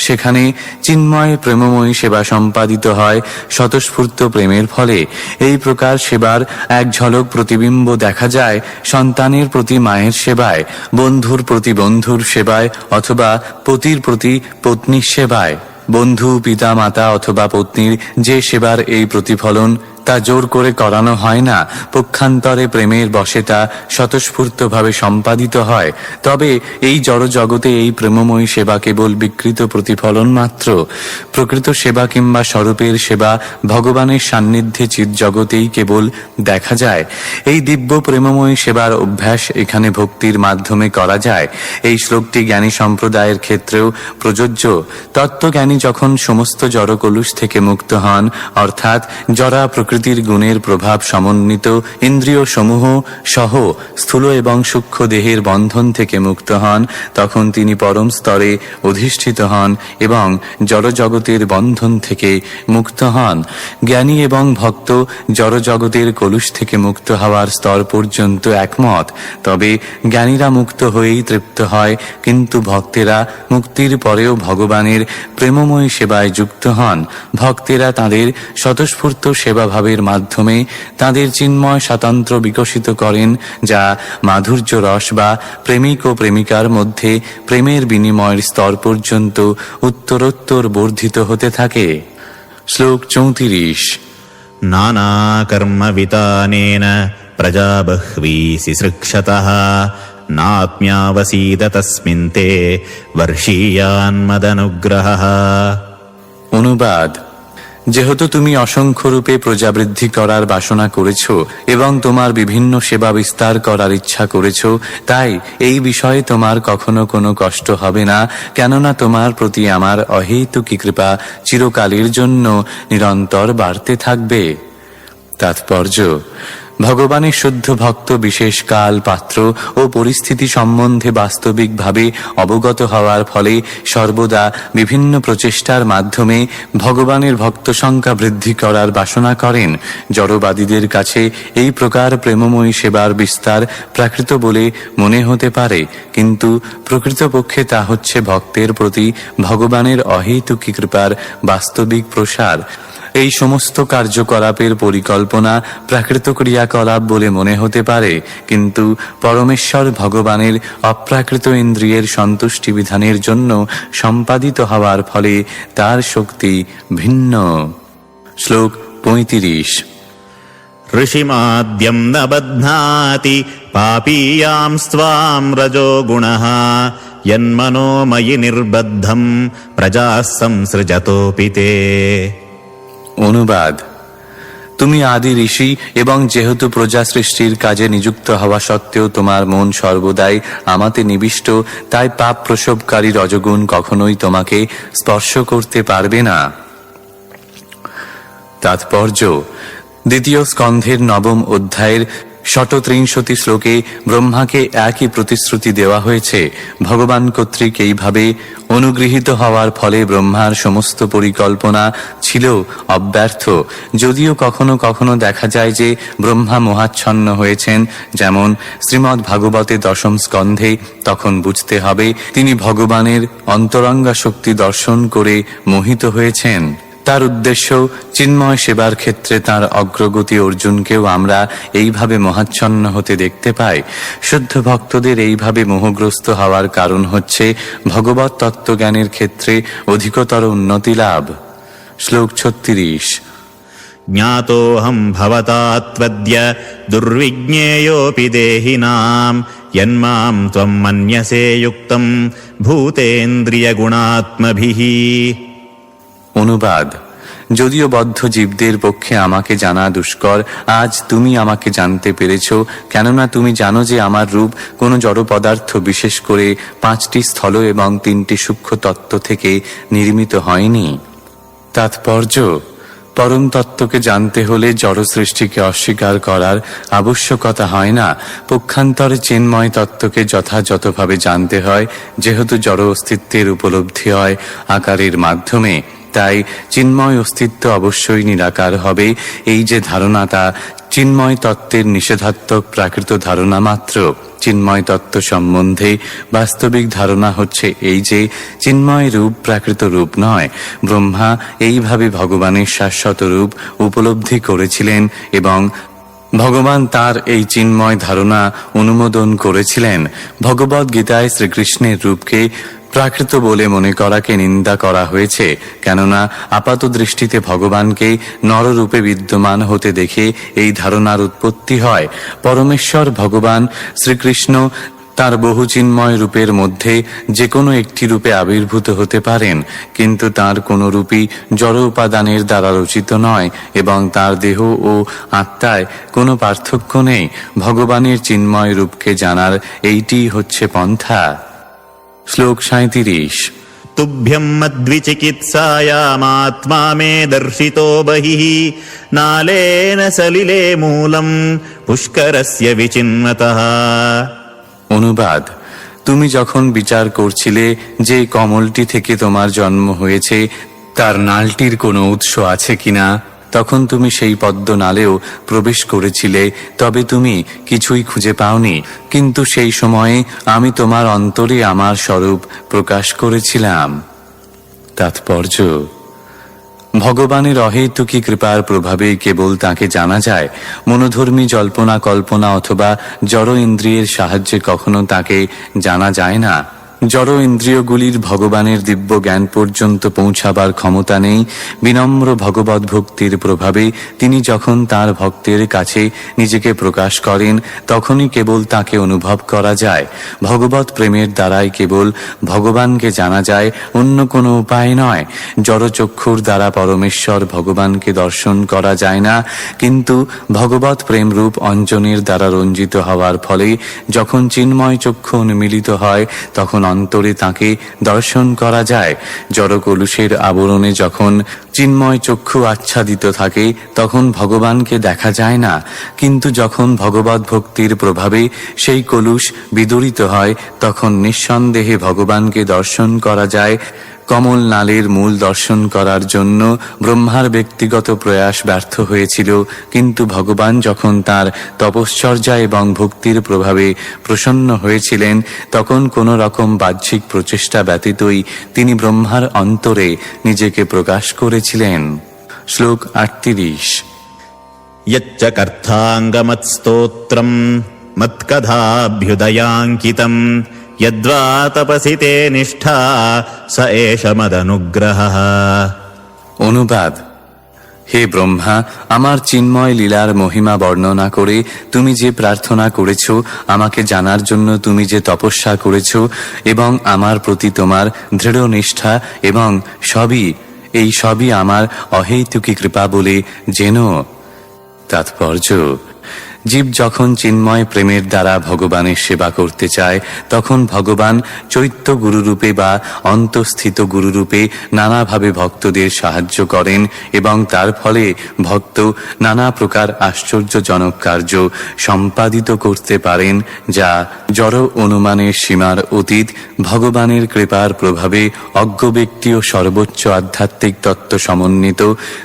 সেখানে চিন্ময় প্রেমময়ী সেবা সম্পাদিত হয় স্বতঃস্ফূর্ত প্রেমের ফলে। এই প্রকার সেবার এক ঝলক প্রতিবিম্ব দেখা যায় সন্তানের প্রতি মায়ের সেবায়, বন্ধুর প্রতি বন্ধুর সেবায় অথবা পতির প্রতি পত্নীর সেবায়। বন্ধু, পিতা, মাতা অথবা পত্নীর যে সেবার এই প্রতিফলন, তা জোর করে করানো হয় না। পক্ষান্তরে প্রেমের বশে তা স্বতঃস্ফূর্তভাবে সম্পাদিত হয়। তবে এই জড় জগতে এই প্রেমময়ী সেবা কেবল বিকৃত প্রতিফলন মাত্র। প্রকৃত সেবা কিংবা স্বরূপের সেবা ভগবানের সান্নিধ্যে চিৎ জগতেই কেবল দেখা যায়। এই দিব্য প্রেমময়ী সেবার অভ্যাস এখানে ভক্তির মাধ্যমে করা যায়। এই শ্লোকটি জ্ঞানী সম্প্রদায়ের ক্ষেত্রেও প্রযোজ্য। তত্ত্বজ্ঞানী যখন সমস্ত জড়কলুষ থেকে মুক্ত হন, অর্থাৎ জড়া প্রকৃতির গুণের প্রভাব সমন্বিত ইন্দ্রিয় সমূহ সহ স্থূল এবং সূক্ষ্ম দেহের বন্ধন থেকে মুক্ত হন, তখন তিনি পরম স্তরে অধিষ্ঠিত হন এবং জড় জগতের বন্ধন থেকে মুক্ত হন। জ্ঞানী এবং ভক্ত জড় জগতের কলুষ থেকে মুক্ত হওয়ার স্তর পর্যন্ত একমত। তবে জ্ঞানীরা মুক্ত হয়েই তৃপ্ত হয়, কিন্তু ভক্তেরা মুক্তির পরেও ভগবানের প্রেমময়ী সেবায় যুক্ত হন। ভক্তেরা তাদের স্বতঃস্ফূর্ত সেবাভাবের মাধ্যমে তাদের চিন্ময় স্বাতন্ত্র্য বিকশিত করেন, যা মাধুর্য রস বা প্রেমিক ও প্রেমিকার মধ্যে প্রেমের বিনিময়ের স্তর পর্যন্ত উত্তরোত্তর বর্ধিত হতে থাকে। শ্লোক 34। नानाकर्मवितानेन प्रजा बह्वी सिसृक्षतः नात्म्यावसीत तस्मिन् ते वर्षीयान्मदनुग्रहः। অনুবাদ: যেহেতু তুমি অসংখ্য রূপে প্রজাবৃদ্ধি করার বাসনা করেছ এবং তোমার বিভিন্ন সেবা বিস্তার করার ইচ্ছা করেছ, তাই এই বিষয়ে তোমার কখনো কোনো কষ্ট হবে না, কেননা তোমার প্রতি আমার অহেতুকী কৃপা চিরকালের জন্য নিরন্তর বাড়তে থাকবে। তাৎপর্য: ভগবানের শুদ্ধ ভক্ত বিশেষ কাল, পাত্র ও পরিস্থিতি সম্বন্ধে বাস্তবিকভাবে অবগত হওয়ার ফলে সর্বদা বিভিন্ন প্রচেষ্টার মাধ্যমে ভগবানের ভক্ত সংখ্যা বৃদ্ধি করার বাসনা করেন। জড়বাদীদের কাছে এই প্রকার প্রেমময়ী সেবার বিস্তার প্রাকৃত বলে মনে হতে পারে, কিন্তু প্রকৃতপক্ষে তা হচ্ছে ভক্তের প্রতি ভগবানের অহেতুকী কৃপার বাস্তবিক প্রসার। এই সমস্ত কার্যকলাপের পরিকল্পনা প্রাকৃত ক্রিয়াকলাপ বলে মনে হতে পারে, কিন্তু পরমেশ্বর ভগবানের অপ্রাকৃত ইন্দ্রিয়ের সন্তুষ্টি বিধানের জন্য সম্পাদিত হওয়ার ফলে তার শক্তি ভিন্ন। শ্লোক 35। ऋषिमाद्यं न बध्नाति पापीयां स्वां रजो गुणः यन्मनोमयि निर्बद्धं प्रजाः संसृजतोऽपि ते। অনুবাদ: তুমি আদি ঋষি এবং যেহেতু প্রজা সৃষ্টির কাজে নিযুক্ত হওয়া সত্ত্বেও তোমার মন সর্বদাই আমাতে নিবিষ্ট, তাই পাপ প্রসবকারী রজগুণ কখনোই তোমাকে স্পর্শ করতে পারবে না। তাৎপর্য: দ্বিতীয় স্কন্ধের 9ম অধ্যায়ের 133 শ্লোকে ব্রহ্মাকে একই প্রতিশ্রুতি দেওয়া হয়েছে। ভগবান কর্তৃক এইভাবে অনুগৃহীত হওয়ার ফলে ব্রহ্মার সমস্ত পরিকল্পনা ছিল অব্যর্থ। যদিও কখনো কখনো দেখা যায় যে ব্রহ্মা মোহাচ্ছন্ন হয়েছেন, যেমন শ্রীমদ্ ভাগবতে 10ম স্কন্ধে, তখন বুঝতে হবে তিনি ভগবানের অন্তরঙ্গা শক্তি দর্শন করে মোহিত হয়েছেন। তার উদ্দেশ্য চিন্ময় সেবার ক্ষেত্রে তার অগ্রগতি অর্জুনকেও আমরা এইভাবে মোহাচ্ছন্ন হতে দেখতে পাই। শুদ্ধ ভক্তদের এইভাবে মোহগ্রস্ত হওয়ার কারণ হচ্ছে ভগবত তত্ত্বজ্ঞানের ক্ষেত্রে অধিকতর উন্নতি লাভ। শ্লোক 36। ज्ञातोऽहं भवता त्वद्य दुर्विज्ञेयोऽपि देहिनां यन्मां त्वं मन्यसे युक्तं भूतेन्द्रियगुणात्मभिः। অনুবাদ: যদিও বদ্ধ জীবদের পক্ষে আমাকে জানা দুষ্কর, আজ তুমি আমাকে জানতে পেরেছ, কেননা তুমি জানো যে আমার রূপ কোনো জড় পদার্থ, বিশেষ করে 5টি স্থল এবং 3টি সূক্ষ্ম তত্ত্ব থেকে নির্মিত হয়নি। তাৎপর্য: পরম তত্ত্বকে জানতে হলে জড় সৃষ্টিকে অস্বীকার করার আবশ্যকতা হয় না। পক্ষান্তরে চিন্ময় তত্ত্বকে যথাযথভাবে জানতে হয়। যেহেতু জড় অস্তিত্বের উপলব্ধি হয় আকারের মাধ্যমে, তাই চিন্ময় অস্তিত্ব অবশ্যই নিরাকার হবে। এই যে ধারণা, তা চিন্ময় তত্ত্বের নিষেধাত্মক প্রাকৃত ধারণা মাত্র। চিন্ময় তত্ত্ব সম্বন্ধে বাস্তবিক ধারণা হচ্ছে এই যে চিন্ময় রূপ প্রাকৃত রূপ নয়। ব্রহ্মা এইভাবে ভগবানের শাশ্বত রূপ উপলব্ধি করেছিলেন এবং ভগবান তার এই চিন্ময় ধারণা অনুমোদন করেছিলেন। ভগবদ গীতায় শ্রীকৃষ্ণের রূপকে প্রাকৃত বলে মনে করাকে নিন্দা করা হয়েছে, কেননা আপাত দৃষ্টিতে ভগবানকে নররূপে বিদ্যমান হতে দেখে এই ধারণার উৎপত্তি হয়। পরমেশ্বর ভগবান শ্রীকৃষ্ণ তার বহু চিন্ময় রূপের মধ্যে যে কোনো একটি রূপে আবির্ভূত হতে পারেন, কিন্তু তার কোনো রূপই জড় উপাদানের দ্বারা রচিত নয় এবং তার দেহ ও আত্মায় কোনো পার্থক্য নেই। ভগবানের চিন্ময় রূপকে জানার এইটিই হচ্ছে পন্থা। শ্লোক 37। तुभ्यं मद्विचिकित्सायामात्मा मे दर्शितो बहिः नालेन सलिले मूलं पुष्करस्य विचिन्वतः। অনুবাদ: তুমি যখন বিচার করছিলে যে কমলটি থেকে তোমার জন্ম হয়েছে তার নালটির কোনো উৎস আছে কিনা, তখন তুমি সেই পদ্ম নালেও প্রবেশ করেছিলে, তবে তুমি কিছুই খুঁজে পাওনি। কিন্তু সেই সময়ে আমি তোমার অন্তরে আমার স্বরূপ প্রকাশ করেছিলাম। তাৎপর্য: ভগবানের অহেতুকী কৃপার প্রভাবে কেবল তাকে জানা যায়। মনোধর্মী জল্পনা কল্পনা অথবা জড় ইন্দ্রিয়ের সাহায্যে কখনো তাকে জানা যায় না। জড় ইন্দ্রিয়গুলির ভগবানের দিব্য জ্ঞান পর্যন্ত পৌঁছাবার ক্ষমতা নেই, বিনম্র ভগবত ভক্তির প্রভাবে তিনি যখন তার ভক্তের কাছে নিজেকে প্রকাশ করেন তখনই কেবল তাকে অনুভব করা যায়। ভগবত প্রেমের দ্বারাই কেবল ভগবানকে জানা যায়, অন্য কোনো উপায় নয়। জড়চক্ষুর দ্বারা পরমেশ্বর ভগবানকে দর্শন করা যায় না, কিন্তু ভগবত প্রেমরূপ অঞ্জনের দ্বারা রঞ্জিত হওয়ার ফলে যখন চিন্ময় চক্ষু উন্মিলিত হয় তখন অন্তরে তাকে দর্শন করা যায়। জড় কলুষের আবরণে যখন চিন্ময় চক্ষু আচ্ছাদিত থাকে তখন ভগবানকে দেখা যায় না, কিন্তু যখন ভগবত ভক্তির প্রভাবে সেই কলুষ বিদূরিত হয় তখন নিঃসন্দেহে ভগবানকে দর্শন করা যায়। কমল নালের মূল দর্শন করার জন্য ব্রহ্মার ব্যক্তিগত প্রয়াস ব্যর্থ হয়েছিল, কিন্তু ভগবান যখন তার তপশ্চর্যা এবং ভক্তির প্রভাবে প্রসন্ন হয়েছিলেন তখন কোনো রকম বাহ্যিক প্রচেষ্টা ব্যতীতই তিনি ব্রহ্মার অন্তরে নিজেকে প্রকাশ করেছিলেন। শ্লোক 38। यच्च कर्थाङ्गमत्स्तोत्रम् मत्कथाभ्युदयाङ्कितम् यद्वा तपसि ते निष्ठा स एष मदनुग्रहः। অনুবাদ: হে ব্রহ্মা, আমার চিন্ময় লীলার মহিমা বর্ণনা করে তুমি যে প্রার্থনা করেছ, আমাকে জানার জন্য তুমি যে তপস্যা করেছ এবং আমার প্রতি তোমার দৃঢ় নিষ্ঠা এবং এই সবই আমার অহেতুকী কৃপা বলে জেনো। তাৎপর্য: জীব যখন চিন্ময় প্রেমের দ্বারা ভগবানের সেবা করতে চায় তখন ভগবান চৈত্য গুরুরূপে বা অন্তঃস্থিত গুরুরূপে নানাভাবে ভক্তদের সাহায্য করেন এবং তার ফলে ভক্ত নানা প্রকার আশ্চর্যজনক কার্য সম্পাদিত করতে পারেন, যা জড় অনুমানের সীমার অতীত। ভগবানের কৃপার প্রভাবে অজ্ঞ ব্যক্তিও সর্বোচ্চ আধ্যাত্মিক তত্ত্ব সমন্বিত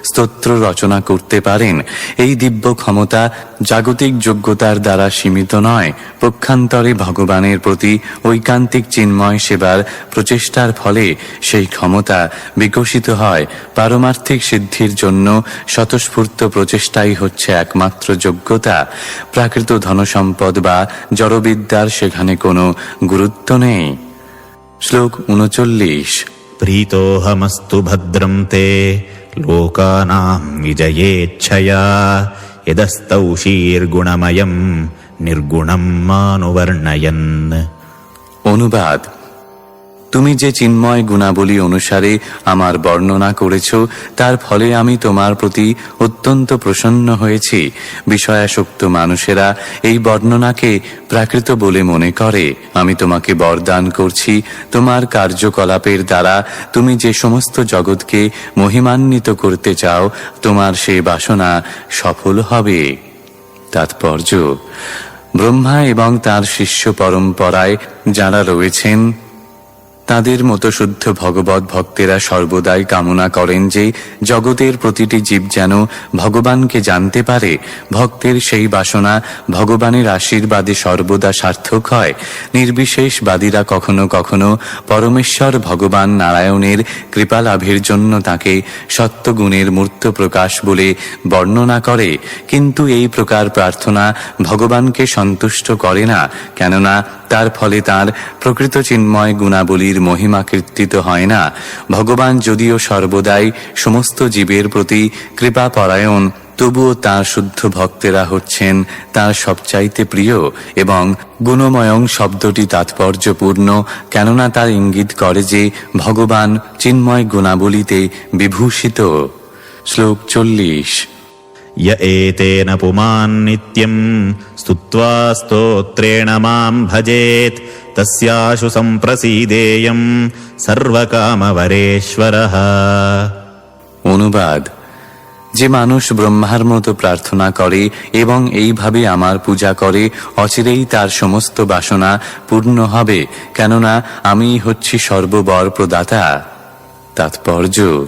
স্তোত্র রচনা করতে পারেন। এই দিব্য ক্ষমতা জাগতিক যোগ্যতার দ্বারা সীমিত নয়, পক্ষান্তরে ভগবানের প্রতি ঐকান্তিক চিন্ময় সেবার প্রচেষ্টার ফলে সেই ক্ষমতা বিকশিত হয়। পারমার্থিক সিদ্ধির জন্য স্বতঃস্ফূর্ত প্রচেষ্টাই হচ্ছে একমাত্র যোগ্যতা। প্রাকৃত ধনসম্পদ বা জড়বিদ্যার সেখানে কোনো গুরুত্ব নেই। শ্লোক 39। प्रीतोऽहमस्तु भद्रं ते लोकानां विजयेच्छया यदस्तौषीर्गुणमयं निर्गुणं मानुवर्णयन्। অনুবাদ: তুমি যে চিন্ময় গুণাবলী অনুসারে আমার বর্ণনা করেছ তার ফলে আমি তোমার প্রতি অত্যন্ত প্রসন্ন হয়েছি। বিষয়াসক্ত মানুষেরা এই বর্ণনাকে প্রাকৃত বলে মনে করে। আমি তোমাকে বরদান করছি, তোমার কার্যকলাপের দ্বারা তুমি যে সমস্ত জগৎকে মহিমান্বিত করতে চাও তোমার সে বাসনা সফল হবে। তাৎপর্য: ব্রহ্মা এবং তার শিষ্য পরম্পরায় যারা রয়েছেন তাদের মতো শুদ্ধ ভগবত ভক্তেরা সর্বদাই কামনা করেন যে জগতের প্রতিটি জীব যেন ভগবানকে জানতে পারে। ভক্তের সেই বাসনা ভগবানের আশীর্বাদে সর্বদা সার্থক হয়। নির্বিশেষবাদীরা কখনো কখনো পরমেশ্বর ভগবান নারায়ণের কৃপা লাভের জন্য তাকে সত্যগুণের মূর্ত প্রকাশ বলে বর্ণনা করে, কিন্তু এই প্রকার প্রার্থনা ভগবানকে সন্তুষ্ট করে না, কেননা তার ফলে তার প্রকৃত চিন্ময় গুণাবলীর মহিমা কীর্তিত হয় না। ভগবান যদিও সর্বদাই সমস্ত জীবের প্রতি কৃপা পরায়ণ, তবুও তাঁর শুদ্ধ ভক্তেরা হচ্ছেন তাঁর সবচাইতে প্রিয়। এবং গুণময়ং শব্দটি তাৎপর্যপূর্ণ, কেননা তার ইঙ্গিত করে যে ভগবান চিন্ময় গুণাবলীতে বিভূষিত। শ্লোক 40। य एतेन पुमान् नित्यम् स्तुत्वा स्तोत्रेण माम् भजेत् तस्याशु सम्प्रसीदेयम् सर्वकामवरेश्वरः। অনুবাদ: যে মানুষ ব্রহ্মার মতো প্রার্থনা করে এবং এইভাবে আমার পূজা করে অচিরেই তার সমস্ত বাসনা পূর্ণ হবে, কেননা আমি হচ্ছি সর্ববর প্রদাতা। তাৎপর্য: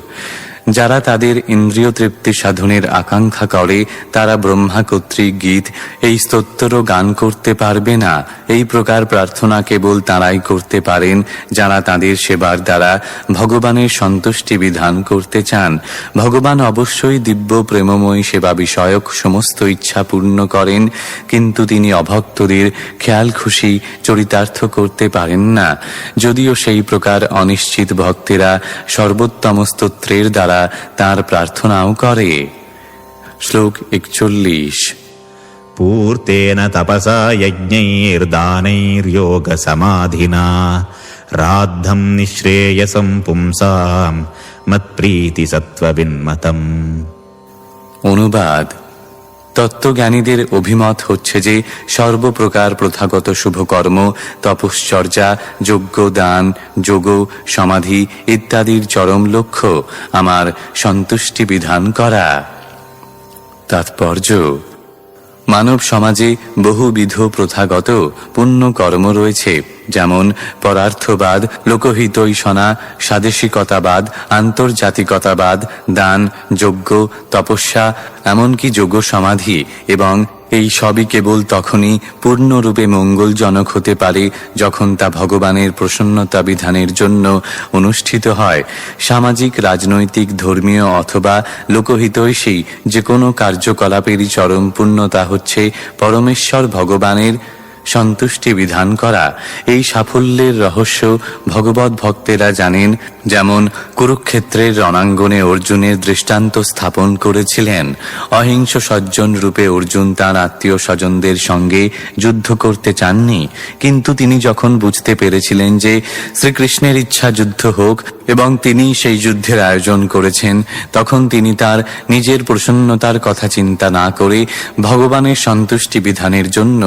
যারা তাদের ইন্দ্রিয় তৃপ্তি সাধনের আকাঙ্ক্ষা করে তারা ব্রহ্মা কর্তৃক গীত এই স্তোত্র গান করতে পারবে না। এই প্রকার প্রার্থনা কেবল তারাই করতে পারেন যারা তাদের সেবার দ্বারা ভগবানের সন্তুষ্টি বিধান করতে চান। ভগবান অবশ্যই দিব্য প্রেমময় সেবা বিষয়ক সমস্ত ইচ্ছা পূর্ণ করেন, কিন্তু তিনি অভক্তদের খেয়াল খুশি চরিতার্থ করতে পারেন না, যদিও সেই প্রকার অনিশ্চিত ভক্তেরা সর্বোত্তম স্তোত্রের দ্বারা তার প্রার্থনাও করে। শ্লোক 41। पूर्तेन तपसा यज्ञैर्दानैर्योगसमाधिना राद्धं निःश्रेयसं पुंसां मत्प्रीतिसत्त्वविन्मतम्। অনুবাদ: তত্ত্বজ্ঞানীদের অভিমত হচ্ছে যে সর্বপ্রকার প্রথাগত শুভকর্ম, তপশ্চর্যা, যজ্ঞ, দান, যোগ, সমাধি ইত্যাদির চরম লক্ষ্য আমার সন্তুষ্টি বিধান করা। তাৎপর্য: মানব সমাজে বহুবিধ প্রথাগত পুণ্য কর্ম রয়েছে, যেমন পরার্থবাদ, লোকহিতৈষণা, স্বাদেশিকতাবাদ, আন্তর্জাতিকতাবাদ, দান, যজ্ঞ, তপস্যা, এমনকি যোগ সমাধি, এবং এই সবই কেবল তখনই পূর্ণরূপে মঙ্গলজনক হতে পারে যখন তা ভগবানের প্রসন্নতা বিধানের জন্য অনুষ্ঠিত হয়। সামাজিক, রাজনৈতিক, ধর্মীয় অথবা লোকহিতৈষী যে কোনো কার্যকলাপেরই চরম পূর্ণতা হচ্ছে পরমেশ্বর ভগবানের সন্তুষ্টি বিধান করা। এই সাফল্যের রহস্য ভগবত ভক্তেরা জানেন, যেমন কুরুক্ষেত্রের রণাঙ্গনে অর্জুনের দৃষ্টান্ত স্থাপন করেছিলেন। অহিংস সজ্জন রূপে অর্জুন তাঁর আত্মীয় স্বজনদের সঙ্গে যুদ্ধ করতে চাননি, কিন্তু তিনি যখন বুঝতে পেরেছিলেন যে শ্রীকৃষ্ণের ইচ্ছা যুদ্ধ হোক এবং তিনি সেই যুদ্ধের আয়োজন করেছেন, তখন তিনি তার নিজের প্রসন্নতার কথা চিন্তা না করে ভগবানের সন্তুষ্টি বিধানের জন্য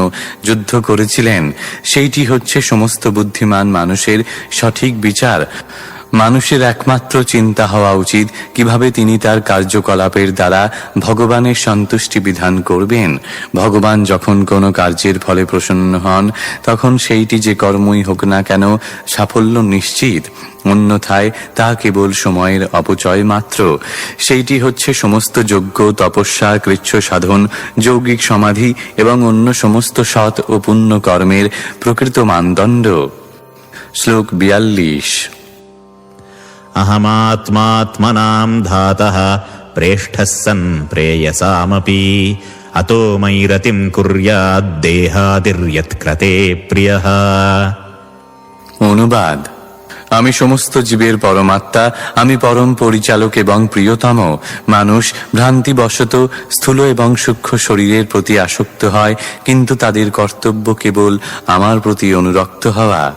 যুদ্ধ করেছিলেন। সেইটি হচ্ছে সমস্ত বুদ্ধিমান মানুষের সঠিক বিচার। মানুষের একমাত্র চিন্তা হওয়া উচিত কিভাবে তিনি তার কার্যকলাপের দ্বারা ভগবানের সন্তুষ্টি বিধান করবেন। ভগবান যখন কোনো কার্যের ফলে প্রসন্ন হন, তখন সেইটি যে কর্মই হোক না কেন সাফল্য নিশ্চিত, অন্যথায় তা কেবল সময়ের অপচয় মাত্র। সেইটি হচ্ছে সমস্ত যজ্ঞ, তপস্যা, কৃচ্ছ সাধন, যৌগিক সমাধি এবং অন্য সমস্ত সৎ ও পুণ্য কর্মের প্রকৃত মানদণ্ড। শ্লোক 42। अहमात्मात्मनां धातः प्रेष्ठः सन् प्रेयसामपि अतो मयि रतिं कुर्याद् देहादिर्यत्क्रते प्रियः। অনুবাদ: আমি সমস্ত জীবের পরমাত্মা, আমি পরম পরিচালক এবং প্রিয়তম। মানুষ ভ্রান্তিবশত স্থূল এবং সূক্ষ্ম শরীরের প্রতি আসক্ত হয়, কিন্তু তাদের কর্তব্য কেবল আমার প্রতি অনুরক্ত হওয়া।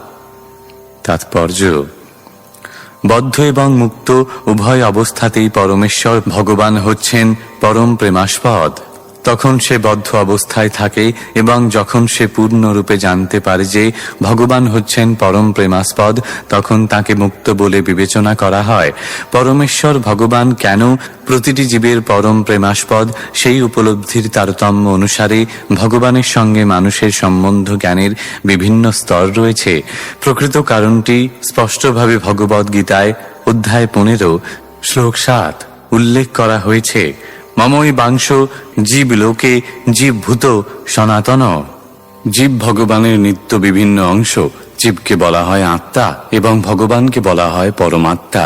তাৎপর্য: বদ্ধ এবং মুক্ত উভয় অবস্থাতেই পরমেশ্বর ভগবান হচ্ছেন পরম প্রেমাস্পদ। তখন সে বদ্ধ অবস্থায় থাকে এবং যখন সে পূর্ণরূপে জানতে পারে যে ভগবান হচ্ছেন পরম প্রেমাস্পদ, তখন তাকে মুক্ত বলে বিবেচনা করা হয়। পরমেশ্বর ভগবান কেন প্রতিটি জীবের পরম প্রেমাস্পদ, সেই উপলব্ধির তারতম্য অনুসারে ভগবানের সঙ্গে মানুষের সম্বন্ধ জ্ঞানের বিভিন্ন স্তর রয়েছে। প্রকৃত কারণটি স্পষ্টভাবে ভগবদ গীতায় অধ্যায় 15 শ্লোক 7 উল্লেখ করা হয়েছে। মমই বাংশ জীব লোকে জীবভূত সনাতন। জীব ভগবানের নিত্য বিভিন্ন অংশ। জীবকে বলা হয় আত্মা এবং ভগবানকে বলা হয় পরমাত্মা।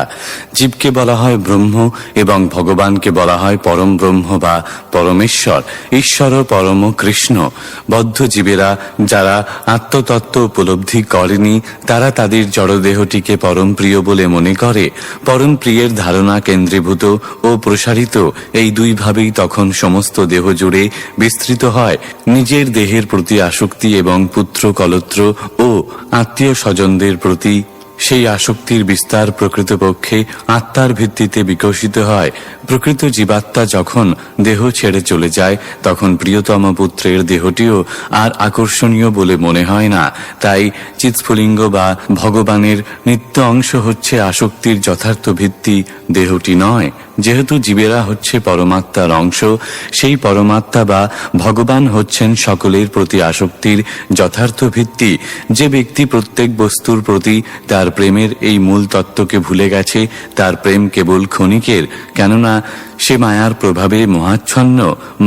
জীবকে বলা হয় ব্রহ্ম এবং ভগবানকে বলা হয় পরম ব্রহ্ম বা পরমেশ্বর, ঈশ্বর ও পরম কৃষ্ণ। বদ্ধ জীবেরা যারা আত্মতত্ত্ব উপলব্ধি করেনি, তারা তাদের জড়দেহটিকে পরম প্রিয় বলে মনে করে। পরম প্রিয়ের ধারণা কেন্দ্রীভূত ও প্রসারিত এই দুই ভাবেই তখন সমস্ত দেহ জুড়ে বিস্তৃত হয়। নিজের দেহের প্রতি আসক্তি এবং পুত্র কলত্র ও আত্মীয় স্বজনদের প্রতি সেই আসক্তির বিস্তার প্রকৃতপক্ষে আত্মার ভিত্তিতে বিকশিত হয়। প্রকৃত জীবাত্মা যখন দেহ ছেড়ে চলে যায়, তখন প্রিয়তম পুত্রের দেহটিও আর আকর্ষণীয় বলে মনে হয় না। তাই চিৎস্ফুলিঙ্গ বা ভগবানের নিত্য অংশ হচ্ছে আসক্তির যথার্থ ভিত্তি, দেহটি নয়। যেহেতু জীবেরা হচ্ছে পরমাত্মার অংশ, সেই পরমাত্মা বা ভগবান হচ্ছেন সকলের প্রতি আসক্তির যথার্থ ভিত্তি। যে ব্যক্তি প্রত্যেক বস্তুর প্রতি তার প্রেমের এই মূল তত্ত্বকে ভুলে গেছে, তার প্রেম কেবল ক্ষণিকের, কেননা সে মায়ার প্রভাবে মোহাচ্ছন্ন।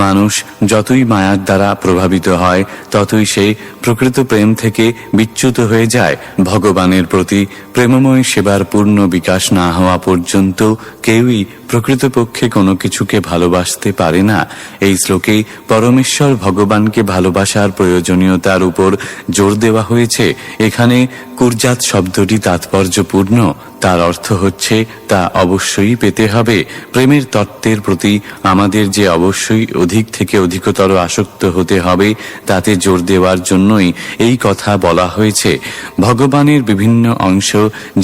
মানুষ যতই মায়ার দ্বারা প্রভাবিত হয়, ততই সে প্রকৃত প্রেম থেকে বিচ্যুত হয়ে যায়। ভগবানের প্রতি প্রেমময় সেবার পূর্ণ বিকাশ না হওয়া পর্যন্ত কেউই প্রকৃতপক্ষে কোনো কিছুকে ভালোবাসতে পারে না। এই শ্লোকে পরমেশ্বর ভগবানকে ভালোবাসার প্রয়োজনীয়তার উপর জোর দেওয়া হয়েছে। এখানে কুর্জাত শব্দটি তাৎপর্যপূর্ণ। তার অর্থ হচ্ছে তা অবশ্যই পেতে হবে। প্রেমের তত্ত্বের প্রতি আমাদের যে অবশ্যই অধিক থেকে অধিকতর আসক্ত হতে হবে, তাতে জোর দেওয়ার জন্যই এই কথা বলা হয়েছে। ভগবানের বিভিন্ন অংশ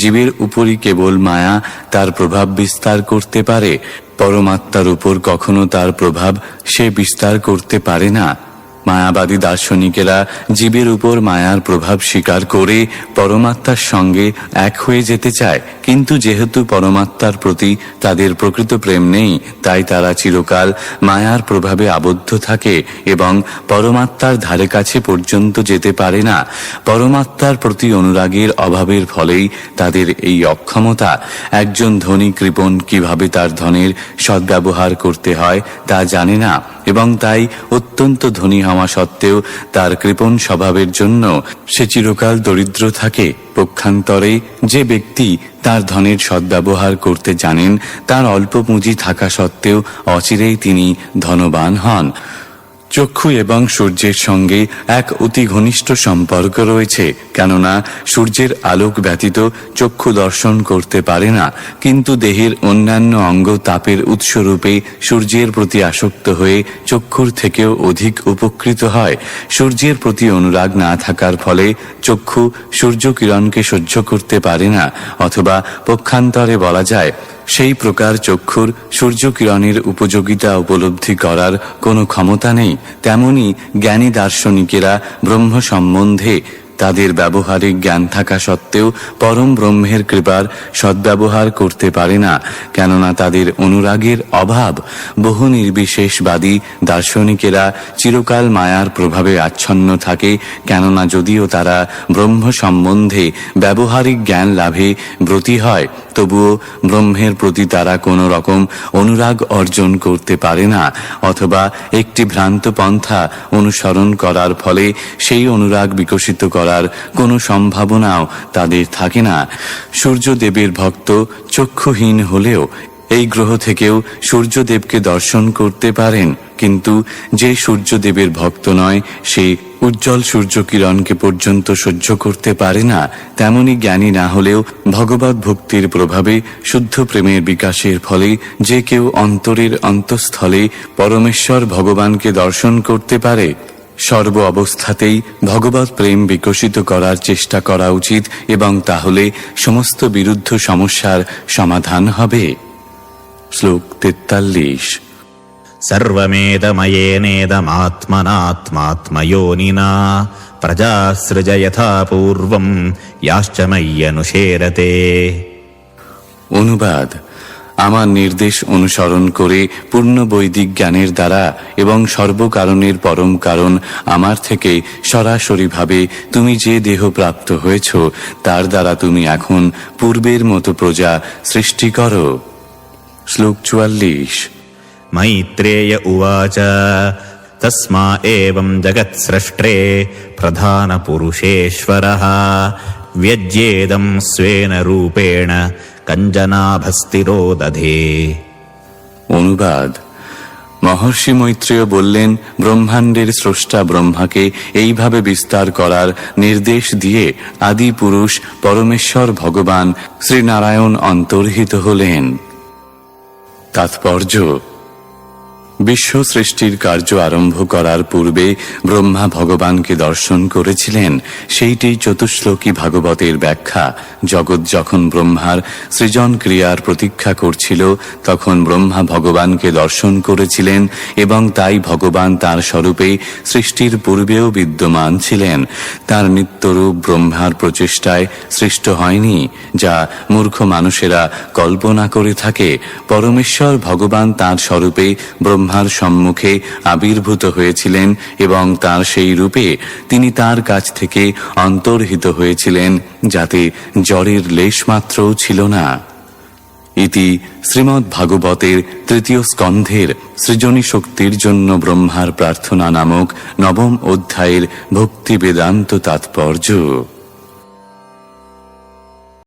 জীবের উপরই কেবল মায়া তার প্রভাব বিস্তার করতে পারে। পরমাত্মার উপর কখনো তার প্রভাব সে বিস্তার করতে পারে না। মায়াবাদী দার্শনিকেরা জীবের উপর মায়ার প্রভাব স্বীকার করে পরমাত্মার সঙ্গে এক হয়ে যেতে চায়, কিন্তু যেহেতু পরমাত্মার প্রতি তাদের প্রকৃত প্রেম নেই, তাই তারা চিরকাল মায়ার প্রভাবে আবদ্ধ থাকে এবং পরমাত্মার ধারে কাছে পর্যন্ত যেতে পারে না। পরমাত্মার প্রতি অনুরাগের অভাবের ফলেই তাদের এই অক্ষমতা। একজন ধনী কৃপণ কিভাবে তার ধনের সদ্ব্যবহার করতে হয় তা জানে না, এবং তাই অত্যন্ত ধনী হওয়া সত্ত্বেও তার কৃপণ স্বভাবের জন্য সে চিরকাল দরিদ্র থাকে। পক্ষান্তরে যে ব্যক্তি তার ধনের সদ্ব্যবহার করতে জানেন, তার অল্প পুঁজি থাকা সত্ত্বেও অচিরেই তিনি ধনবান হন। চক্ষু এবং সূর্যের সঙ্গে এক অতি ঘনিষ্ঠ সম্পর্ক রয়েছে, কেননা সূর্যের আলোক ব্যতীত চক্ষু দর্শন করতে পারে না, কিন্তু দেহের অন্যান্য অঙ্গ তাপের উৎসরূপে সূর্যের প্রতি আসক্ত হয়ে চক্ষুর থেকেও অধিক উপকৃত হয়। সূর্যের প্রতি অনুরাগ না থাকার ফলে চক্ষু সূর্যকিরণকে সহ্য করতে পারে না, অথবা পক্ষান্তরে বলা যায় সেই প্রকার চক্ষুর সূর্যকিরণের উপযোগিতা উপলব্ধি করার কোনো ক্ষমতা নেই। তেমনি জ্ঞানী দার্শনিকেরা ব্রহ্ম সম্বন্ধে তাদের ব্যবহারিক জ্ঞান থাকা সত্ত্বেও পরম ব্রহ্মের কৃপার সদ্ব্যবহার করতে পারে না, কেননা তাদের অনুরাগের অভাব। বহু নির্বিশেষবাদী দার্শনিকেরা চিরকাল মায়ার প্রভাবে আচ্ছন্ন থাকে, কেননা যদিও তারা ব্রহ্ম সম্বন্ধে ব্যবহারিক জ্ঞান লাভে ব্রতী হয়, তবুও ব্রহ্মের প্রতি তারা কোনো রকম অনুরাগ অর্জন করতে পারে না, অথবা একটি ভ্রান্ত পন্থা অনুসরণ করার ফলে সেই অনুরাগ বিকশিত করার কোনো সম্ভাবনাও তাদের থাকে না। সূর্যদেবের ভক্ত চক্ষুহীন হলেও এই গ্রহ থেকেও সূর্যদেবকে দর্শন করতে পারেন, কিন্তু যে সূর্যদেবের ভক্ত নয় সে উজ্জ্বল সূর্যকিরণকে পর্যন্ত সহ্য করতে পারে না। তেমনি জ্ঞানী না হলেও ভগবত ভক্তির প্রভাবে শুদ্ধ প্রেমের বিকাশের ফলে যে কেউ অন্তরের অন্তঃস্থলে পরমেশ্বর ভগবানকে দর্শন করতে পারে। সর্ব অবস্থাতেই ভগবত প্রেম বিকশিত করার চেষ্টা করা উচিত, এবং তাহলে সমস্ত বিরুদ্ধ সমস্যার সমাধান হবে। শ্লোক 43। सर्वमेदमयेनेदमात्मनात्मात्मयोनिना प्रजासृज यथा पूर्वं याश्च मय्यनुशेरते। অনুবাদ: আমার নির্দেশ অনুসরণ করে পূর্ণ বৈদিক জ্ঞানের দ্বারা এবং সর্বকারণের পরম কারণ আমার থেকে সরাসরিভাবে তুমি যে দেহ প্রাপ্ত হয়েছ, তার দ্বারা তুমি এখন পূর্বের মতো প্রজা সৃষ্টি করো। শ্লোক 44। मैत्रेय उवाच तस्मा एवं जगत्स्रष्टे प्रधानपुरुषेश्वरः व्यज्येदं स्वेन रूपेण कञ्जनाभस्तिरो दधे। অনুবাদ: মহর্ষি মৈত্রেয় বললেন, ব্রহ্মাণ্ডের স্রষ্টা ব্রহ্মাকে এইভাবে বিস্তার করার নির্দেশ দিয়ে আদি পুরুষ পরমেশ্বর ভগবান শ্রীনারায়ণ অন্তর্হিত হলেন। তাৎপর্য: বিশ্ব সৃষ্টির কার্য আরম্ভ করার পূর্বে ব্রহ্মা ভগবানকে দর্শন করেছিলেন। সেইটি চতুশ্লোকী ভাগবতের ব্যাখ্যা। জগৎ যখন ব্রহ্মার সৃজন ক্রিয়ার প্রতীক্ষা করছিল, তখন ব্রহ্মা ভগবানকে দর্শন করেছিলেন এবং তাই ভগবান তার স্বরূপে সৃষ্টির পূর্বেও বিদ্যমান ছিলেন। তার নিত্যরূপ ব্রহ্মার প্রচেষ্টায় সৃষ্ট হয়নি, যা মূর্খ মানুষেরা কল্পনা করে থাকে। পরমেশ্বর ভগবান তার স্বরূপে ব্রহ্মার সম্মুখে আবির্ভূত হয়েছিলেন এবং তার সেই রূপে তিনি তার কাছ থেকে অন্তর্হিত হয়েছিলেন, যাতে জ্বরের লেশমাত্রও ছিল না। ইতি শ্রীমদ্ ভাগবতের তৃতীয় স্কন্ধের সৃজনী শক্তির জন্য ব্রহ্মার প্রার্থনা নামক নবম অধ্যায়ের ভক্তি বেদান্ত তাৎপর্য।